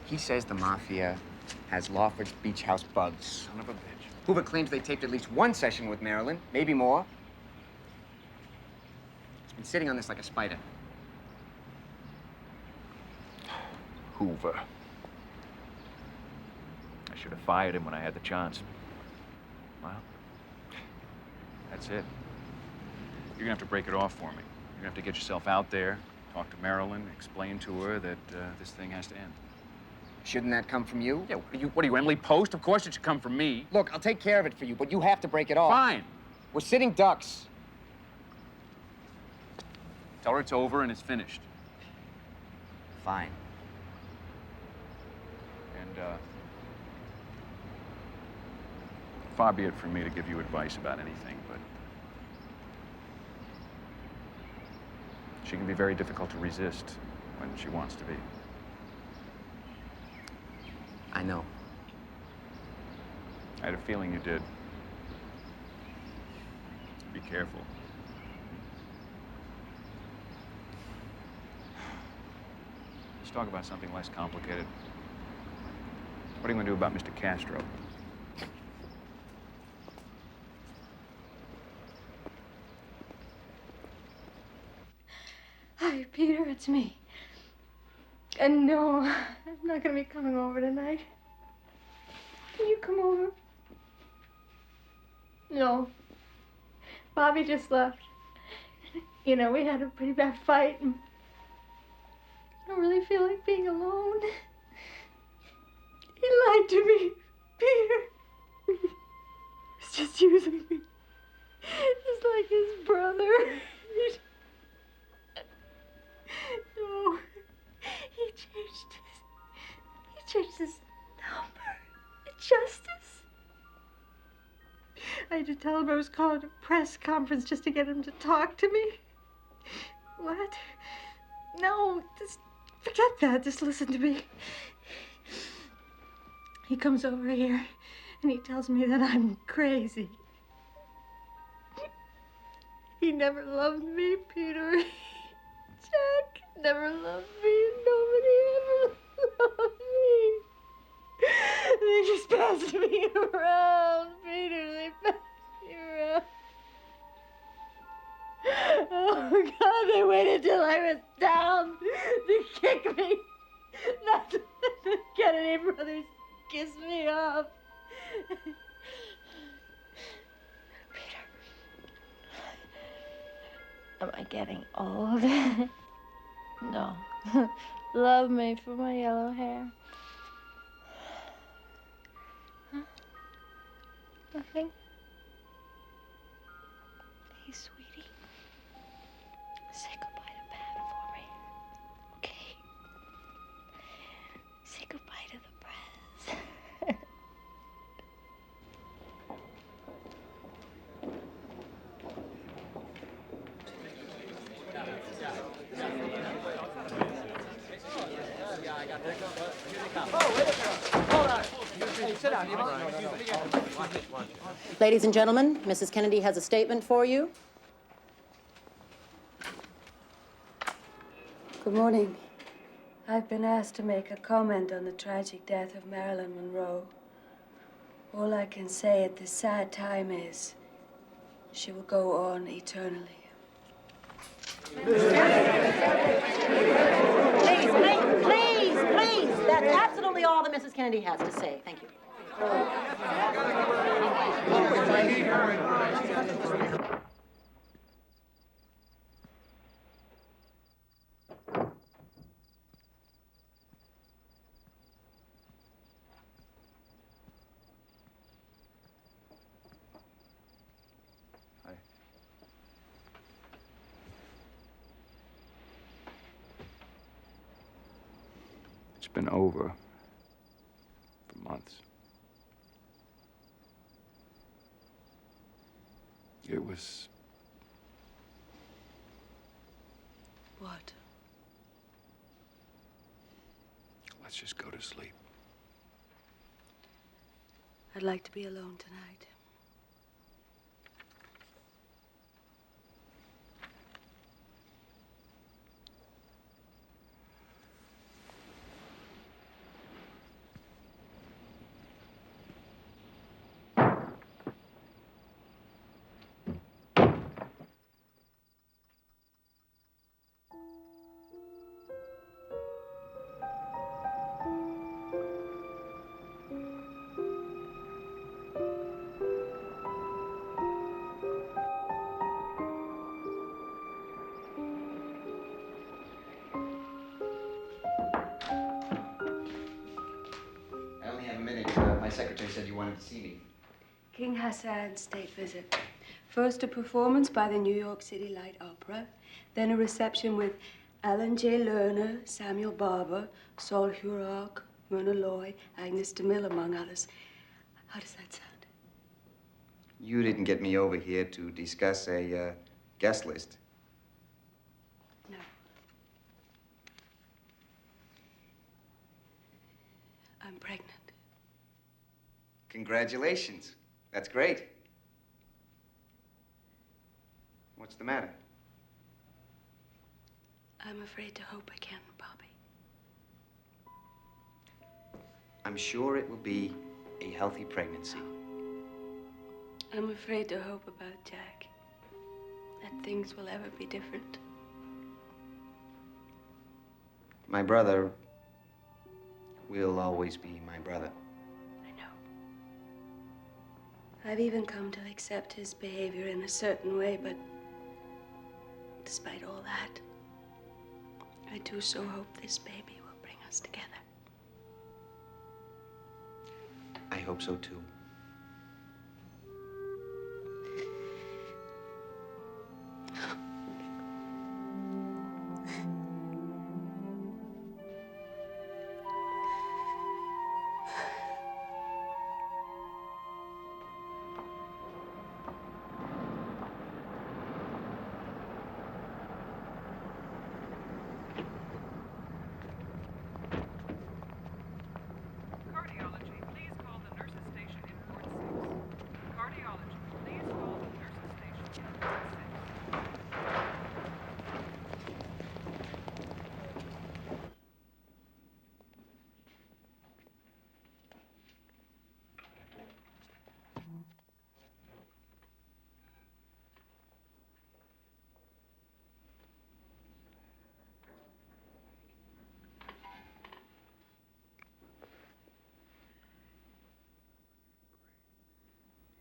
He says the mafia has Lawford's beach house bugs. Son of a bitch. Hoover claims they taped at least one session with Marilyn, maybe more. He's been sitting on this like a spider. Hoover. I should have fired him when I had the chance. Well, that's it. You're gonna have to break it off for me. You're gonna have to get yourself out there, talk to Marilyn, explain to her that this thing has to end. Shouldn't that come from you? Yeah, what are you, Emily Post? Of course it should come from me. Look, I'll take care of it for you, but you have to break it off. Fine. We're sitting ducks. Tell her it's over and it's finished. Fine. And, far be it from me to give you advice about anything, but she can be very difficult to resist when she wants to be. I know. I had a feeling you did. Be careful. Let's talk about something less complicated. What are you going to do about Mr. Castro? Hi, Peter, it's me. And no, I'm not gonna be coming over tonight. Can you come over? No. Bobby just left. You know, we had a pretty bad fight, and I don't really feel like being alone. He lied to me, Peter. He's just using me. Just like his brother. No. He changed his number. Justice. I had to tell him I was calling a press conference just to get him to talk to me. What? No, just forget that. Just listen to me. He comes over here and he tells me that I'm crazy. He never loved me, Peter. Jack never loved me. Nobody ever loved me. They just passed me around, Peter. They passed me around. Oh, God, they waited till I was down to kick me. Not to get any brothers kiss me up. Peter, am I getting old? No. Love me for my yellow hair. Huh? Nothing? Hey, sweetie. Say goodbye to Hey, sit down. Ladies and gentlemen, Mrs. Kennedy has a statement for you. Good morning. I've been asked to make a comment on the tragic death of Marilyn Monroe. All I can say at this sad time is she will go on eternally. Please. That's absolutely all that Mrs. Kennedy has to say. Thank you. It's been over for months. It was... What? Let's just go to sleep. I'd like to be alone tonight. My secretary said you wanted to see me. King Hassan's state visit. First, a performance by the New York City Light Opera, then a reception with Alan J. Lerner, Samuel Barber, Saul Hurok, Myrna Loy, Agnes DeMille, among others. How does that sound? You didn't get me over here to discuss a guest list. No. I'm pregnant. Congratulations. That's great. What's the matter? I'm afraid to hope again, Bobby. I'm sure it will be a healthy pregnancy. I'm afraid to hope about Jack. That things will ever be different. My brother will always be my brother. I've even come to accept his behavior in a certain way, but despite all that, I do so hope this baby will bring us together. I hope so, too.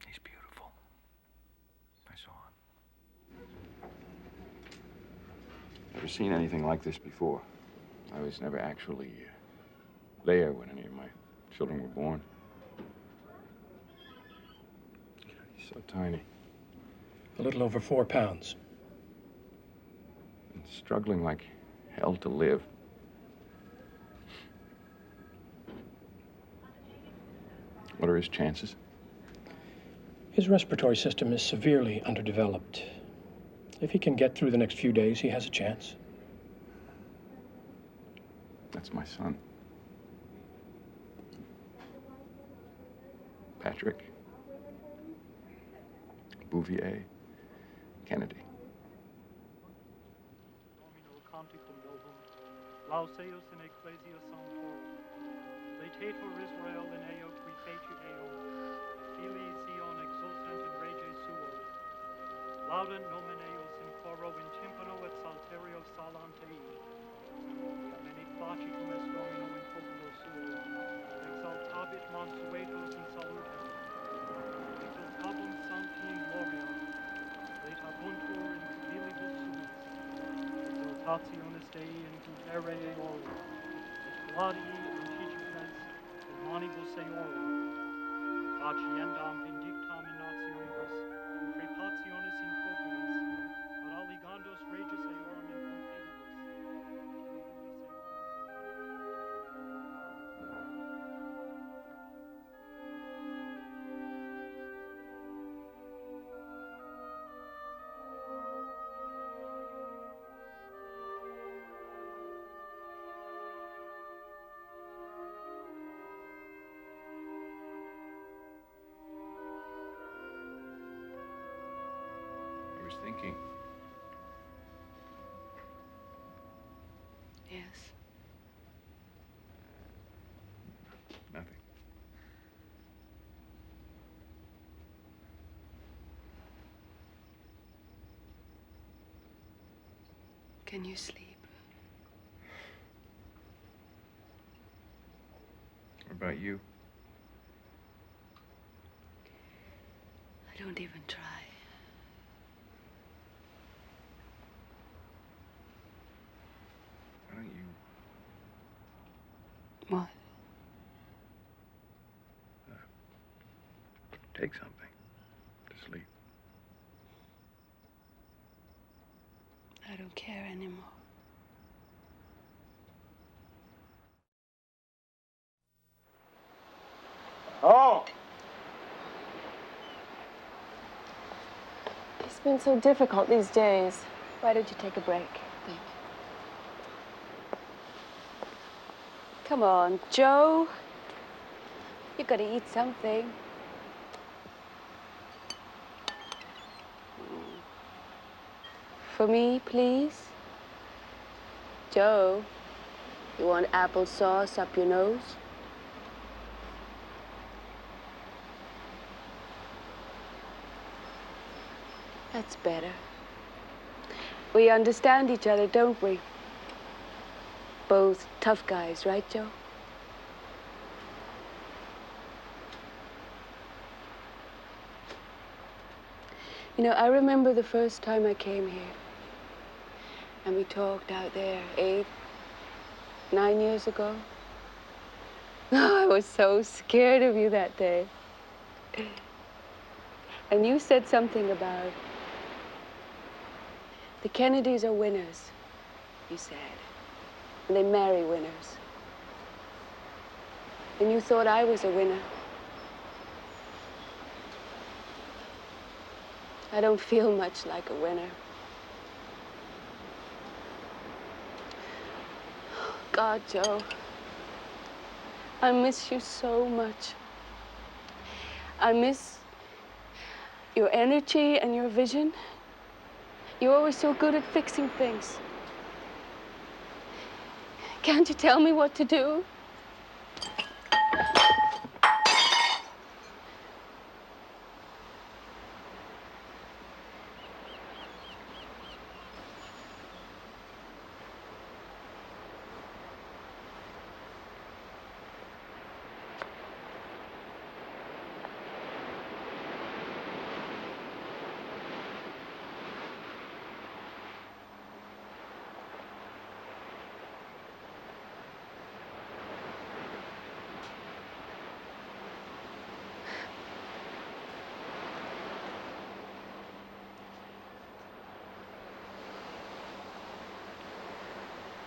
He's beautiful. I saw him. Never seen anything like this before. I was never actually there when any of my children were born. He's so tiny. A little over 4 pounds. And struggling like hell to live. What are his chances? His respiratory system is severely underdeveloped. If he can get through the next few days, he has a chance. That's my son. Electric, Bouvier, Kennedy. Canticum novum, lauseus in ecclesia sanctorum, laetator Israel in eo qui feci eo, filii Zion exultant in rege suo, laudant nomen eos in coro in tympano et salterio salantei, amene placicum est Domino in populo suo, exaltabit mansuetos in salutem, exultabum sancti in gloria, laetabuntur in civilibus suis, exaltationis Dei in cupere eorum, et gladii anticipes in manibus eorum, faciendam vindictam in nationibus, in crepationis in populis, ad alligandos regis eorum in completibus. I was thinking. Yes. Nothing. Can you sleep? What about you? I don't even try. Why don't you? What? Take something to sleep. I don't care anymore. Oh! It's been so difficult these days. Why don't you take a break? Thank you. Come on, Joe. You gotta eat something. For me, please? Joe, you want applesauce up your nose? That's better. We understand each other, don't we? Both tough guys, right, Joe? You know, I remember the first time I came here. And we talked out there 8, 9 years ago. Oh, I was so scared of you that day. And you said something about the Kennedys are winners, you said. And they marry winners. And you thought I was a winner. I don't feel much like a winner. God, Joe, I miss you so much. I miss your energy and your vision. You're always so good at fixing things. Can't you tell me what to do?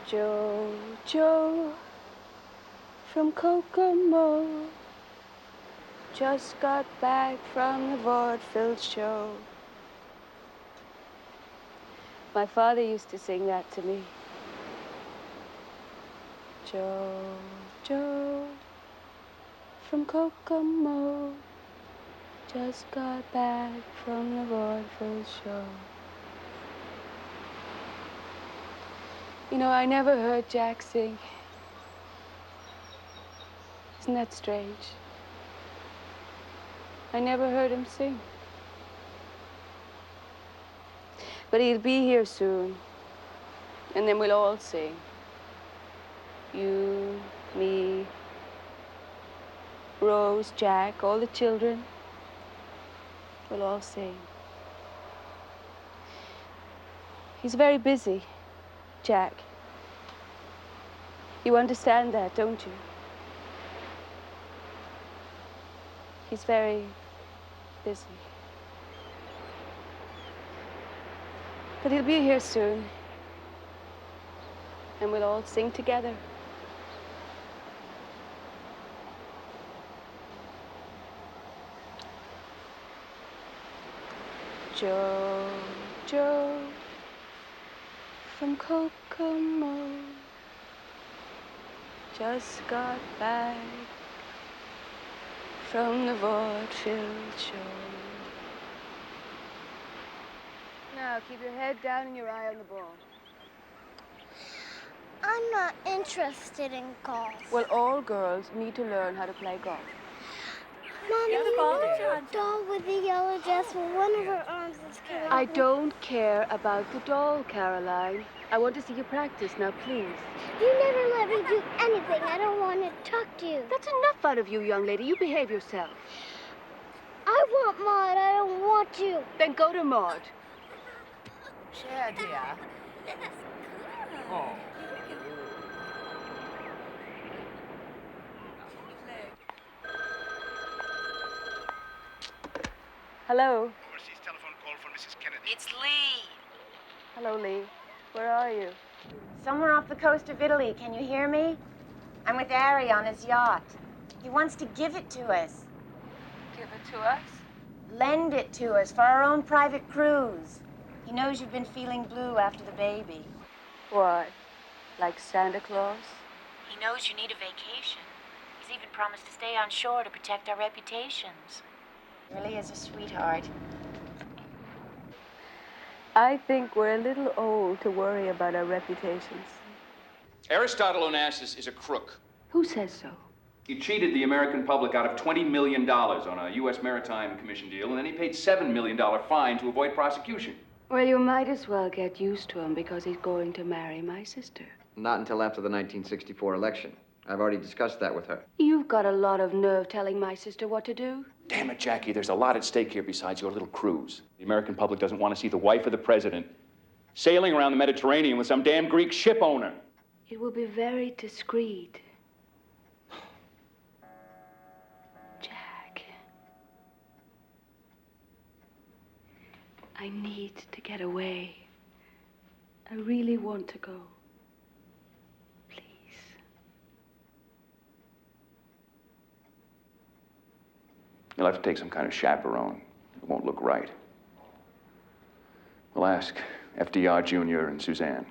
Joe, Joe, from Kokomo, just got back from the vaudeville show. My father used to sing that to me. Joe, Joe, from Kokomo, Just got back from the vaudeville show. You know, I never heard Jack sing. Isn't that strange? I never heard him sing. But he'll be here soon. And then we'll all sing. You, me, Rose, Jack, all the children. We'll all sing. He's very busy, Jack. You understand that, don't you? He's very busy. But he'll be here soon. And we'll all sing together. Joe, Joe, from Kokomo, just got back from the vaudeville show. Now, keep your head down and your eye on the ball. I'm not interested in golf. Well, all girls need to learn how to play golf. Mommy, you know the doll with the yellow dress with one of her arms is cut off? I don't care about the doll, Caroline. I want to see you practice now, please. You never let me do anything. I don't want to talk to you. That's enough out of you, young lady. You behave yourself. I want Maud. I don't want you. Then go to Maud. Sure, dear. Oh. Hello. Overseas telephone call for Mrs. Kennedy. It's Lee. Hello, Lee. Where are you? Somewhere off the coast of Italy. Can you hear me? I'm with Ari on his yacht. He wants to give it to us. Give it to us? Lend it to us for our own private cruise. He knows you've been feeling blue after the baby. What? Like Santa Claus? He knows you need a vacation. He's even promised to stay on shore to protect our reputations. He really is a sweetheart. I think we're a little old to worry about our reputations. Aristotle Onassis is a crook. Who says so? He cheated the American public out of $20 million on a U.S. Maritime Commission deal, and then he paid $7 million fine to avoid prosecution. Well, you might as well get used to him because he's going to marry my sister. Not until after the 1964 election. I've already discussed that with her. You've got a lot of nerve telling my sister what to do. Damn it, Jackie, there's a lot at stake here besides your little cruise. The American public doesn't want to see the wife of the president sailing around the Mediterranean with some damn Greek ship owner. It will be very discreet. Jack. I need to get away. I really want to go. You'll have to take some kind of chaperone. It won't look right. We'll ask FDR Jr. and Suzanne.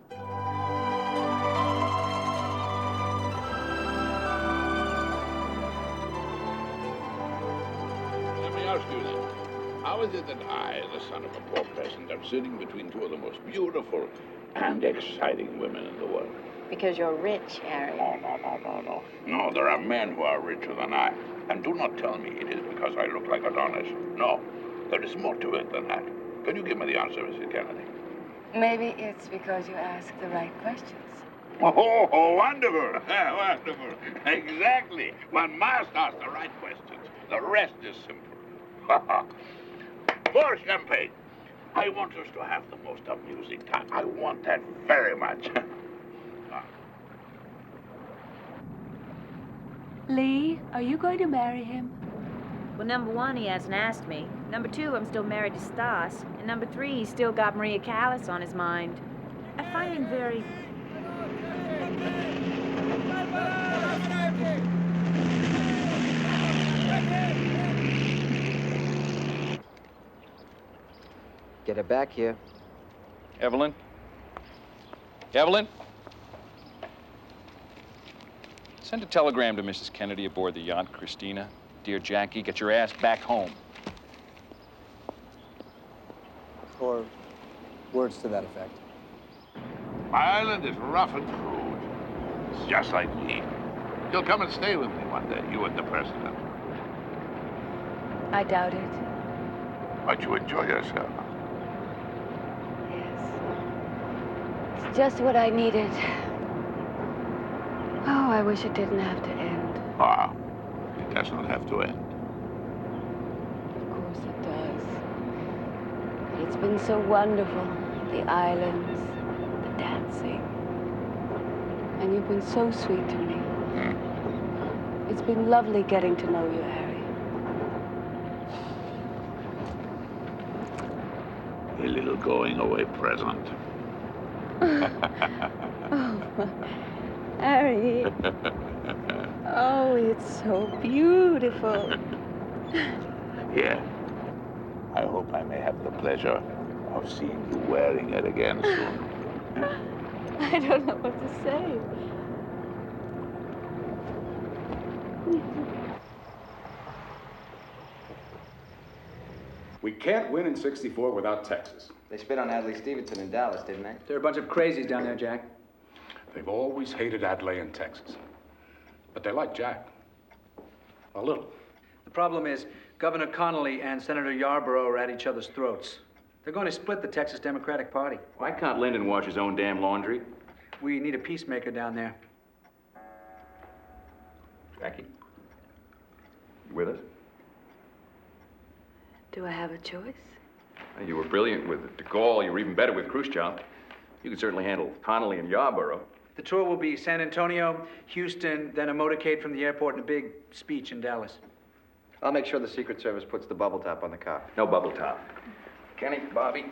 Let me ask you then, how is it that I, the son of a poor peasant, am sitting between two of the most beautiful and exciting women in the world? Because you're rich, Harry. No. No, there are men who are richer than I. And do not tell me it is because I look like Adonis. No, there is more to it than that. Can you give me the answer, Mrs. Kennedy? Maybe it's because you ask the right questions. Oh, wonderful. Wonderful. Exactly. One must ask the right questions. The rest is simple. More champagne. I want us to have the most amusing time. I want that very much. Lee, are you going to marry him? Well, number one, he hasn't asked me. Number two, I'm still married to Stas. And number three, he's still got Maria Callas on his mind. I find him very... Get her back here. Evelyn? Send a telegram to Mrs. Kennedy aboard the yacht, Christina. Dear Jackie, get your ass back home. Or words to that effect. My island is rough and crude. It's just like me. You'll come and stay with me one day, you and the president. I doubt it. But you enjoy yourself. It's just what I needed. Oh, I wish it didn't have to end. Ah, it does not have to end. Of course it does. It's been so wonderful. The islands, the dancing. And you've been so sweet to me. It's been lovely getting to know you, Harry. A little going away present. Oh, Harry. Oh, it's so beautiful. Yeah. I hope I may have the pleasure of seeing you wearing it again soon. I don't know what to say. We can't win in '64 without Texas. They spit on Adlai Stevenson in Dallas, didn't they? There are a bunch of crazies down there, Jack. They've always hated Adlai in Texas. But they like Jack. A little. The problem is, Governor Connolly and Senator Yarborough are at each other's throats. They're going to split the Texas Democratic Party. Why can't Lyndon wash his own damn laundry? We need a peacemaker down there. Jackie? You with us? Do I have a choice? You were brilliant with de Gaulle. You were even better with Khrushchev. You could certainly handle Connolly and Yarborough. The tour will be San Antonio, Houston, then a motorcade from the airport and a big speech in Dallas. I'll make sure the Secret Service puts the bubble top on the car. No bubble top. Kenny, Bobby.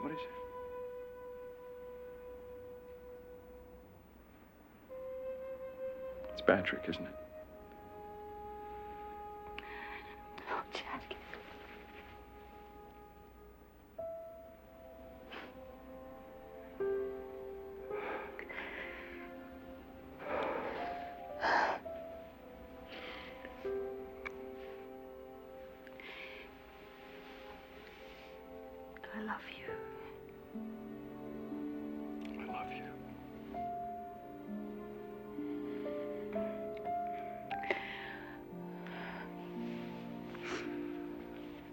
What is it? It's Patrick, isn't it? Oh, Jack. I love you. I love you.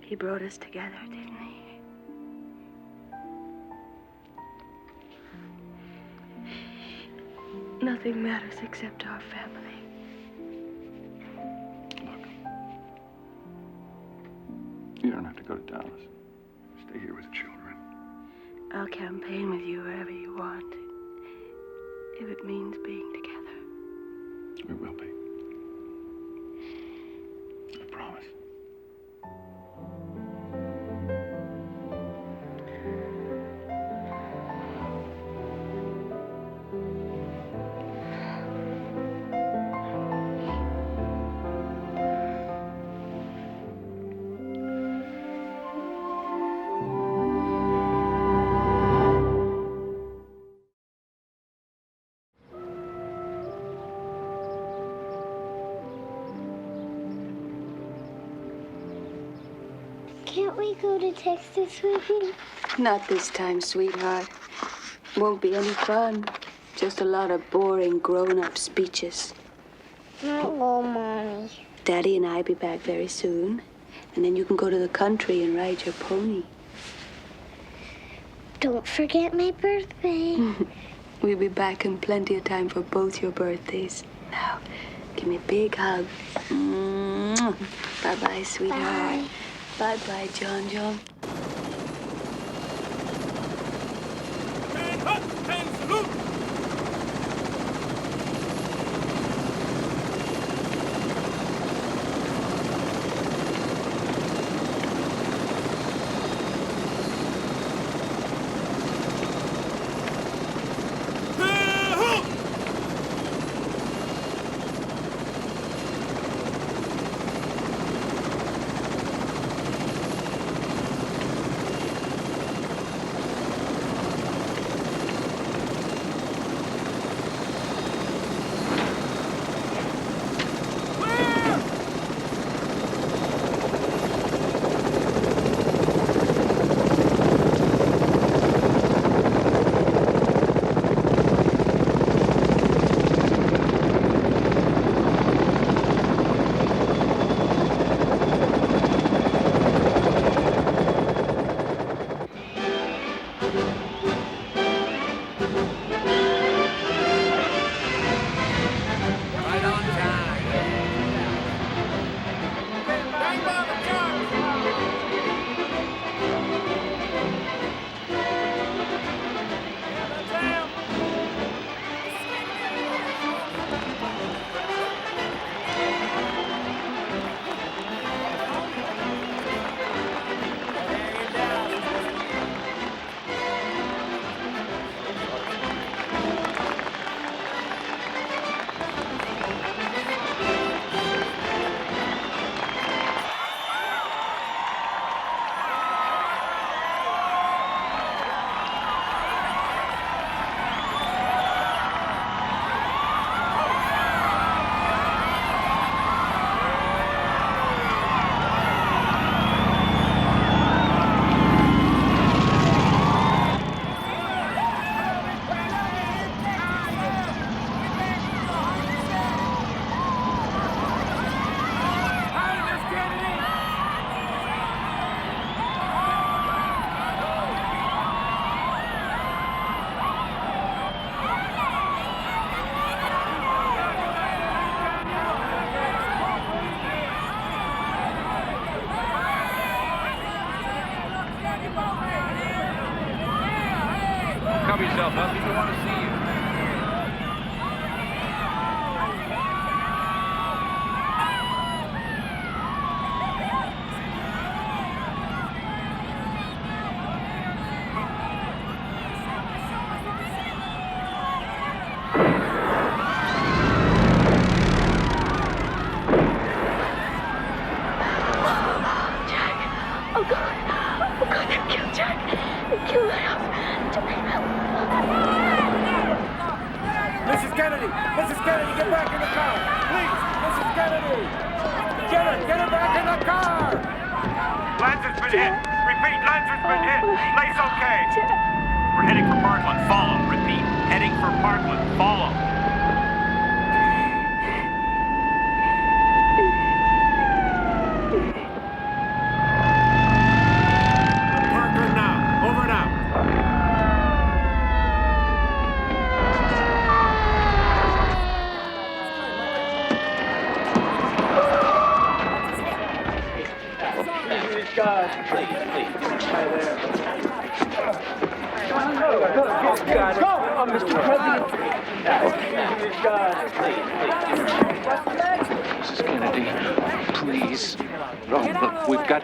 He brought us together, didn't he? Nothing matters except our family. Look. You don't have to go to Dallas. Stay here with the children. I'll campaign with you wherever you want. If it means being together. We will be. I promise. Can't we go to Texas with you? Not this time, sweetheart. Won't be any fun. Just a lot of boring grown-up speeches. Hello, Mommy. Daddy and I be back very soon. And then you can go to the country and ride your pony. Don't forget my birthday. We'll be back in plenty of time for both your birthdays. Now, give me a big hug. Bye-bye, sweetheart. Bye-bye, John John. Salute! Cover yourself up. People want to see you.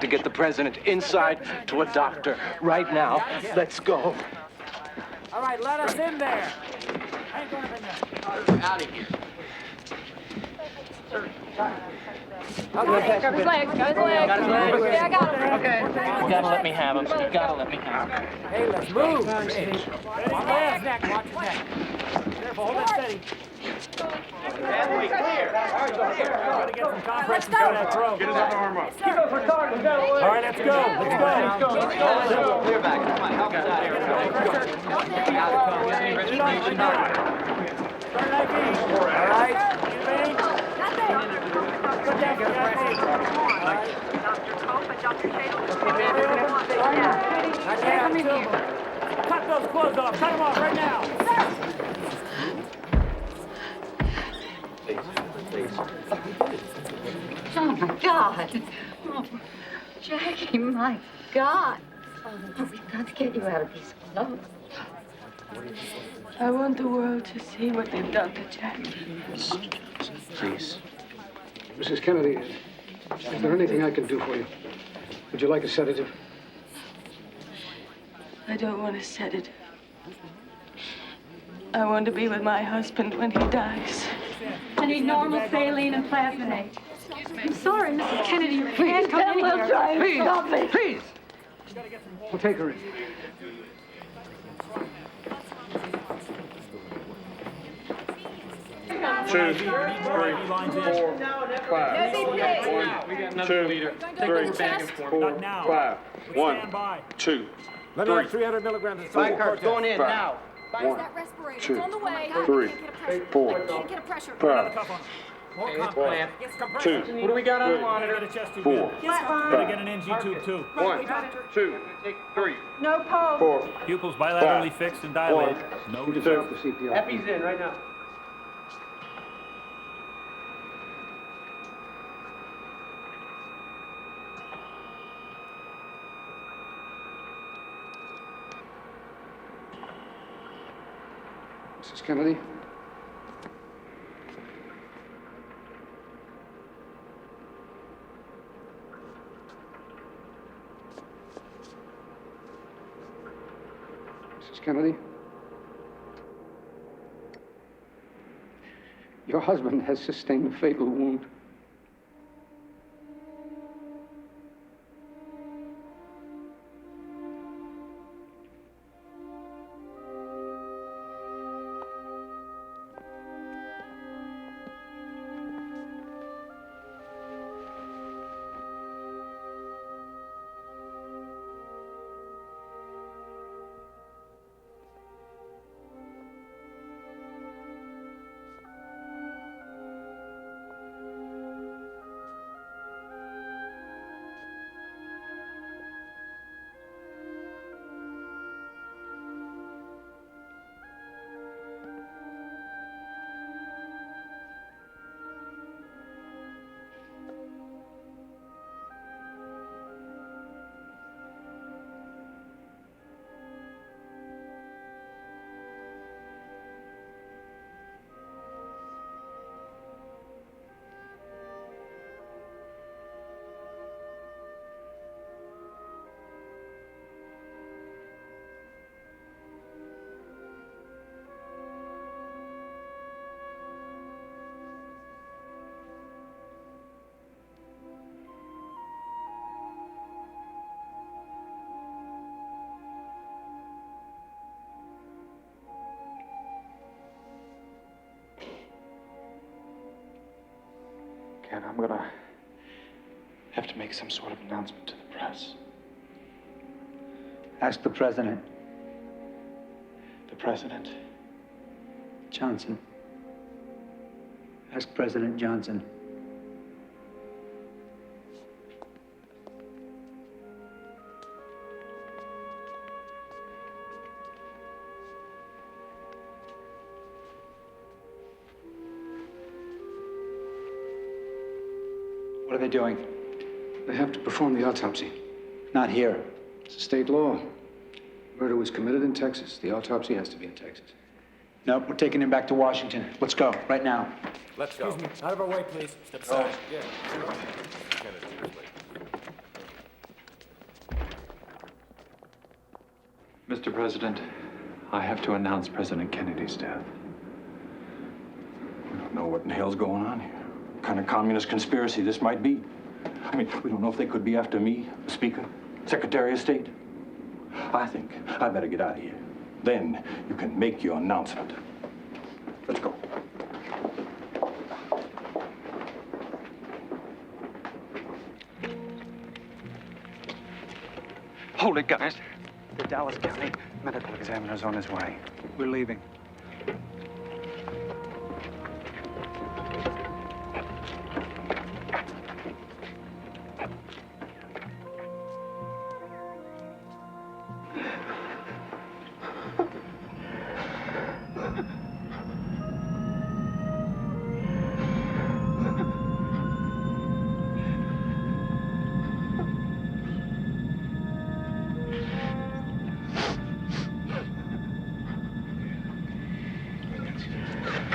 To get the president inside to a doctor right now. Let's go. All right, let us in there. I ain't going in there. Out of here. Okay, grab his leg. Got his leg. Got his leg. Yeah, I got him. Okay. You gotta let me have him. You gotta let me have him. Hey, let's move. Watch his neck. Watch his neck. Careful, hold it steady. Halfway clear. All right, go here. Try to get some compression to that throat. Get his other arm up. Keep up for target. All right, let's go. Let's go. Clear back. Come on, help us out here. All right. Good deck. Dr. Cope and Dr. Shadle. Come here. Cut those clothes off. Cut them off right now. Oh, my God. Oh, Jackie, my God. Oh, we've got to get you out of these clothes. I want the world to see what they've done to Jackie. Please. Mrs. Kennedy, is there anything I can do for you? Would you like a sedative? I don't want a sedative. I want to be with my husband when he dies. I need normal saline and plasminate. I'm sorry, Mrs. Kennedy, you can't come in here. Please, Stop me. please. We'll take her in. Two, three, 4, 5. 1, 2, 3, 4, 5. 1, 2, Let me have 300 milligrams of Fire car's going in now. 1, 2, 3, 4, 5. 2. What do we got on the monitor? 4. Gotta get an NG tube, too. 1, 2, 3. No pulse. 4. Pupils bilaterally fixed and dilated. No Two. Epi's in right now. Mrs. Kennedy? Mrs. Kennedy? Your husband has sustained a fatal wound. Ken, I'm gonna have to make some sort of announcement to the press. Ask the president. The president? Johnson. Ask President Johnson. What are they doing? They have to perform the autopsy. Not here. It's state law. Murder was committed in Texas. The autopsy has to be in Texas. Nope, we're taking him back to Washington. Let's go, right now. Let's go. Excuse me. Out of our way, please. Step aside. Yeah. Mr. President, I have to announce President Kennedy's death. We don't know what in the hell's going on here. What kind of communist conspiracy this might be. I mean, we don't know if they could be after me, the Speaker, Secretary of State. I think I better get out of here. Then you can make your announcement. Let's go. Hold it, guys. The Dallas County medical examiner's on his way. We're leaving.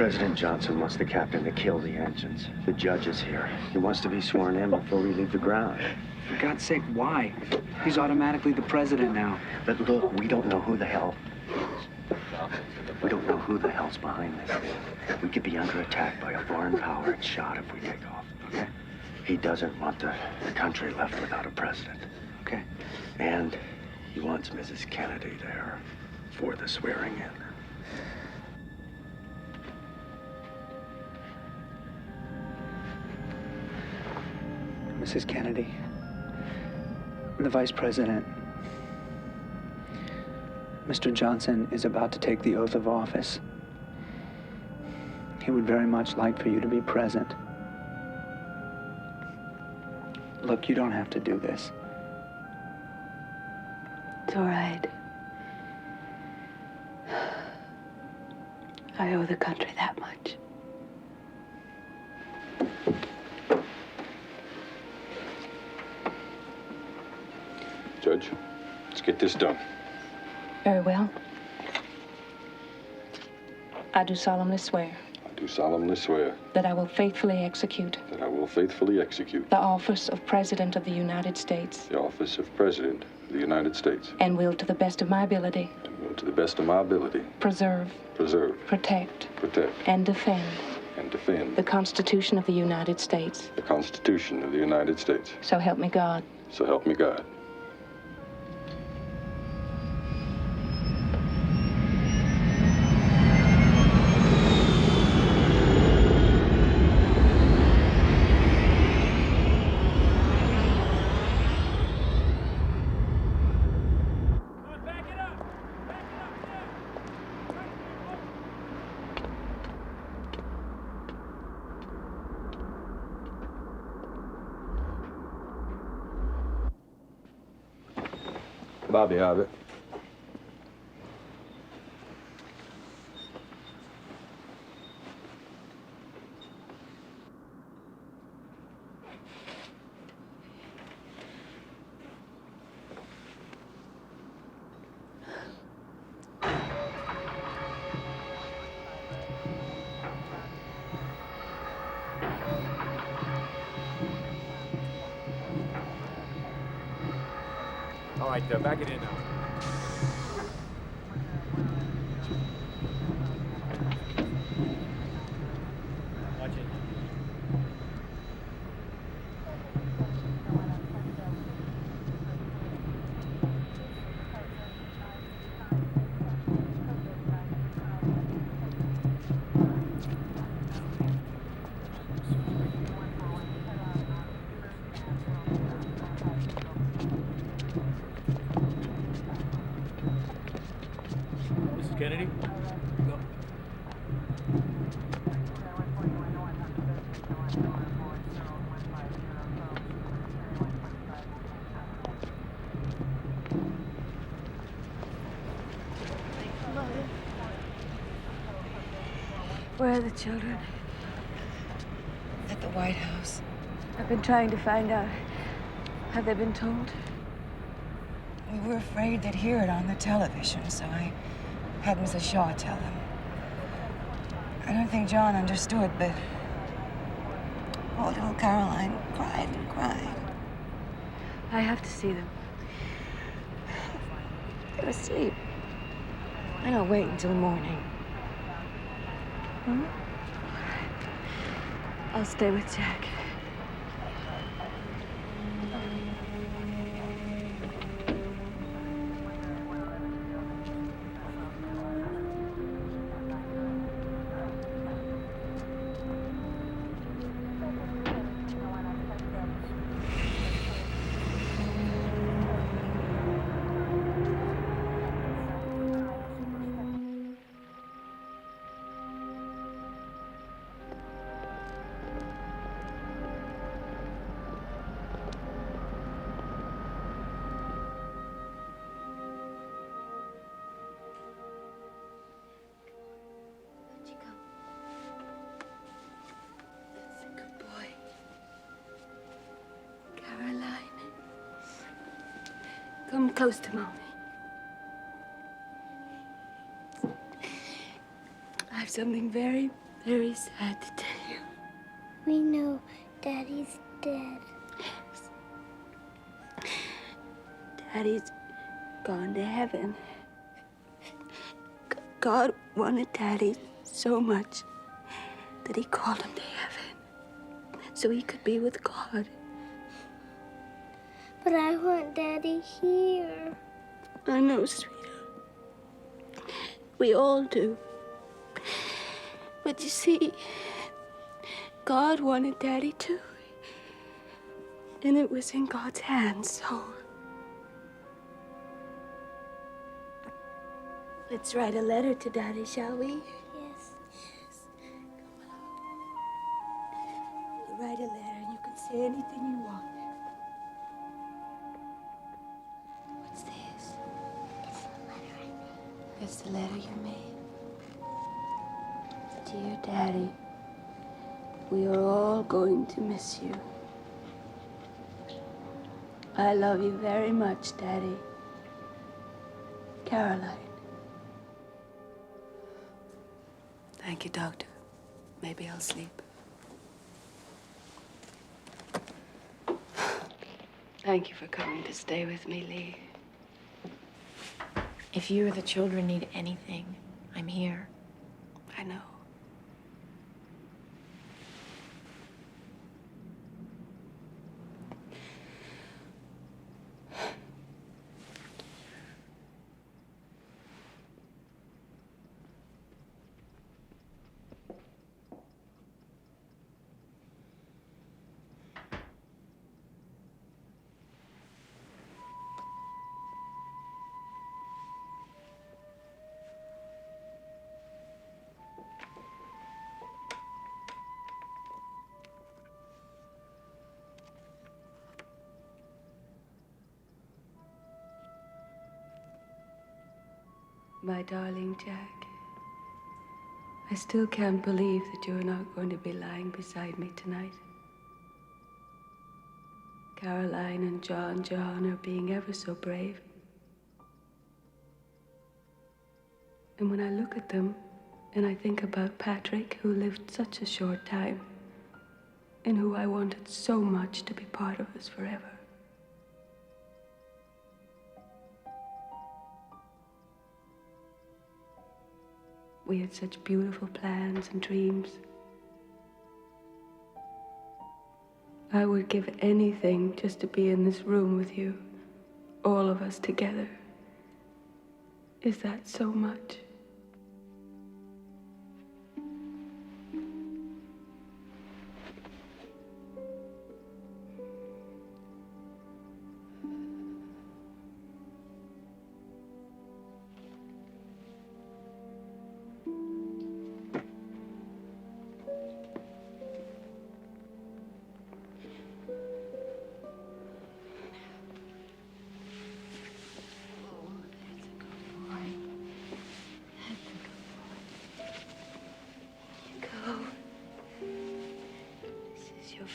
President Johnson wants the captain to kill the engines. The judge is here. He wants to be sworn in before we leave the ground. For God's sake, why? He's automatically the president now. But look, we don't know who the hell... We don't know who the hell's behind this. We could be under attack by a foreign power and shot if we take off, okay? He doesn't want the country left without a president. Okay. And he wants Mrs. Kennedy there for the swearing in. Mrs. Kennedy, the vice president, Mr. Johnson is about to take the oath of office. He would very much like for you to be present. Look, you don't have to do this. It's all right. I owe the country that much. Judge, let's get this done. Very well. I do solemnly swear I do solemnly swear that I will faithfully execute that I will faithfully execute the office of President of the United States the office of President of the United States and will, to the best of my ability, and will, to the best of my ability, preserve, protect, and defend the Constitution of the United States. the Constitution of the United States. So help me God. So help me God. Bobby Harvey. All right, back it in now. Watch it. Mrs. Kennedy? Go. Where are the children? At the White House. I've been trying to find out. Have they been told? We were afraid they'd hear it on the television, so I had Mrs. Shaw tell them. I don't think John understood, but poor little Caroline cried and cried. I have to see them. They're asleep. And I'll wait until morning. Hmm? I'll stay with Jack. Come close to Mommy. I have something very, very sad to tell you. We know Daddy's dead. Daddy's gone to heaven. God wanted Daddy so much that he called him to heaven so he could be with God. But I want Daddy here. I know, sweetheart. We all do. But you see, God wanted Daddy too. And it was in God's hands, so... Let's write a letter to Daddy, shall we? Yes. We'll write a letter and you can say anything you want. What's this? It's the letter I made. It's the letter you made. Dear Daddy, we are all going to miss you. I love you very much, Daddy. Caroline. Thank you, Doctor. Maybe I'll sleep. Thank you for coming to stay with me, Lee. If you or the children need anything, I'm here. I know. My darling Jack, I still can't believe that you're not going to be lying beside me tonight. Caroline and John are being ever so brave. And when I look at them and I think about Patrick, who lived such a short time and who I wanted so much to be part of us forever. We had such beautiful plans and dreams. I would give anything just to be in this room with you, all of us together. Is that so much?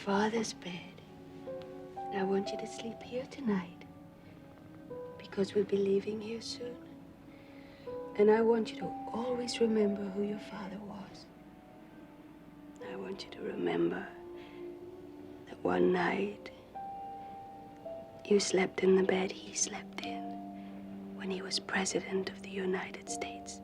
Father's bed. And I want you to sleep here tonight because we'll be leaving here soon. And I want you to always remember who your father was. I want you to remember that one night you slept in the bed he slept in when he was President of the United States.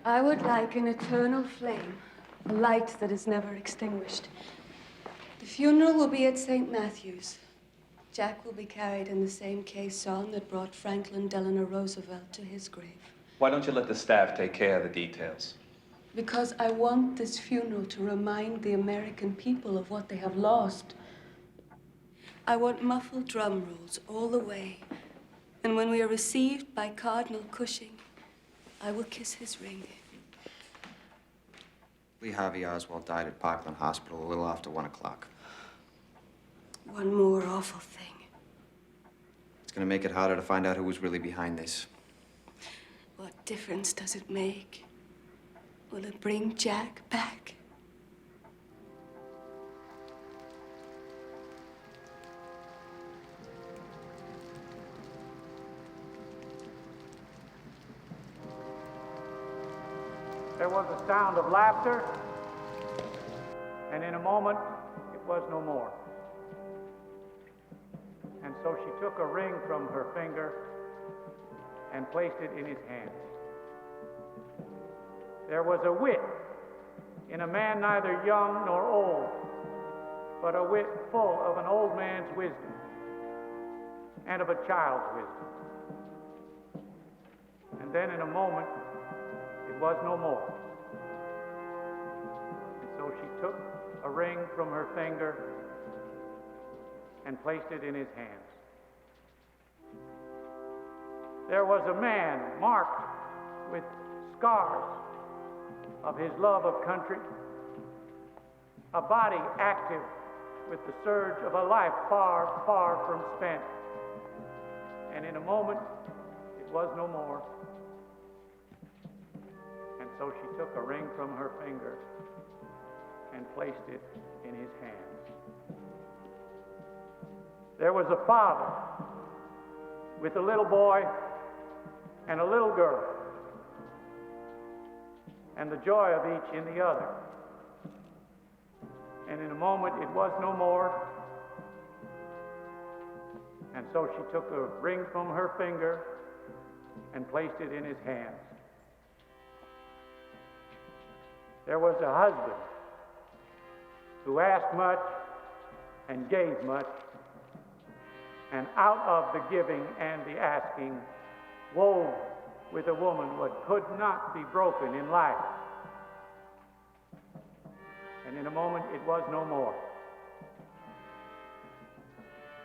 I would like an eternal flame, a light that is never extinguished. The funeral will be at St. Matthew's. Jack will be carried in the same caisson that brought Franklin Delano Roosevelt to his grave. Why don't you let the staff take care of the details? Because I want this funeral to remind the American people of what they have lost. I want muffled drum rolls all the way, And when we are received by Cardinal Cushing, I will kiss his ring. Lee Harvey Oswald died at Parkland Hospital a little after 1 o'clock. One more awful thing. It's gonna make it harder to find out who was really behind this. What difference does it make? Will it bring Jack back? There was a sound of laughter, and in a moment, it was no more. And so she took a ring from her finger and placed it in his hand. There was a wit in a man neither young nor old, but a wit full of an old man's wisdom and of a child's wisdom. And then in a moment, it was no more. And so she took a ring from her finger and placed it in his hands. There was a man marked with scars of his love of country, a body active with the surge of a life far, far from spent. And in a moment, it was no more. And so she took a ring from her finger and placed it in his hands. There was a father with a little boy and a little girl, and the joy of each in the other. And in a moment, it was no more. And so she took a ring from her finger and placed it in his hands. There was a husband who asked much and gave much, and out of the giving and the asking, wove with a woman what could not be broken in life. And in a moment, it was no more.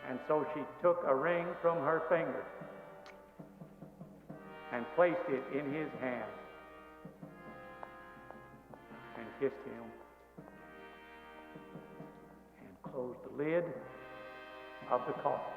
And so she took a ring from her finger and placed it in his hand and kissed him and closed the lid of the coffin.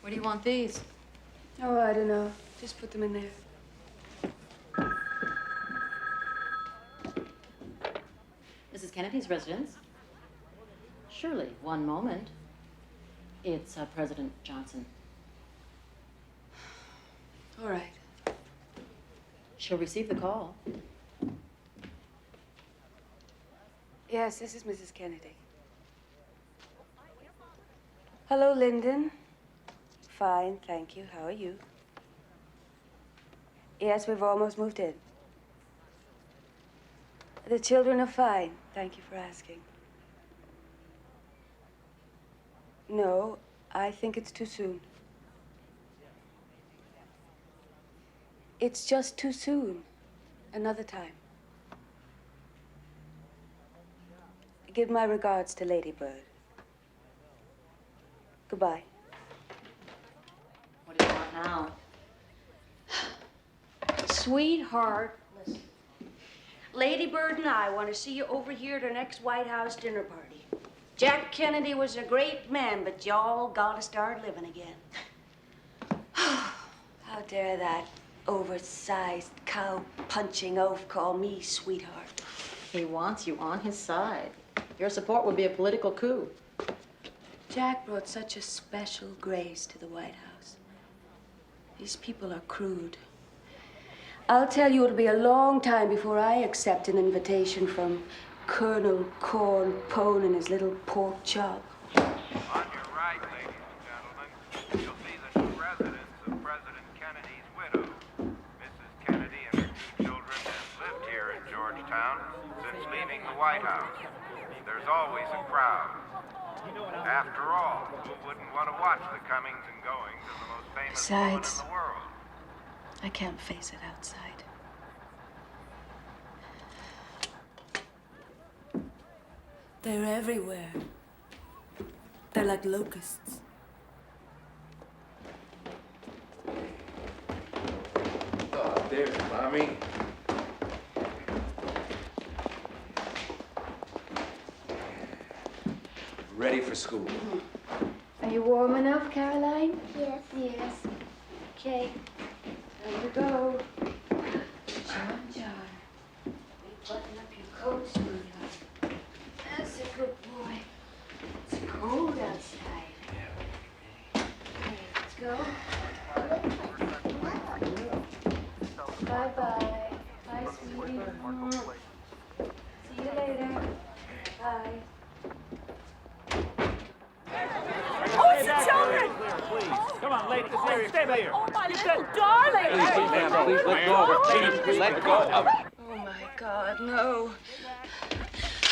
Where do you want these? Oh, I don't know. Just put them in there. Mrs. Kennedy's residence. Surely, one moment. It's President Johnson. All right. She'll receive the call. Yes, this is Mrs. Kennedy. Hello, Lyndon. Fine, thank you. How are you? Yes, we've almost moved in. The children are fine. Thank you for asking. No, I think it's too soon. It's just too soon. Another time. Give my regards to Lady Bird. Goodbye. What do you want now? Sweetheart, listen. Lady Bird and I want to see you over here at our next White House dinner party. Jack Kennedy was a great man, but y'all gotta start living again. How dare that oversized, cow-punching oaf call me sweetheart? He wants you on his side. Your support would be a political coup. Jack brought such a special grace to the White House. These people are crude. I'll tell you, it'll be a long time before I accept an invitation from Colonel Corn Pone and his little pork chop. On your right, ladies and gentlemen, you'll see the new residence of President Kennedy's widow. Mrs. Kennedy and her 2 children have lived here in Georgetown since leaving the White House. There's always a crowd. After all, who wouldn't want to watch the comings and goings of the most famous woman Besides, in the world? I can't face it outside. They're everywhere. They're like locusts. Oh, there's Mommy. Ready for school. Are you warm enough, Caroline? Yes. Yes. Okay. Time to go. John, button up your coat, sweetheart. That's a good boy. It's cold outside. Okay, let's go. Bye-bye. Bye, sweetie. See you later. Bye. Oh, it's your children! Come on, ladies, stay there. Oh, my little darling! Please, ma'am, please let go of her. Please, let go of her. Oh, my God, no.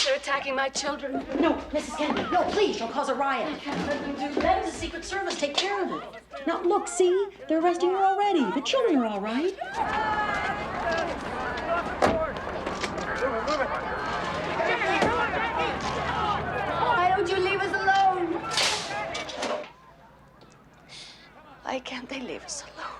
They're attacking my children. No, Mrs. Kennedy, no, please, don't cause a riot. I can't let them do that. Let the Secret Service take care of it. Now, look, see? They're arresting her already. The children are all right. Why don't you leave us alone? Why can't they leave us alone?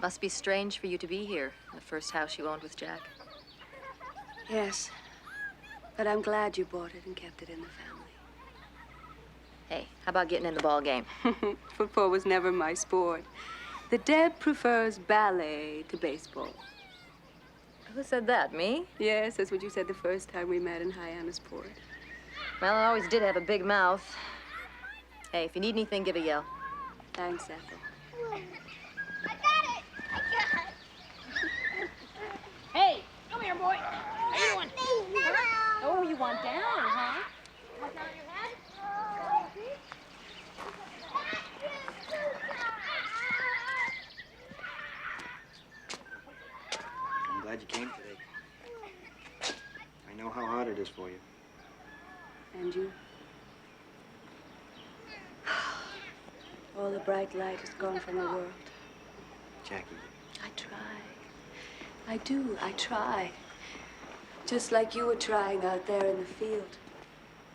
Must be strange for you to be here, in the first house you owned with Jack. Yes, but I'm glad you bought it and kept it in the family. Hey, how about getting in the ball game? Football was never my sport. The Deb prefers ballet to baseball. Who said that, me? Yes, that's what you said the first time we met in Hyannisport. Well, I always did have a big mouth. Hey, if you need anything, give a yell. Thanks, Ethel. Hey, come here, boy. How you doing? Oh, you want down, huh? Want down your head? I'm glad you came today. I know how hard it is for you. And you? All the bright light is gone from the world. Jackie. I try. I do. I try. Just like you were trying out there in the field.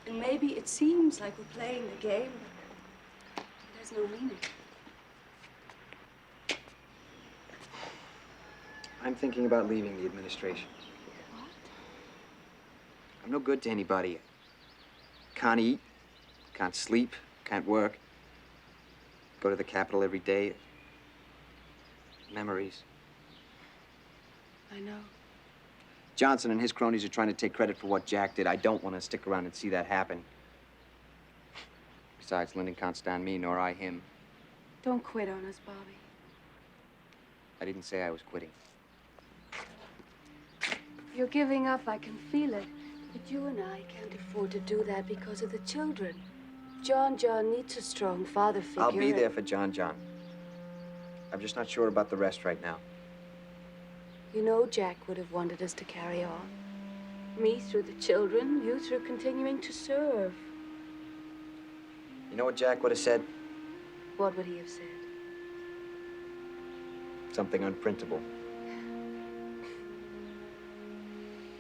And maybe it seems like we're playing the game, but there's no meaning. I'm thinking about leaving the administration. What? I'm no good to anybody. Can't eat, can't sleep, can't work. Go to the Capitol every day. Memories. I know. Johnson and his cronies are trying to take credit for what Jack did. I don't want to stick around and see that happen. Besides, Lyndon can't stand me, nor I him. Don't quit on us, Bobby. I didn't say I was quitting. You're giving up, I can feel it. But you and I can't afford to do that because of the children. John needs a strong father figure. I'll be there for John. I'm just not sure about the rest right now. You know Jack would have wanted us to carry on. Me through the children, you through continuing to serve. You know what Jack would have said? What would he have said? Something unprintable.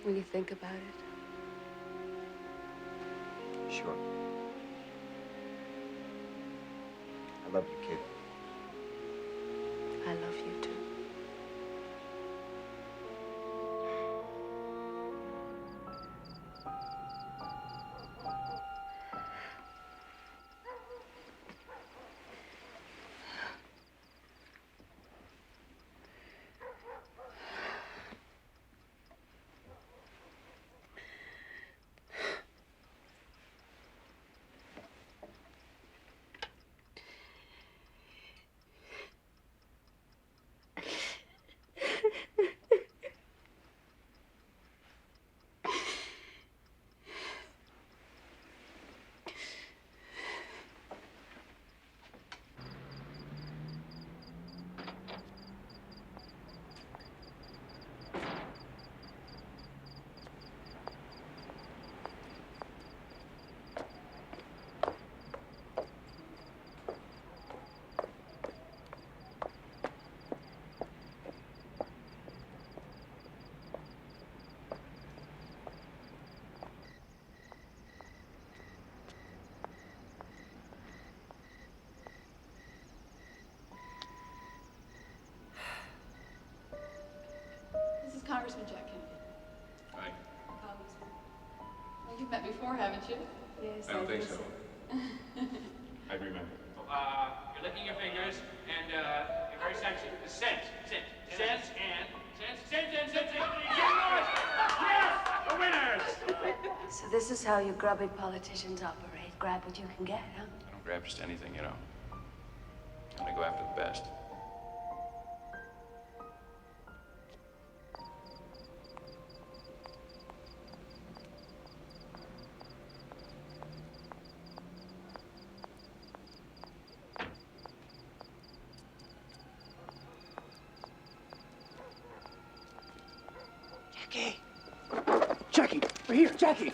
Will you think about it? Sure. I love you, kid. I love you too. Congressman Jack Kennedy. Hi. Congressman. Well, you've met before, haven't you? Yes, I don't think so. I remember. You're licking your fingers, and you're very sexy. Sense. Yes, the winners! So this is how you grubby politicians operate. Grab what you can get, huh? I don't grab just anything, you know. I'm gonna go after the best. Jackie, we're here, Jackie.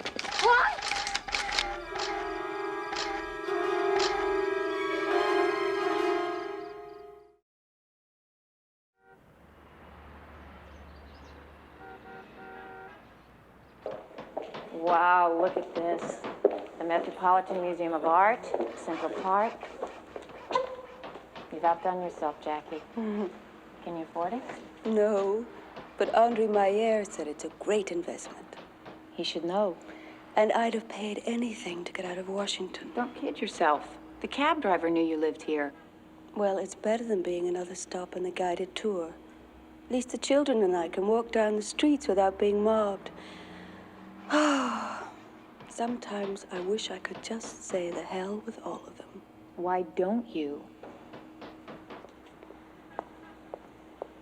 Wow, look at this. The Metropolitan Museum of Art, Central Park. You've outdone yourself, Jackie. Can you afford it? No, but Andre Mayer said it's a great investment. He should know. And I'd have paid anything to get out of Washington. Don't kid yourself. The cab driver knew you lived here. Well, it's better than being another stop on the guided tour. At least the children and I can walk down the streets without being mobbed. Sometimes I wish I could just say the hell with all of them. Why don't you?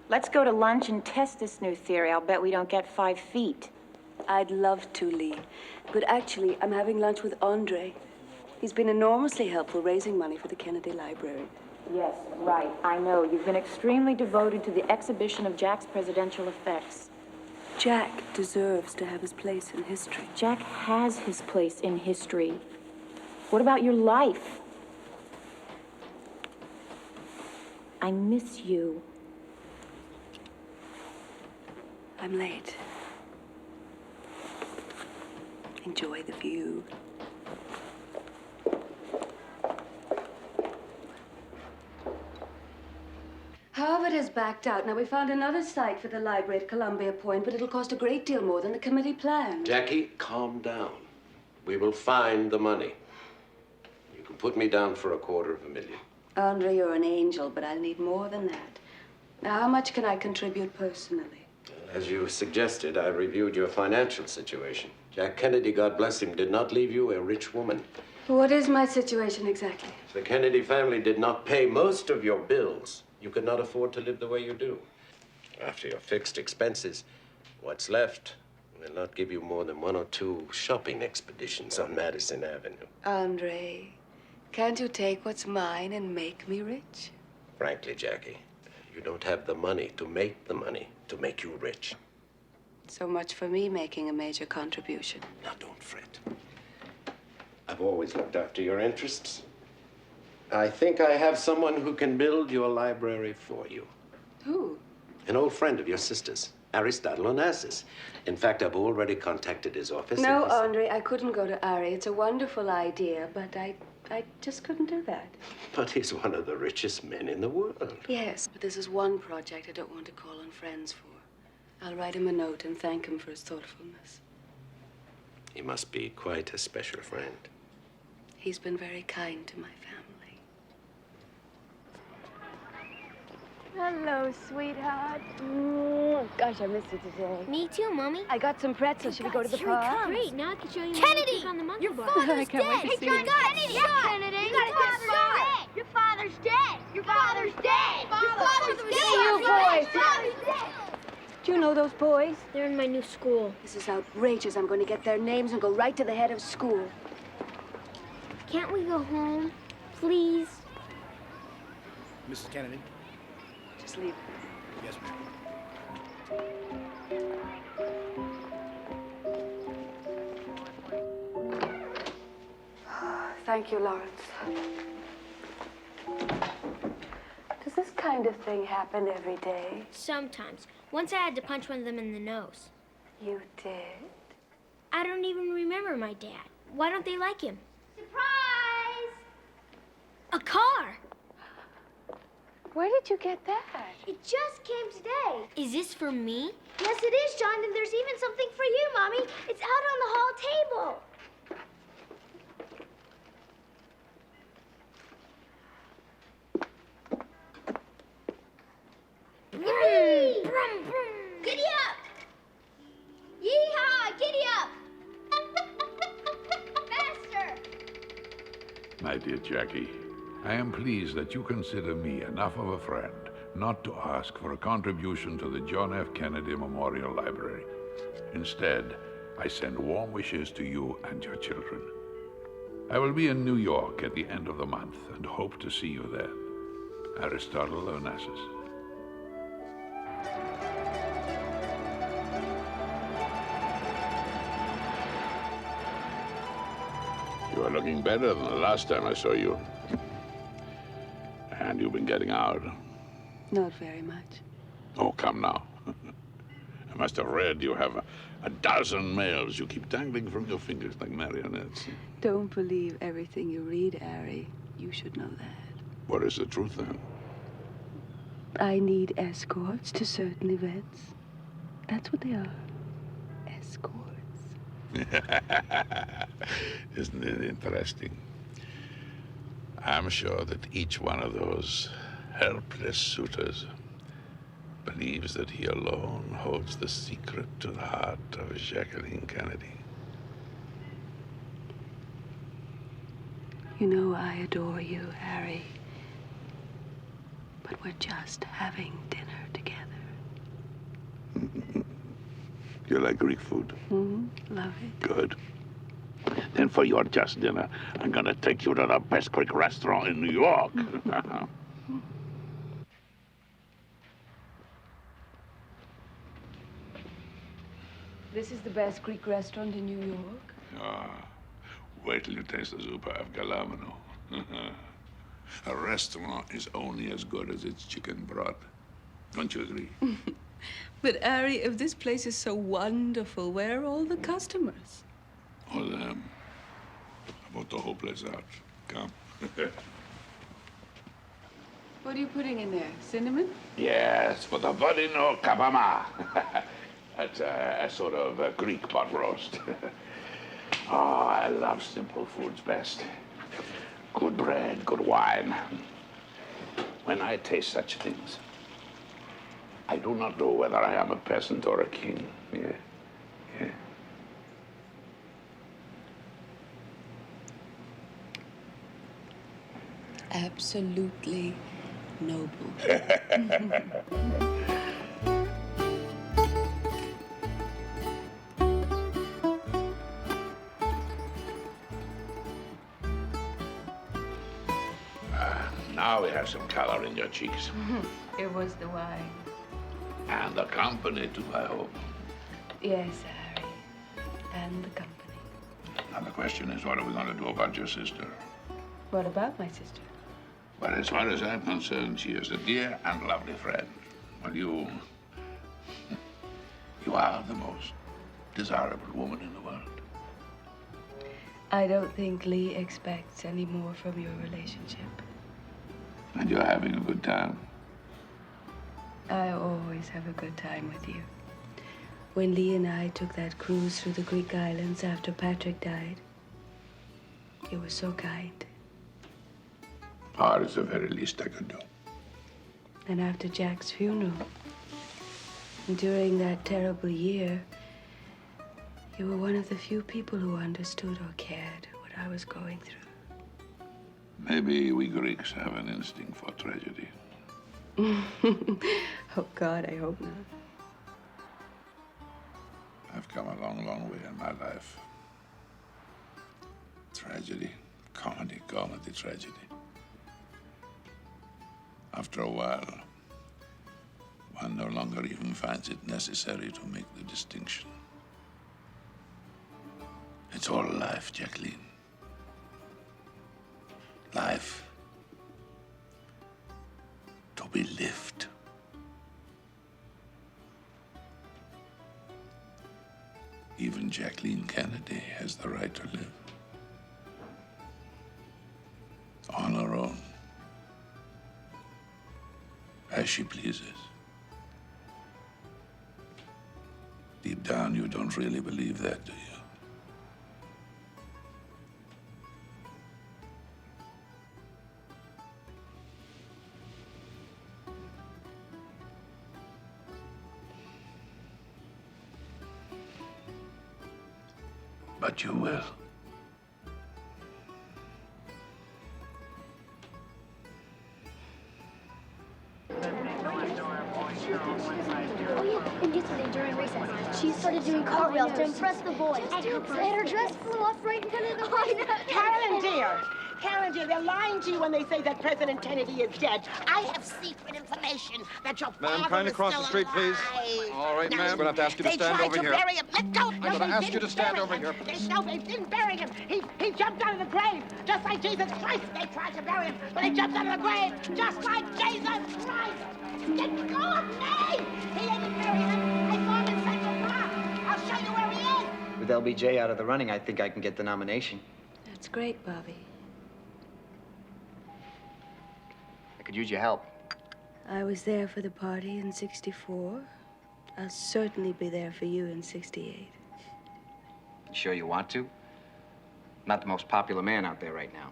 Let's go to lunch and test this new theory. I'll bet we don't get 5 feet. I'd love to, Lee. But actually, I'm having lunch with Andre. He's been enormously helpful raising money for the Kennedy Library. Yes, right. I know. You've been extremely devoted to the exhibition of Jack's presidential effects. Jack deserves to have his place in history. Jack has his place in history. What about your life? I miss you. I'm late. Enjoy the view. Harvard has backed out. Now, we found another site for the library at Columbia Point, but it'll cost a great deal more than the committee planned. Jackie, calm down. We will find the money. You can put me down for $250,000. Andre, you're an angel, but I'll need more than that. Now, how much can I contribute personally? As you suggested, I reviewed your financial situation. Jack Kennedy, God bless him, did not leave you a rich woman. What is my situation exactly? The Kennedy family did not pay most of your bills. You could not afford to live the way you do. After your fixed expenses, what's left will not give you more than 1 or 2 shopping expeditions on Madison Avenue. Andre, can't you take what's mine and make me rich? Frankly, Jackie, you don't have the money to make the money to make you rich. So much for me making a major contribution. Now, don't fret. I've always looked after your interests. I think I have someone who can build your library for you. Who? An old friend of your sister's, Aristotle Onassis. In fact, I've already contacted his office. No, Andre, I couldn't go to Ari. It's a wonderful idea, but I just couldn't do that. But he's one of the richest men in the world. Yes, but this is one project I don't want to call on friends for. I'll write him a note and thank him for his thoughtfulness. He must be quite a special friend. He's been very kind to my family. Hello, sweetheart. Gosh, I missed you today. Me too, Mommy. I got some pretzels. Should we go to the park? Great, now I can show you Kennedy! on the monkey Your bar. father's I can't dead! wait to see Hey, it. Kennedy! Yeah, Kennedy! You gotta get sorry! Your father's dead! Your father's dead! Your father's dead! Hey, you boys! Father's dead! Do you know those boys? They're in my new school. This is outrageous. I'm going to get their names and go right to the head of school. Can't we go home, please? Mrs. Kennedy? Just leave. Yes, ma'am. Thank you, Lawrence. Does this kind of thing happen every day? Sometimes. Once I had to punch one of them in the nose. You did? I don't even remember my dad. Why don't they like him? Surprise! A car! Where did you get that? It just came today. Is this for me? Yes, it is, John, and there's even something for you, Mommy. It's out on the hall table. Yippee! Brum, brum. Giddy up! Yee-haw! Giddy up! Faster! My dear Jackie, I am pleased that you consider me enough of a friend not to ask for a contribution to the John F. Kennedy Memorial Library. Instead, I send warm wishes to you and your children. I will be in New York at the end of the month and hope to see you there. Aristotle Onassis. You are looking better than the last time I saw you. And you've been getting out. Not very much. Oh, come now. I must have read you have a dozen males you keep dangling from your fingers like marionettes. Don't believe everything you read, Ari. You should know that. What is the truth, then? I need escorts to certain events. That's what they are. Escorts. Isn't it interesting? I'm sure that each one of those helpless suitors believes that he alone holds the secret to the heart of Jacqueline Kennedy. You know I adore you, Harry. But we're just having dinner together. You like Greek food? Mm-hmm. Love it. Good. Then for your just dinner, I'm gonna take you to the best Greek restaurant in New York. This is the best Greek restaurant in New York? Ah, wait till you taste the soup of galamino. A restaurant is only as good as its chicken broth. Don't you agree? But, Ari, if this place is so wonderful, where are all the customers? All them. I bought the whole place out. Come. What are you putting in there? Cinnamon? Yes, for the body no kabama. That's a sort of Greek pot roast. Oh, I love simple foods best. Good bread, good wine. When I taste such things, I do not know whether I am a peasant or a king. Yeah, yeah. Absolutely noble. Now we have some color in your cheeks. It was the wine. And the company, too, I hope. Yes, Harry. And the company. Now, the question is, what are we going to do about your sister? What about my sister? But as far as I'm concerned, she is a dear and lovely friend. Well, you are the most desirable woman in the world. I don't think Lee expects any more from your relationship. And you're having a good time. I always have a good time with you. When Lee and I took that cruise through the Greek islands after Patrick died, you were so kind. Oh, it's the very least I could do. And after Jack's funeral, and during that terrible year, you were one of the few people who understood or cared what I was going through. Maybe we Greeks have an instinct for tragedy. Oh, God, I hope not. I've come a long, long way in my life. Tragedy, comedy, tragedy. After a while, one no longer even finds it necessary to make the distinction. It's all life, Jacqueline. Life to be lived. Even Jacqueline Kennedy has the right to live. On her own. As she pleases. Deep down, you don't really believe that, do you? But you will. Oh, yeah, and yesterday during recess, she started doing cartwheels to impress the boys. And her dress flew off right in front of the Karen, dear, they're lying to you when they say that President Kennedy is dead. I have secret information that your Ma'am, father kindly is cross still the street, please. alive. All right, Now, ma'am. I'm going to have to ask you to stand They over tried to here. bury him. Let go. I'm going to ask you to stand over here. No, they didn't bury him. He jumped out of the grave, just like Jesus Christ. They tried to bury him, but he jumped out of the grave, just like Jesus Christ. Let go of me! He didn't bury him. I saw him in Central Park. I'll show you where he is. With LBJ out of the running, I think I can get the nomination. That's great, Bobby. I could use your help. I was there for the party in '64. I'll certainly be there for you in '68. You sure you want to? Not the most popular man out there right now.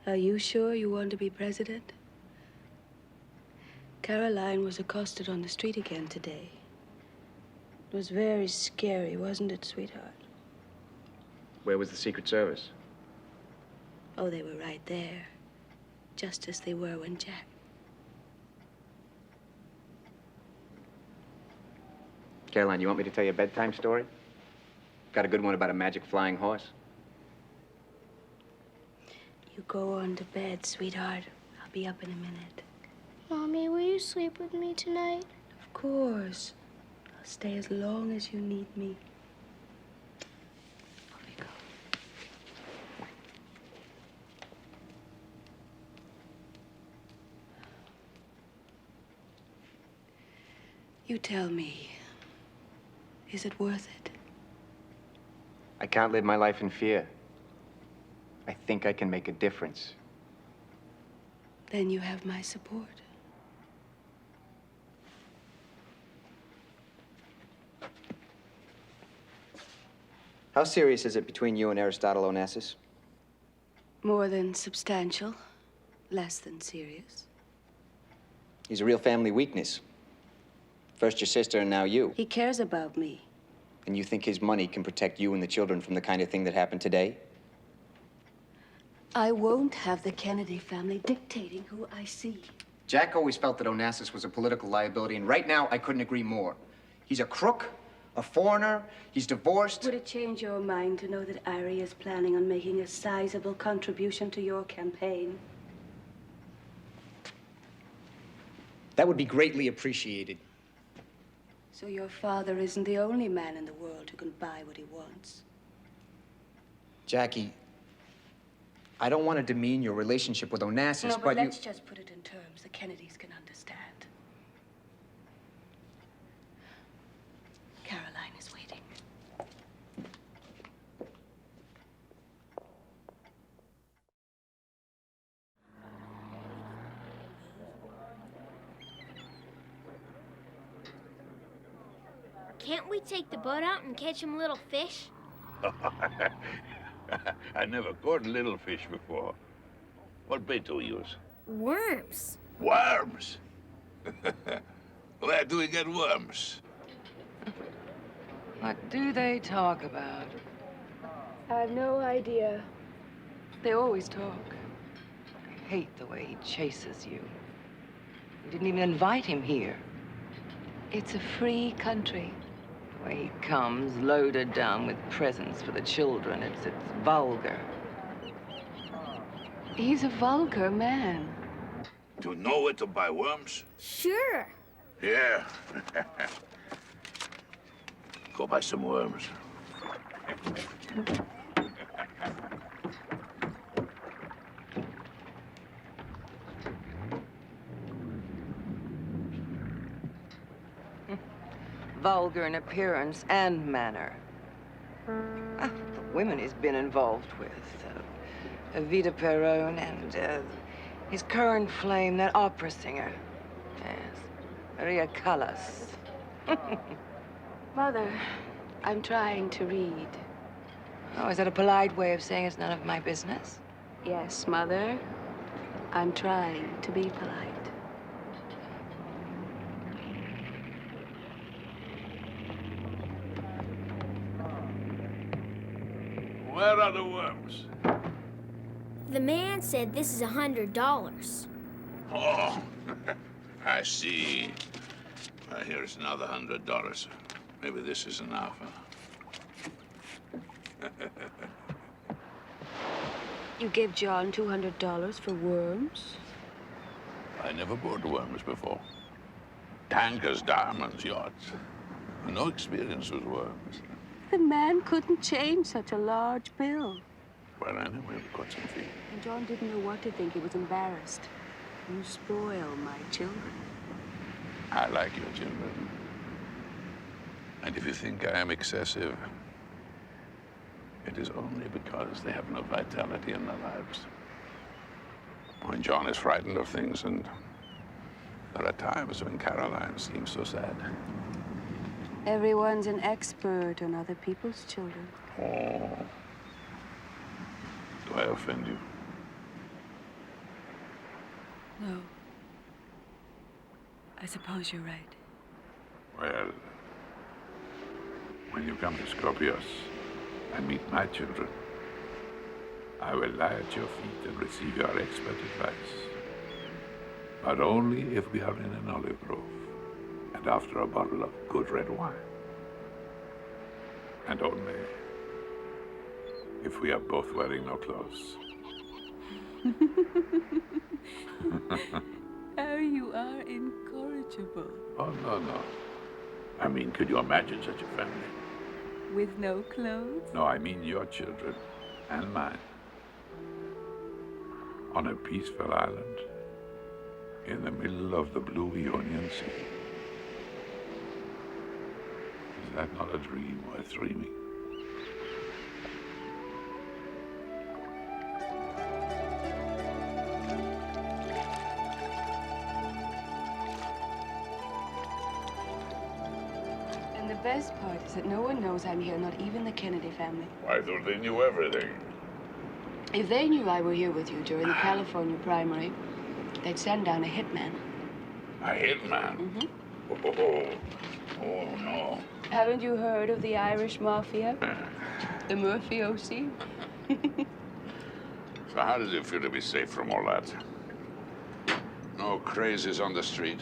Are you sure you want to be president? Caroline was accosted on the street again today. It was very scary, wasn't it, sweetheart? Where was the Secret Service? Oh, they were right there, just as they were when Jack. Caroline, you want me to tell you a bedtime story? Got a good one about a magic flying horse. You go on to bed, sweetheart. I'll be up in a minute. Mommy, will you sleep with me tonight? Of course. I'll stay as long as you need me. Off you go. You tell me, is it worth it? I can't live my life in fear. I think I can make a difference. Then you have my support. How serious is it between you and Aristotle Onassis? More than substantial, less than serious. He's a real family weakness. First your sister and now you. He cares about me. And you think his money can protect you and the children from the kind of thing that happened today? I won't have the Kennedy family dictating who I see. Jack always felt that Onassis was a political liability, and right now I couldn't agree more. He's a crook, a foreigner, he's divorced. Would it change your mind to know that Ari is planning on making a sizable contribution to your campaign? That would be greatly appreciated. So your father isn't the only man in the world who can buy what he wants. Jackie, I don't want to demean your relationship with Onassis, No, but you... let's just put it in terms the Kennedys can understand. Caroline is waiting. Can't we take the boat out and catch some little fish? I never caught little fish before. What bait do we use? Worms. Worms? Where do we get worms? What do they talk about? I have no idea. They always talk. I hate the way he chases you. You didn't even invite him here. It's a free country. The way he comes, loaded down with presents for the children, it's vulgar. He's a vulgar man. Do you know where to buy worms? Sure. Yeah. Go buy some worms. Vulgar in appearance and manner. The women he's been involved with. Evita Perron and his current flame, that opera singer. Yes, Maria Callas. Mother, I'm trying to read. Oh, is that a polite way of saying it's none of my business? Yes, Mother. I'm trying to be polite. Where are the worms? The man said this is $100. Oh, I see. Here's another $100. Maybe this is enough, huh? You gave John $200 for worms? I never bought worms before. Tankers, diamonds, yachts. No experience with worms. The man couldn't change such a large bill. Well, anyway, we've got some feet. And John didn't know what to think. He was embarrassed. You spoil my children. I like your children. And if you think I am excessive, it is only because they have no vitality in their lives. When John is frightened of things, and there are times when Caroline seems so sad. Everyone's an expert on other people's children. Oh. Do I offend you? No. I suppose you're right. Well, when you come to Scorpios and meet my children, I will lie at your feet and receive your expert advice. But only if we are in an olive grove and after a bottle of good red wine. And only if we are both wearing no clothes. Oh, you are incorrigible. Oh, no. I mean, could you imagine such a family? With no clothes? No, I mean your children and mine. On a peaceful island in the middle of the blue Ionian Sea. Is that not a dream worth dreaming? And the best part is that no one knows I'm here, not even the Kennedy family. I thought they knew everything. If they knew I were here with you during the California primary, they'd send down a hitman. A hitman? Mm-hmm. Oh, no. Haven't you heard of the Irish mafia? The mafiosi? So how does it feel to be safe from all that? No crazies on the street.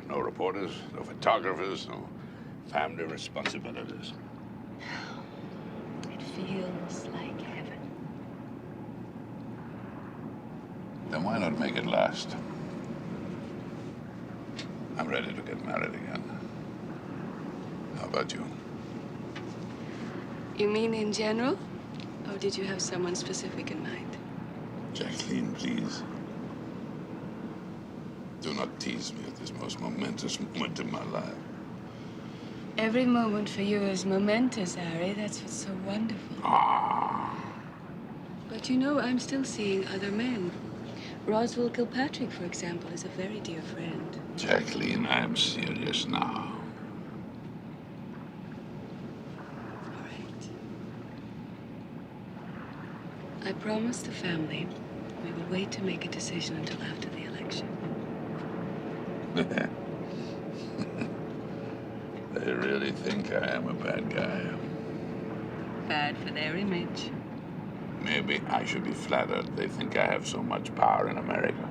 No reporters, no photographers, no family responsibilities. It feels like heaven. Then why not make it last? I'm ready to get married again. How about you? You mean in general? Or did you have someone specific in mind? Jacqueline, please. Do not tease me at this most momentous moment in my life. Every moment for you is momentous, Harry. That's what's so wonderful. Ah. But you know, I'm still seeing other men. Roswell Kilpatrick, for example, is a very dear friend. Jacqueline, I am serious now. All right. I promised the family we will wait to make a decision until after the election. They really think I am a bad guy. Bad for their image. Maybe I should be flattered. They think I have so much power in America.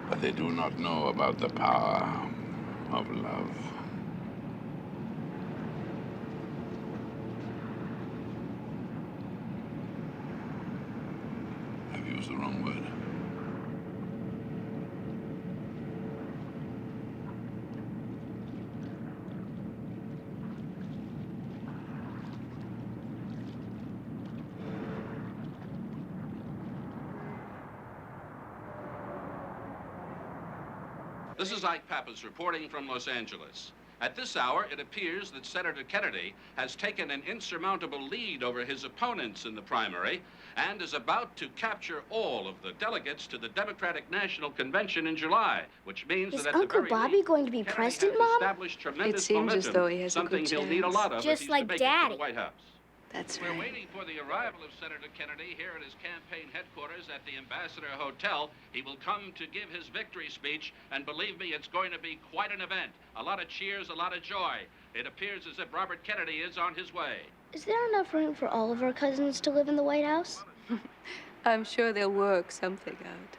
But they do not know about the power of love. I've used the wrong word. This is Ike Pappas reporting from Los Angeles. At this hour, it appears that Senator Kennedy has taken an insurmountable lead over his opponents in the primary and is about to capture all of the delegates to the Democratic National Convention in July, which means Is that at Uncle the very Bobby going to be president, Mom? established tremendous It seems momentum, as though he has a something good he'll need a chance. lot of as Just he's like to make it to Daddy. the White House. That's We're right. waiting for the arrival of Senator Kennedy here at his campaign headquarters at the Ambassador Hotel. He will come to give his victory speech, and believe me, it's going to be quite an event. A lot of cheers, a lot of joy. It appears as if Robert Kennedy is on his way. Is there enough room for all of our cousins to live in the White House? I'm sure they'll work something out.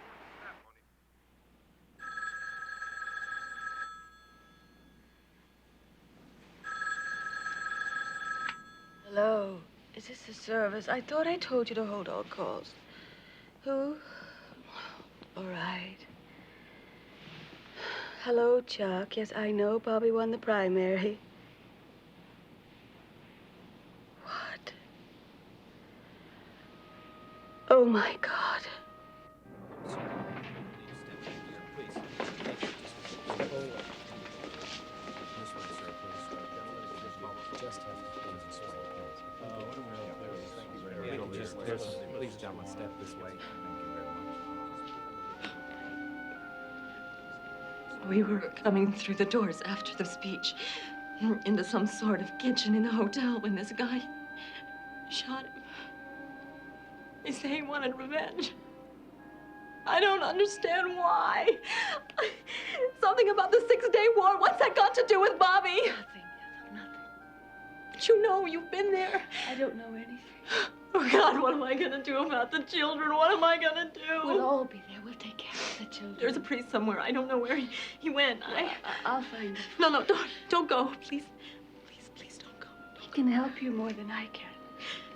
Hello. Is this the service? I thought I told you to hold all calls. Who? All right. Hello, Chuck. Yes, I know Bobby won the primary. What? Oh, my God. Please, gentlemen, step this way. Thank you very much. We were coming through the doors after the speech into some sort of kitchen in the hotel when this guy shot him. They say he wanted revenge. I don't understand why. Something about the 6-Day War. What's that got to do with Bobby? Nothing. But you know, you've been there. I don't know anything. Oh, God, what am I going to do about the children? What am I going to do? We'll all be there. We'll take care of the children. There's a priest somewhere. I don't know where he went. I'll find him. No, don't go. Please don't go. He can help you more than I can.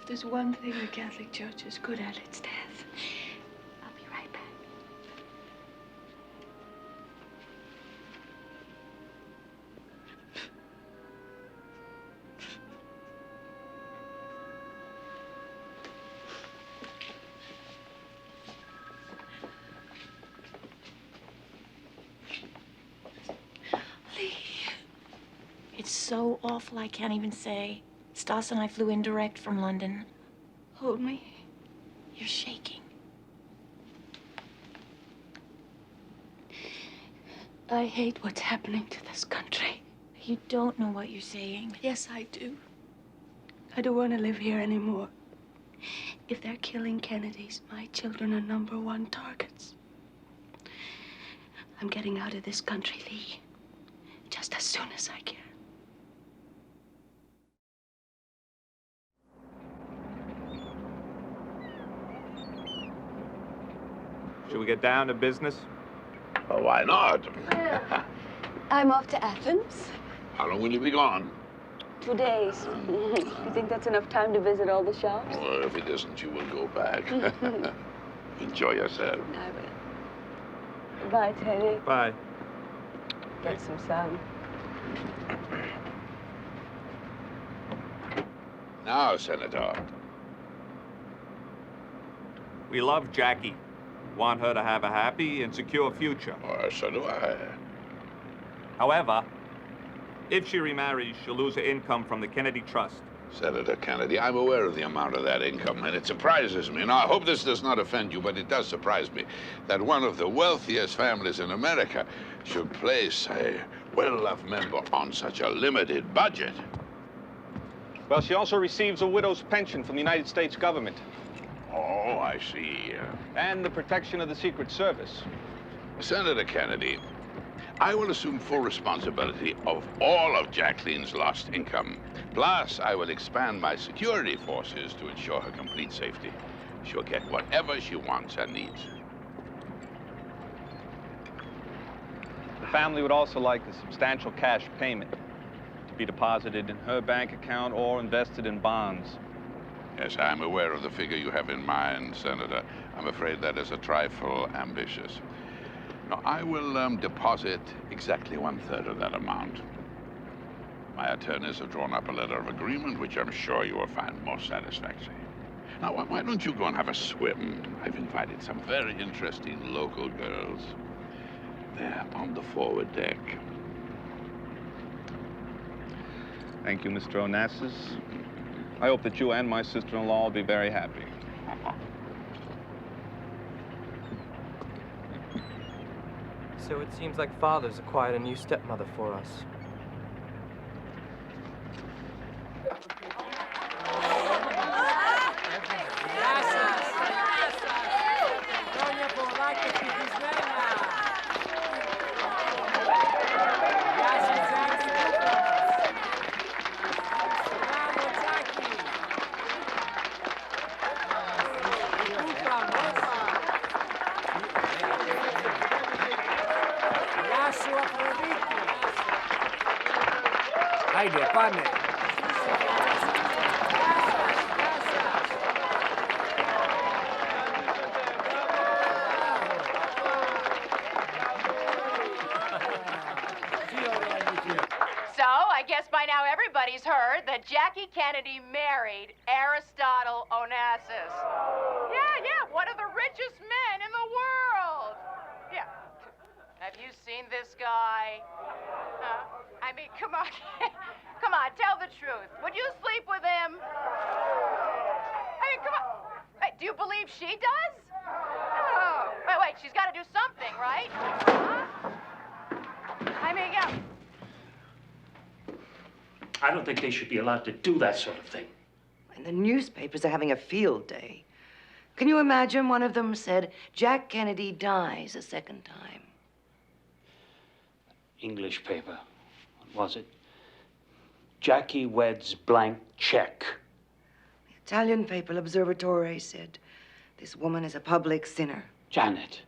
If there's one thing the Catholic Church is good at, it's death. I'll be right back. It's so awful I can't even say. Stas and I flew in direct from London. Hold me. You're shaking. I hate what's happening to this country. You don't know what you're saying. Yes, I do. I don't want to live here anymore. If they're killing Kennedys, my children are #1 targets. I'm getting out of this country, Lee. Just as soon as I can. Should we get down to business? Oh, why not? I'm off to Athens. How long will you be gone? 2 days. You think that's enough time to visit all the shops? Well, if it isn't, you will go back. Enjoy yourself. I will. Bye, Teddy. Bye. Get some sun. Now, Senator. We love Jackie. Want her to have a happy and secure future. Oh, so do I. However, if she remarries, she'll lose her income from the Kennedy Trust. Senator Kennedy, I'm aware of the amount of that income, and it surprises me. Now, I hope this does not offend you, but it does surprise me that one of the wealthiest families in America should place a well-loved member on such a limited budget. Well, she also receives a widow's pension from the United States government. Oh, I see. And the protection of the Secret Service. Senator Kennedy, I will assume full responsibility of all of Jacqueline's lost income. Plus, I will expand my security forces to ensure her complete safety. She'll get whatever she wants and needs. The family would also like a substantial cash payment to be deposited in her bank account or invested in bonds. Yes, I'm aware of the figure you have in mind, Senator. I'm afraid that is a trifle ambitious. Now, I will deposit exactly 1/3 of that amount. My attorneys have drawn up a letter of agreement, which I'm sure you will find most satisfactory. Now, why don't you go and have a swim? I've invited some very interesting local girls. They're on the forward deck. Thank you, Mr. Onassis. I hope that you and my sister-in-law will be very happy. So it seems like Father's acquired a new stepmother for us. Ajde, padne. So, I guess by now everybody's heard that Jackie Kennedy married Aristotle Onassis. Yeah, one of the richest men in the world. Yeah. Have you seen this guy? Huh? I mean, come on. Come on, tell the truth. Would you sleep with him? I mean, come on. Wait, do you believe she does? Oh. Wait, she's got to do something, right? Huh? I mean, yeah. I don't think they should be allowed to do that sort of thing. And the newspapers are having a field day. Can you imagine one of them said, Jack Kennedy dies a second time? English paper. What was it? Jackie weds blank check. The Italian paper, L'Osservatore, said, this woman is a public sinner. Janet.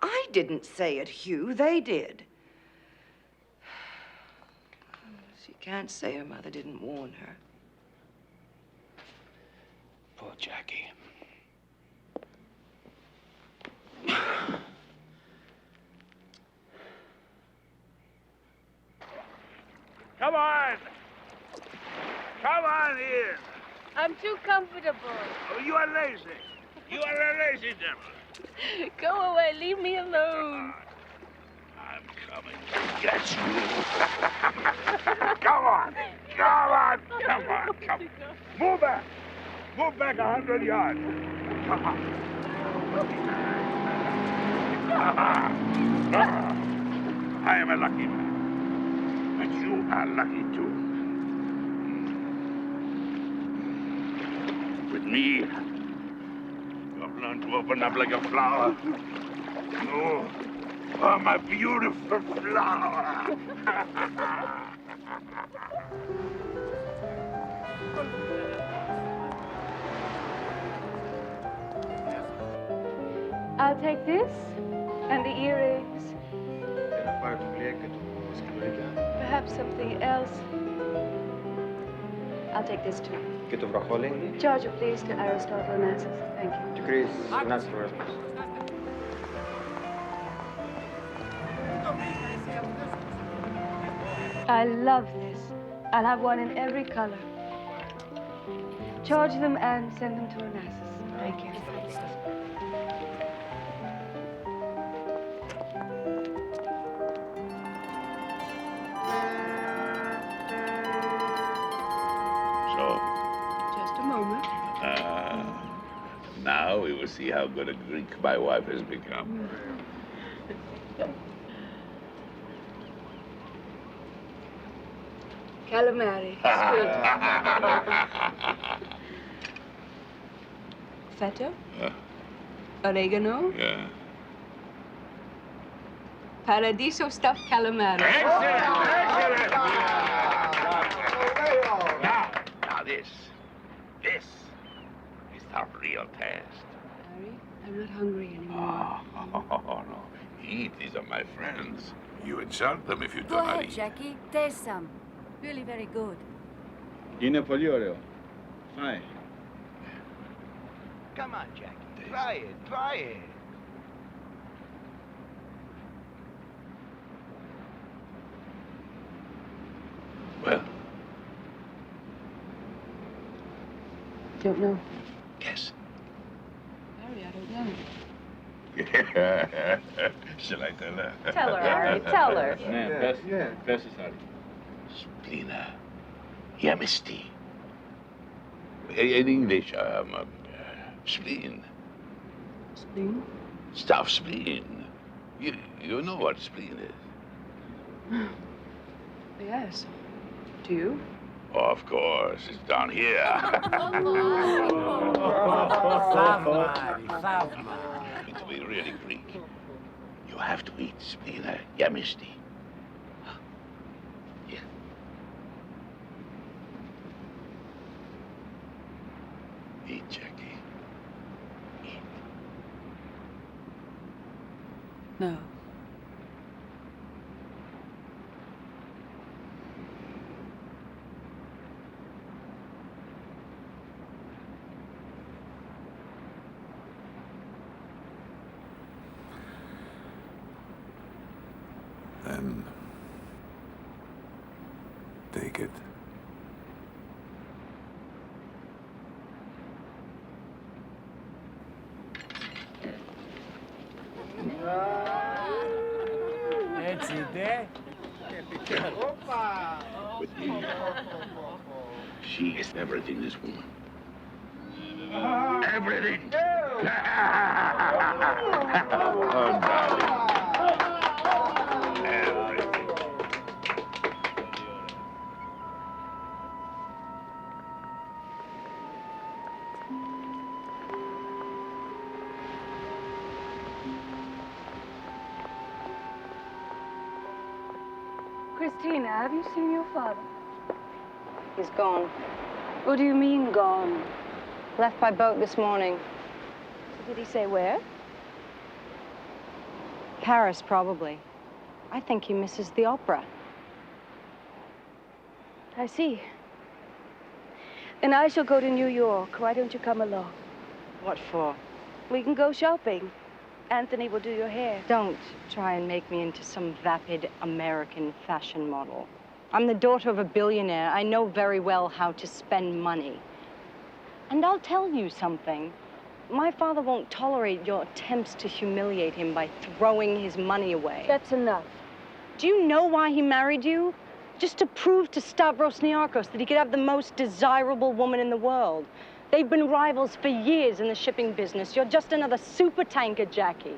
I didn't say it, Hugh. They did. She can't say her mother didn't warn her. Poor Jackie. Come on! Come on in! I'm too comfortable. Oh, you are lazy. You are a lazy devil. Go away, leave me alone. I'm coming to get you. Come on! Come on! Come on! Come. Move back! Move back 100 yards. I am a lucky man. But you are lucky too. With me, you have learned to open up like a flower. You are my beautiful flower. I'll take this and the earrings. Perhaps something else. I'll take this too. Και το βραχόλι. Charge it, please, to Aristotle Onassis. Thank you. To Chris Onassis. I love this. I'll have one in every color. Charge them and send them to Onassis. Thank you. Now we will see how good a Greek my wife has become. Calamari. Feta? Oregano? Yeah. Paradiso stuffed calamari. Excellent! Now this is the real test. Harry, I'm not hungry anymore. Oh, no. Eat. These are my friends. You insult them if you do Go not ahead, eat. Jackie. Taste some. Really very good. Είναι πολύ ωραίο. Φάει. Come on, Jackie. Try it. Try it. Well, Don't know. guess. Harry, I don't know. Shall I tell her? Tell her, Harry. Tell her. Ναι, πες της, Harry. Spina Yamisty. In English, spleen. Spleen? Stuff spleen. You know what spleen is? Yes. Do you? Of course, it's down here. To be really Greek, you have to eat spleen, Yamisty. Yeah. Eat, Jackie. Eat. No. Then take it. Έτσι δε. With me. She is everything, this woman. Everything. Oh, darling. Everything. Christina, have you seen your father? He's gone. What do you mean, gone? Left by boat this morning. Did he say where? Paris, probably. I think he misses the opera. I see. And I shall go to New York. Why don't you come along? What for? We can go shopping. Anthony will do your hair. Don't try and make me into some vapid American fashion model. I'm the daughter of a billionaire. I know very well how to spend money. And I'll tell you something. My father won't tolerate your attempts to humiliate him by throwing his money away. That's enough. Do you know why he married you? Just to prove to Stavros Niarchos that he could have the most desirable woman in the world. They've been rivals for years in the shipping business. You're just another supertanker, Jackie.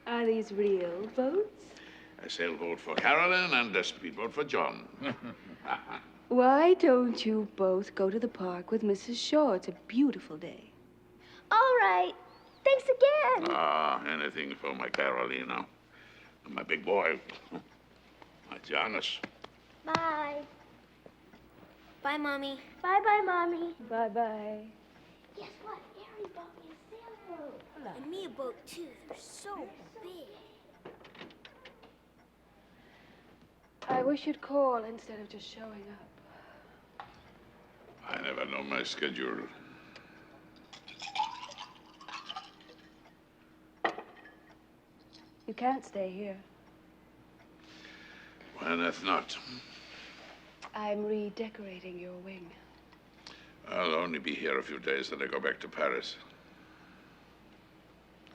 Are these real boats? A sailboat for Carolyn and a speedboat for John. Why don't you both go to the park with Mrs. Shaw? It's a beautiful day. All right. Thanks again. Ah, anything for my Carolina. And my big boy. My Janus. Bye. Bye, Mommy. Bye-bye, Mommy. Bye-bye. Guess what? Harry bought me a sailboat. And me a boat, too. They're so big. I wish you'd call instead of just showing up. I never know my schedule. You can't stay here. Why not not? I'm redecorating your wing. I'll only be here a few days, then I go back to Paris.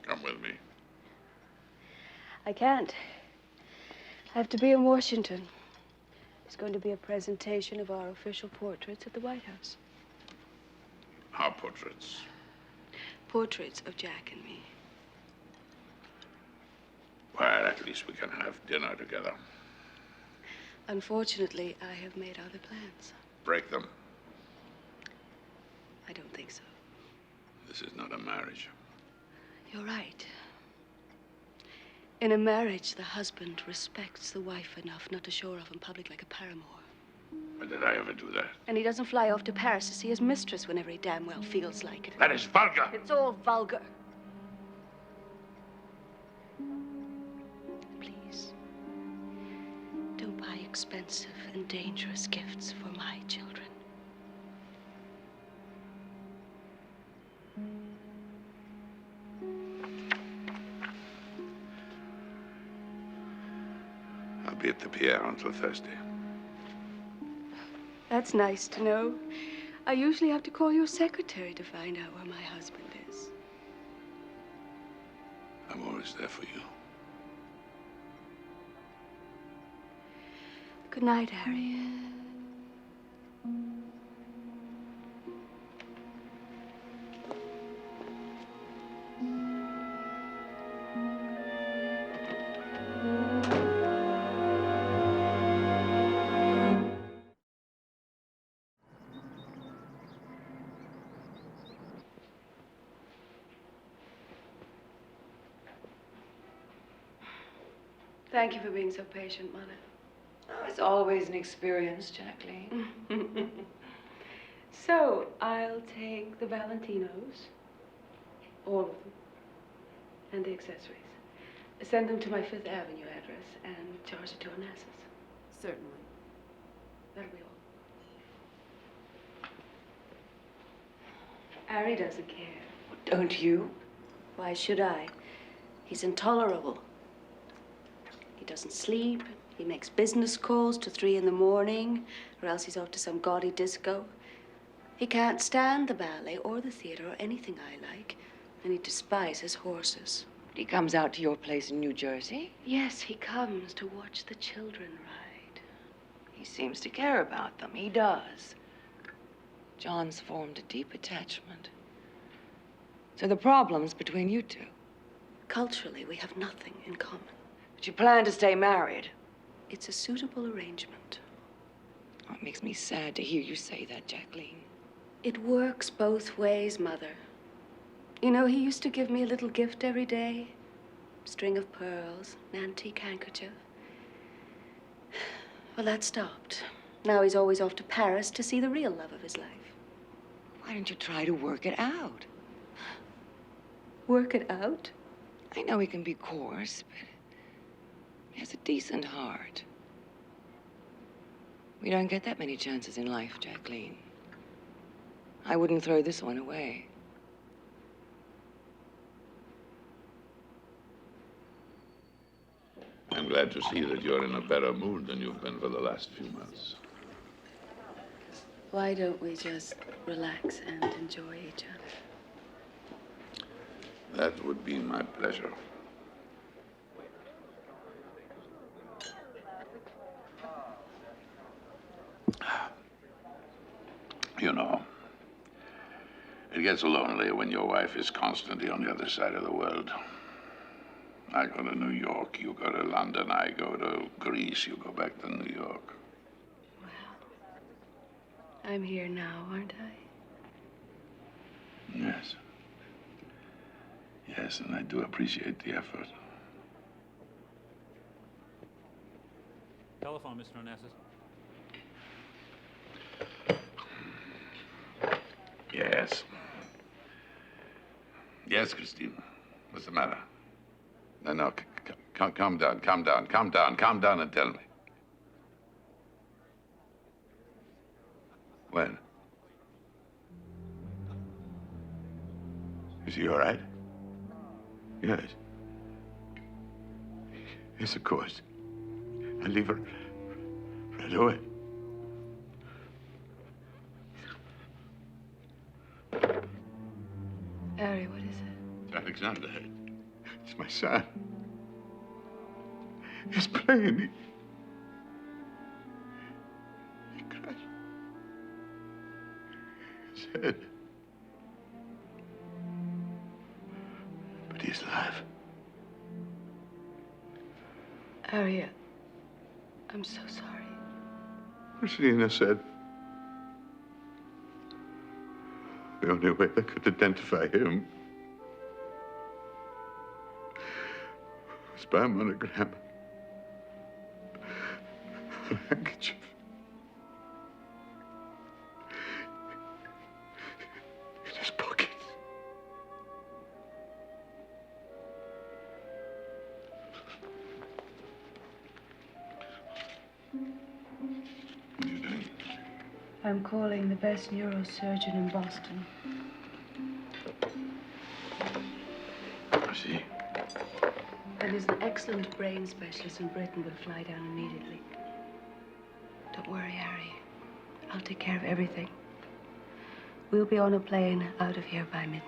Come with me. I can't. I have to be in Washington. There's going to be a presentation of our official portraits at the White House. Our portraits? Portraits of Jack and me. Well, at least we can have dinner together. Unfortunately, I have made other plans. Break them. I don't think so. This is not a marriage. You're right. In a marriage, the husband respects the wife enough not to show her off in public like a paramour. When did I ever do that? And he doesn't fly off to Paris to see his mistress whenever he damn well feels like it. That is vulgar. It's all vulgar. Please, don't buy expensive and dangerous gifts for my children. I'll be at the pier until Thursday. That's nice to know. I usually have to call your secretary to find out where my husband is. I'm always there for you. Good night, Harry. Thank you for being so patient, Mother. Oh, it's always an experience, Jacqueline. So, I'll take the Valentinos, all of them, and the accessories. Send them to my Fifth Avenue address and charge it to Onassis. Certainly. That'll be all. Harry doesn't care. Don't you? Why should I? He's intolerable. He doesn't sleep. He makes business calls till 3 in the morning, or else he's off to some gaudy disco. He can't stand the ballet or the theater or anything I like, and he despises horses. He comes out to your place in New Jersey? Yes, he comes to watch the children ride. He seems to care about them. He does. John's formed a deep attachment. So the problem's between you two. Culturally, we have nothing in common. But you plan to stay married? It's a suitable arrangement. Oh, it makes me sad to hear you say that, Jacqueline. It works both ways, Mother. You know, he used to give me a little gift every day. String of pearls, an antique handkerchief. Well, that stopped. Now he's always off to Paris to see the real love of his life. Why don't you try to work it out? Work it out? I know he can be coarse, but he has a decent heart. We don't get that many chances in life, Jacqueline. I wouldn't throw this one away. I'm glad to see that you're in a better mood than you've been for the last few months. Why don't we just relax and enjoy each other? That would be my pleasure. You know, it gets lonely when your wife is constantly on the other side of the world. I go to New York, you go to London, I go to Greece, you go back to New York. I'm here now, aren't I? Yes. Yes, and I do appreciate the effort. Telephone, Mr. Onassis. Yes. Yes, Christine. What's the matter? No, calm down and tell me. When? Is he all right? Yes. Yes, of course. I'll leave her right away. Harry, what is it? It's Alexander. It's my son. He's playing me. He crashed his head. But he's alive. Harry, I'm so sorry. Christina said the only way I could identify him was by a monogram. A handkerchief. I'm calling the best neurosurgeon in Boston. I see. And there's an excellent brain specialist in Britain will fly down immediately. Don't worry, Harry. I'll take care of everything. We'll be on a plane out of here by midnight.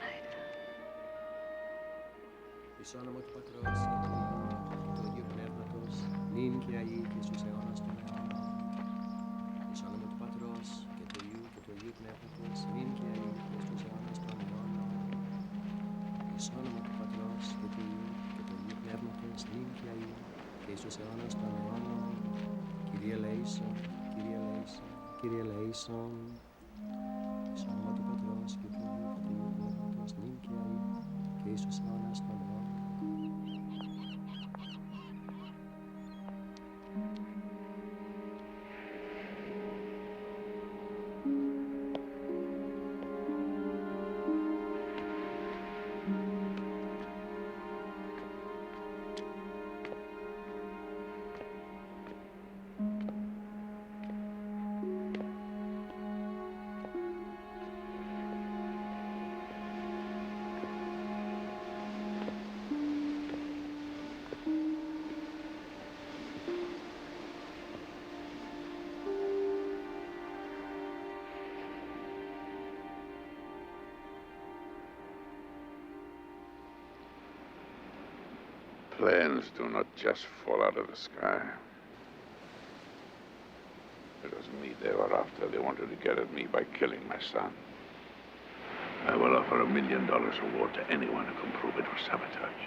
Kyrie eleison. Εις όνομα του Πατρός και του Υιού και του Αγίου Πνεύματος, νυν και αεί, και εις τους αιώνας των αιώνων. Planes do not just fall out of the sky. It was me they were after. They wanted to get at me by killing my son. I will offer $1 million reward to anyone who can prove it was sabotage.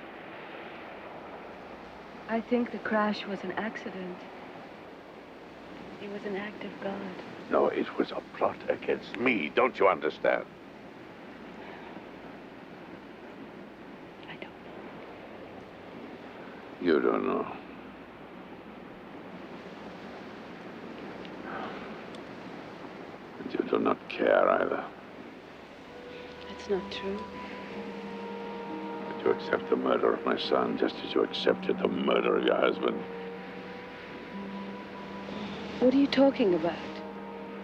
I think the crash was an accident. It was an act of God. No, it was a plot against me. Don't you understand? You don't know. And you do not care either. That's not true. But you accept the murder of my son just as you accepted the murder of your husband. What are you talking about?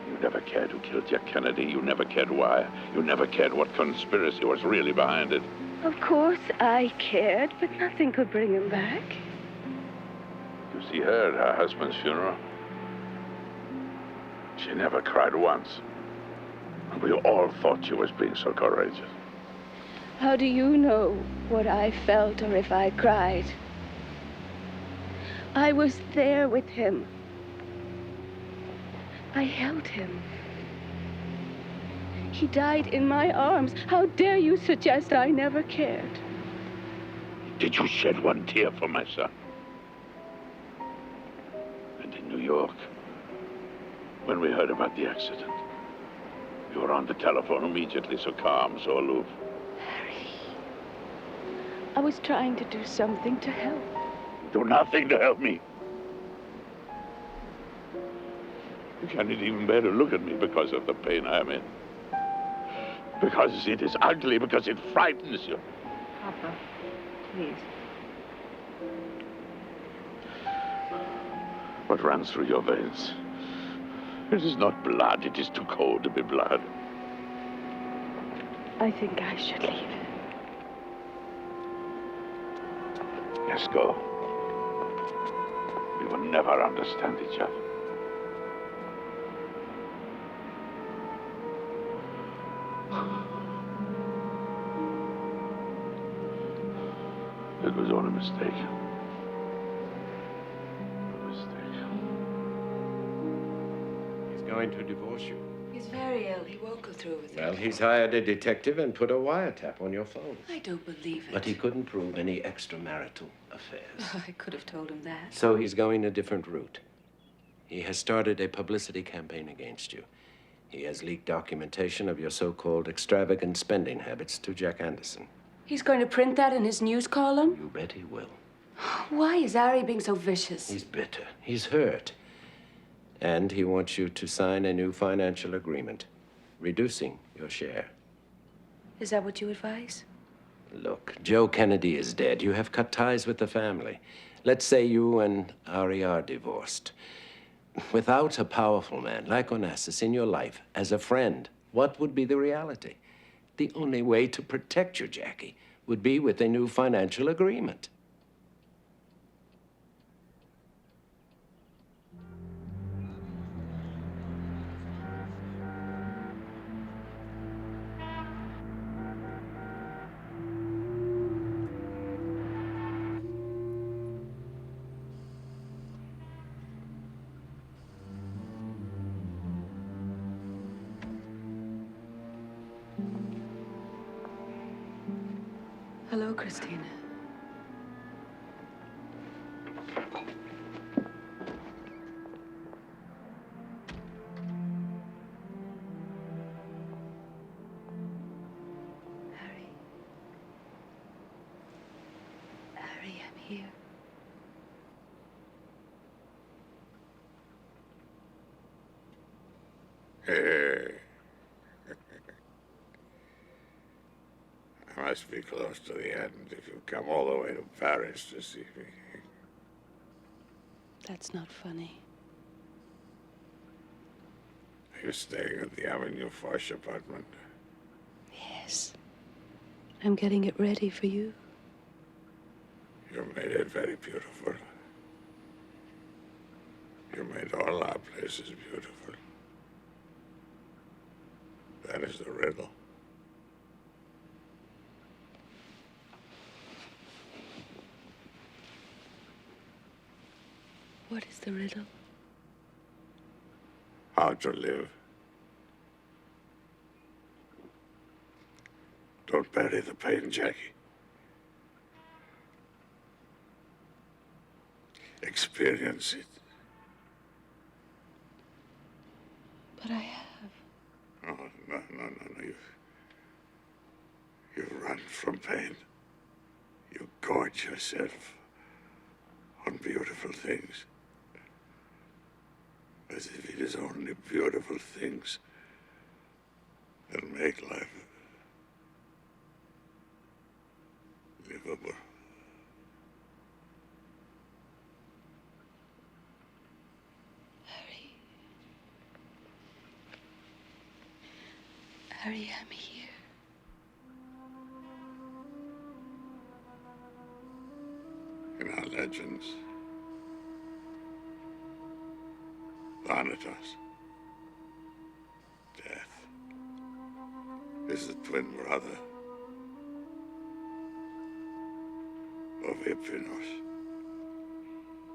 You never cared who killed Jack Kennedy. You never cared why. You never cared what conspiracy was really behind it. Of course I cared, but nothing could bring him back. You see her at her husband's funeral. She never cried once. And we all thought she was being so courageous. How do you know what I felt or if I cried? I was there with him. I held him. He died in my arms. How dare you suggest I never cared? Did you shed one tear for my son? And in New York, when we heard about the accident, you were on the telephone immediately, so calm, so aloof. Harry, I was trying to do something to help. Do nothing to help me. You can't even bear to look at me because of the pain I'm in. Because it is ugly, because it frightens you. Papa, please. What runs through your veins? It is not blood. It is too cold to be blood. I think I should leave. Yes, go. We will never understand each other. It was all a mistake. He's going to divorce you. He's very ill. He won't go through with it. Well, he's hired a detective and put a wiretap on your phone. I don't believe it. But he couldn't prove any extramarital affairs. I could have told him that. So he's going a different route. He has started a publicity campaign against you. He has leaked documentation of your so-called extravagant spending habits to Jack Anderson. He's going to print that in his news column? You bet he will. Why is Ari being so vicious? He's bitter. He's hurt. And he wants you to sign a new financial agreement, reducing your share. Is that what you advise? Look, Joe Kennedy is dead. You have cut ties with the family. Let's say you and Ari are divorced. Without a powerful man like Onassis in your life as a friend, what would be the reality? The only way to protect your Jackie would be with a new financial agreement. Hello, Christina. Harry, I'm here. Hey. I must be close to the end if you've come all the way to Paris to see me. That's not funny. Are you staying at the Avenue Foch apartment? Yes. I'm getting it ready for you. You made it very beautiful. You made all our places beautiful. That is the riddle. What is the riddle? How to live. Don't bury the pain, Jackie. Experience it. But I have. Oh, no. You run from pain. You gorge yourself on beautiful things. As if it is only beautiful things that make life livable. Harry, I'm here. In our legends, Thanatos, death, is the twin brother of Epinos.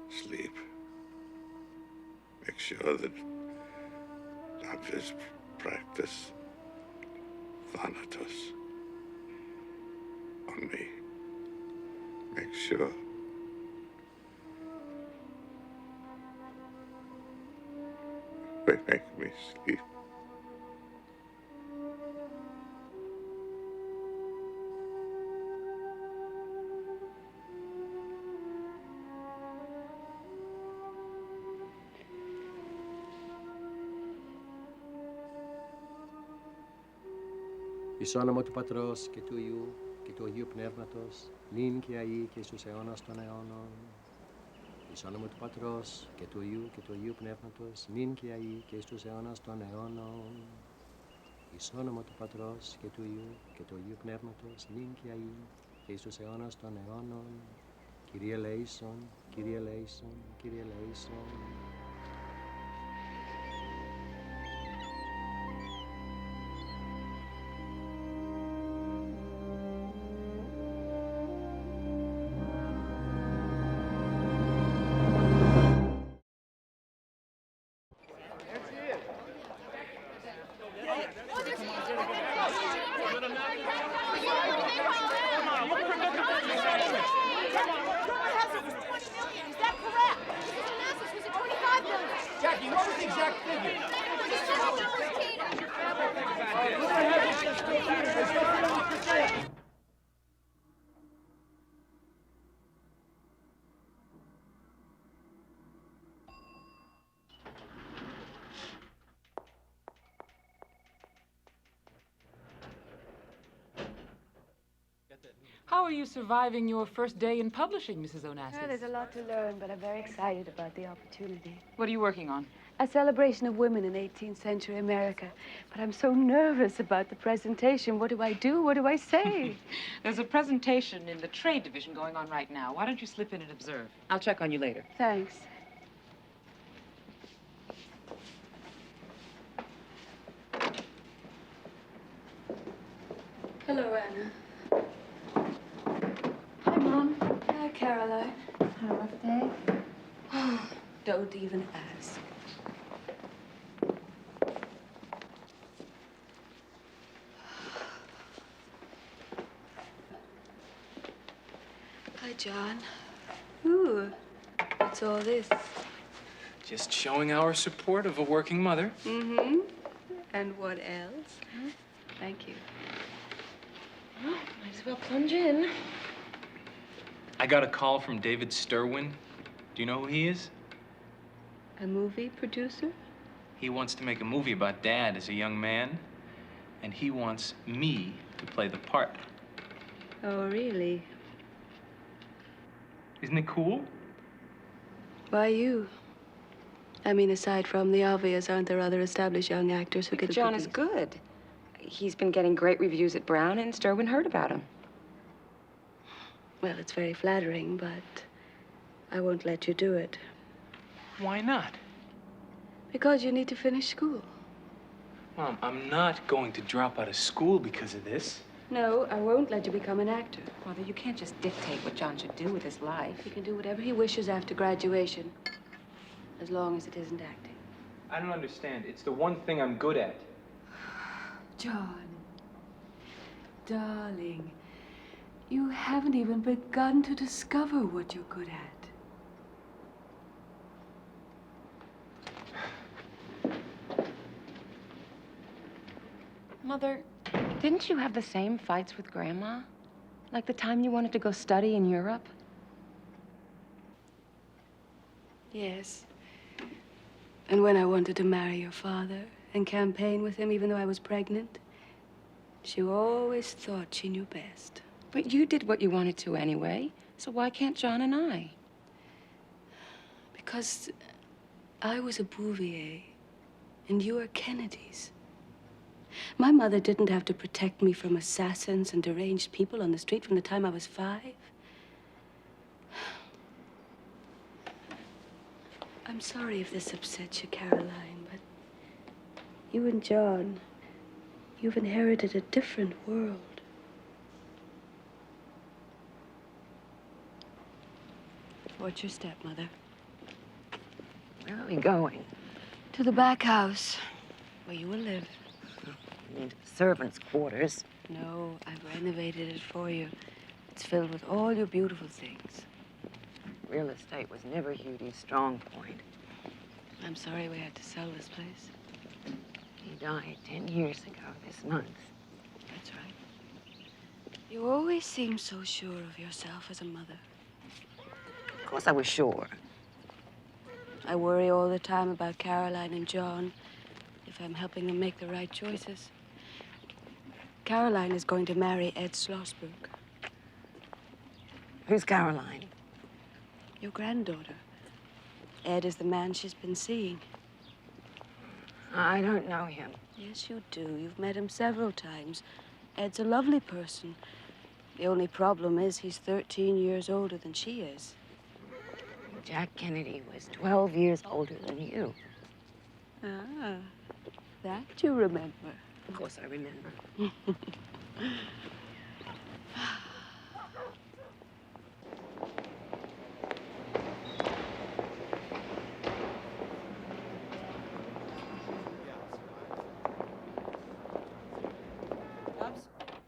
Sleep. Make sure that doctors practice Thanatos on me. Make sure. They make me sleep. Εις όνομα του Πατρός και του Υιού και του Αγίου Πνεύματος, νυν και αεί και στους αιώνας των αιώνων. Εις όνομα του Πατρός και του Υιού και του Αγίου Πνεύματος, νυν και αεί και στους αιώνας των αιώνων. Εις όνομα του Πατρός και του Υιού και του Αγίου Πνεύματος, νυν και αεί και στους αιώνας των αιώνων. Kyrie eleison, Kyrie eleison, Kyrie eleison. How How are you surviving your first day in publishing, Mrs. Onassis? Oh, there's a lot to learn, but I'm very excited about the opportunity. What are you working on? A celebration of women in 18th century America. But I'm so nervous about the presentation. What do I do? What do I say? There's a presentation in the trade division going on right now. Why don't you slip in and observe? I'll check on you later. Thanks. Hello, Anna. Hi, Mom. Hi, Caroline. Had a rough day? Oh, don't even ask. Hi, John. Ooh, what's all this? Just showing our support of a working mother. Mm-hmm. And what else? Huh? Thank you. Well, might as well plunge in. I got a call from David Stirwin. Do you know who he is? A movie producer? He wants to make a movie about Dad as a young man, and he wants me to play the part. Oh, really? Isn't it cool? Why you? I mean, aside from the obvious, aren't there other established young actors who could John put is these- good. He's been getting great reviews at Brown, and Stirwin heard about him. Well, it's very flattering, but I won't let you do it. Why not? Because you need to finish school. Mom, I'm not going to drop out of school because of this. No, I won't let you become an actor. Mother, you can't just dictate what John should do with his life. He can do whatever he wishes after graduation, as long as it isn't acting. I don't understand. It's the one thing I'm good at. John, darling, you haven't even begun to discover what you're good at. Mother, didn't you have the same fights with Grandma? Like the time you wanted to go study in Europe? Yes. And when I wanted to marry your father and campaign with him, even though I was pregnant, she always thought she knew best. But you did what you wanted to anyway, so why can't John and I? Because I was a Bouvier, and you are Kennedy's. My mother didn't have to protect me from assassins and deranged people on the street from the time I was 5. I'm sorry if this upsets you, Caroline, but you and John, you've inherited a different world. What's your stepmother? Where are we going? To the back house, where you will live. Into the servants' quarters. No, I've renovated it for you. It's filled with all your beautiful things. Real estate was never Hughie's strong point. I'm sorry we had to sell this place. He died 10 years ago this month. That's right. You always seem so sure of yourself as a mother. Of course I was sure. I worry all the time about Caroline and John, if I'm helping them make the right choices. Caroline is going to marry Ed Schlossberg. Who's Caroline? Your granddaughter. Ed is the man she's been seeing. I don't know him. Yes, you do. You've met him several times. Ed's a lovely person. The only problem is he's 13 years older than she is. Jack Kennedy was 12 years older than you. Ah, that you remember. Of course I remember.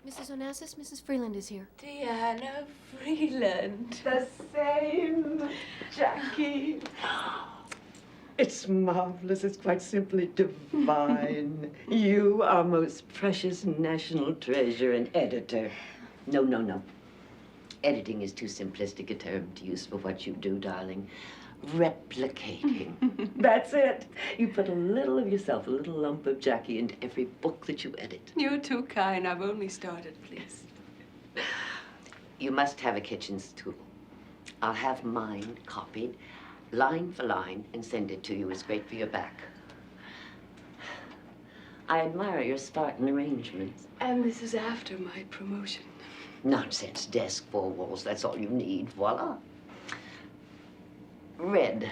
Mrs. Onassis, Mrs. Freeland is here. Diana Freeland. The same, Jackie. It's marvelous. It's quite simply divine. You, our most precious national treasure and editor. No, no, no. Editing is too simplistic a term to use for what you do, darling. Replicating. That's it. You put a little of yourself, a little lump of Jackie into every book that you edit. You're too kind. I've only started, please. You must have a kitchen stool. I'll have mine copied, line for line, and send it to you. It's great for your back. I admire your Spartan arrangements. And this is after my promotion. Nonsense. Desk, four walls, that's all you need. Voila. Red.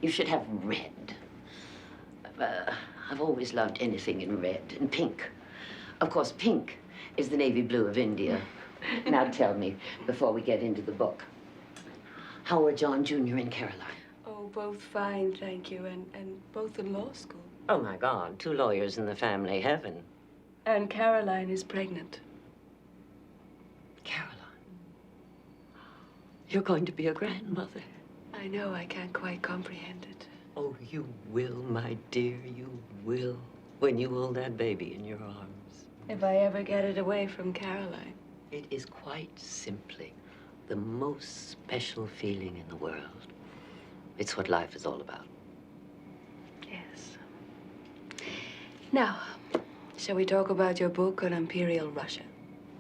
You should have red. I've always loved anything in red. And pink. Of course, pink is the navy blue of India. Now tell me, before we get into the book, how are John Jr. and Caroline? Oh, both fine, thank you, and both in law school. Oh, my God, 2 lawyers in the family, heaven. And Caroline is pregnant. Caroline? You're going to be a grandmother. I know, I can't quite comprehend it. Oh, you will, my dear, you will, when you hold that baby in your arms. If I ever get it away from Caroline. It is quite simply the most special feeling in the world. It's what life is all about. Yes. Now, shall we talk about your book on Imperial Russia?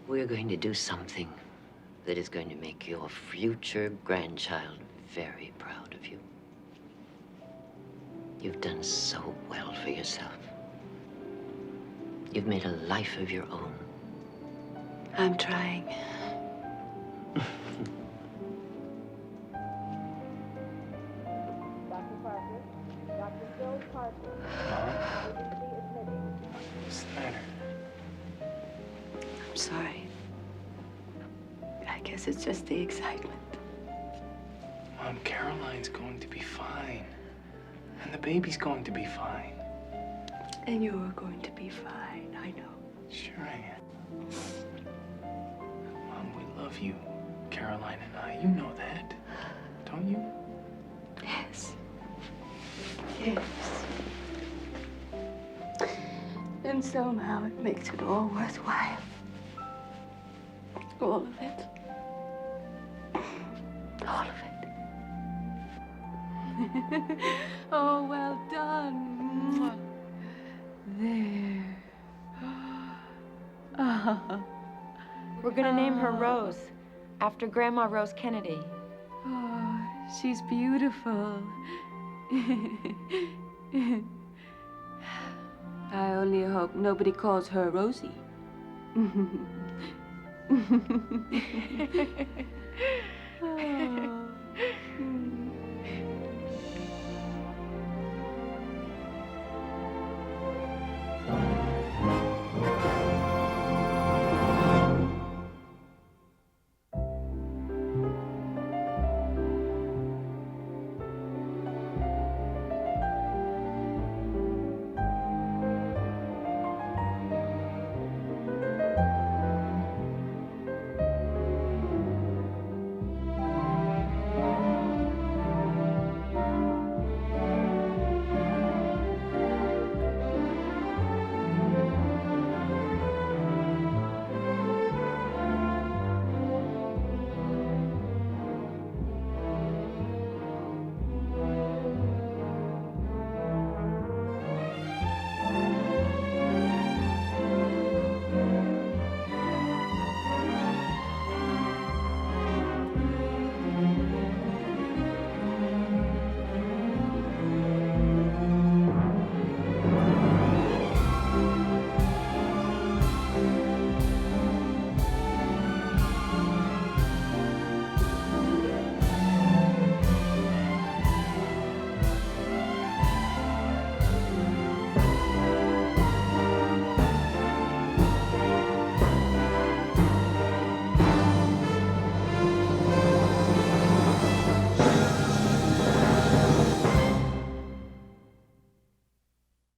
We're going to do something that is going to make your future grandchild very proud of you. You've done so well for yourself. You've made a life of your own. I'm trying. What's the matter? I'm sorry. I guess it's just the excitement. Mom, Caroline's going to be fine. And the baby's going to be fine. And you're going to be fine, I know. Sure I am. Mom, we love you, Caroline and I. You know that, don't you? Yes. Yes. And somehow it makes it all worthwhile. All of it. All of it. Oh, well done. There. We're gonna name her Rose, after Grandma Rose Kennedy. Oh, she's beautiful. I only hope nobody calls her Rosie.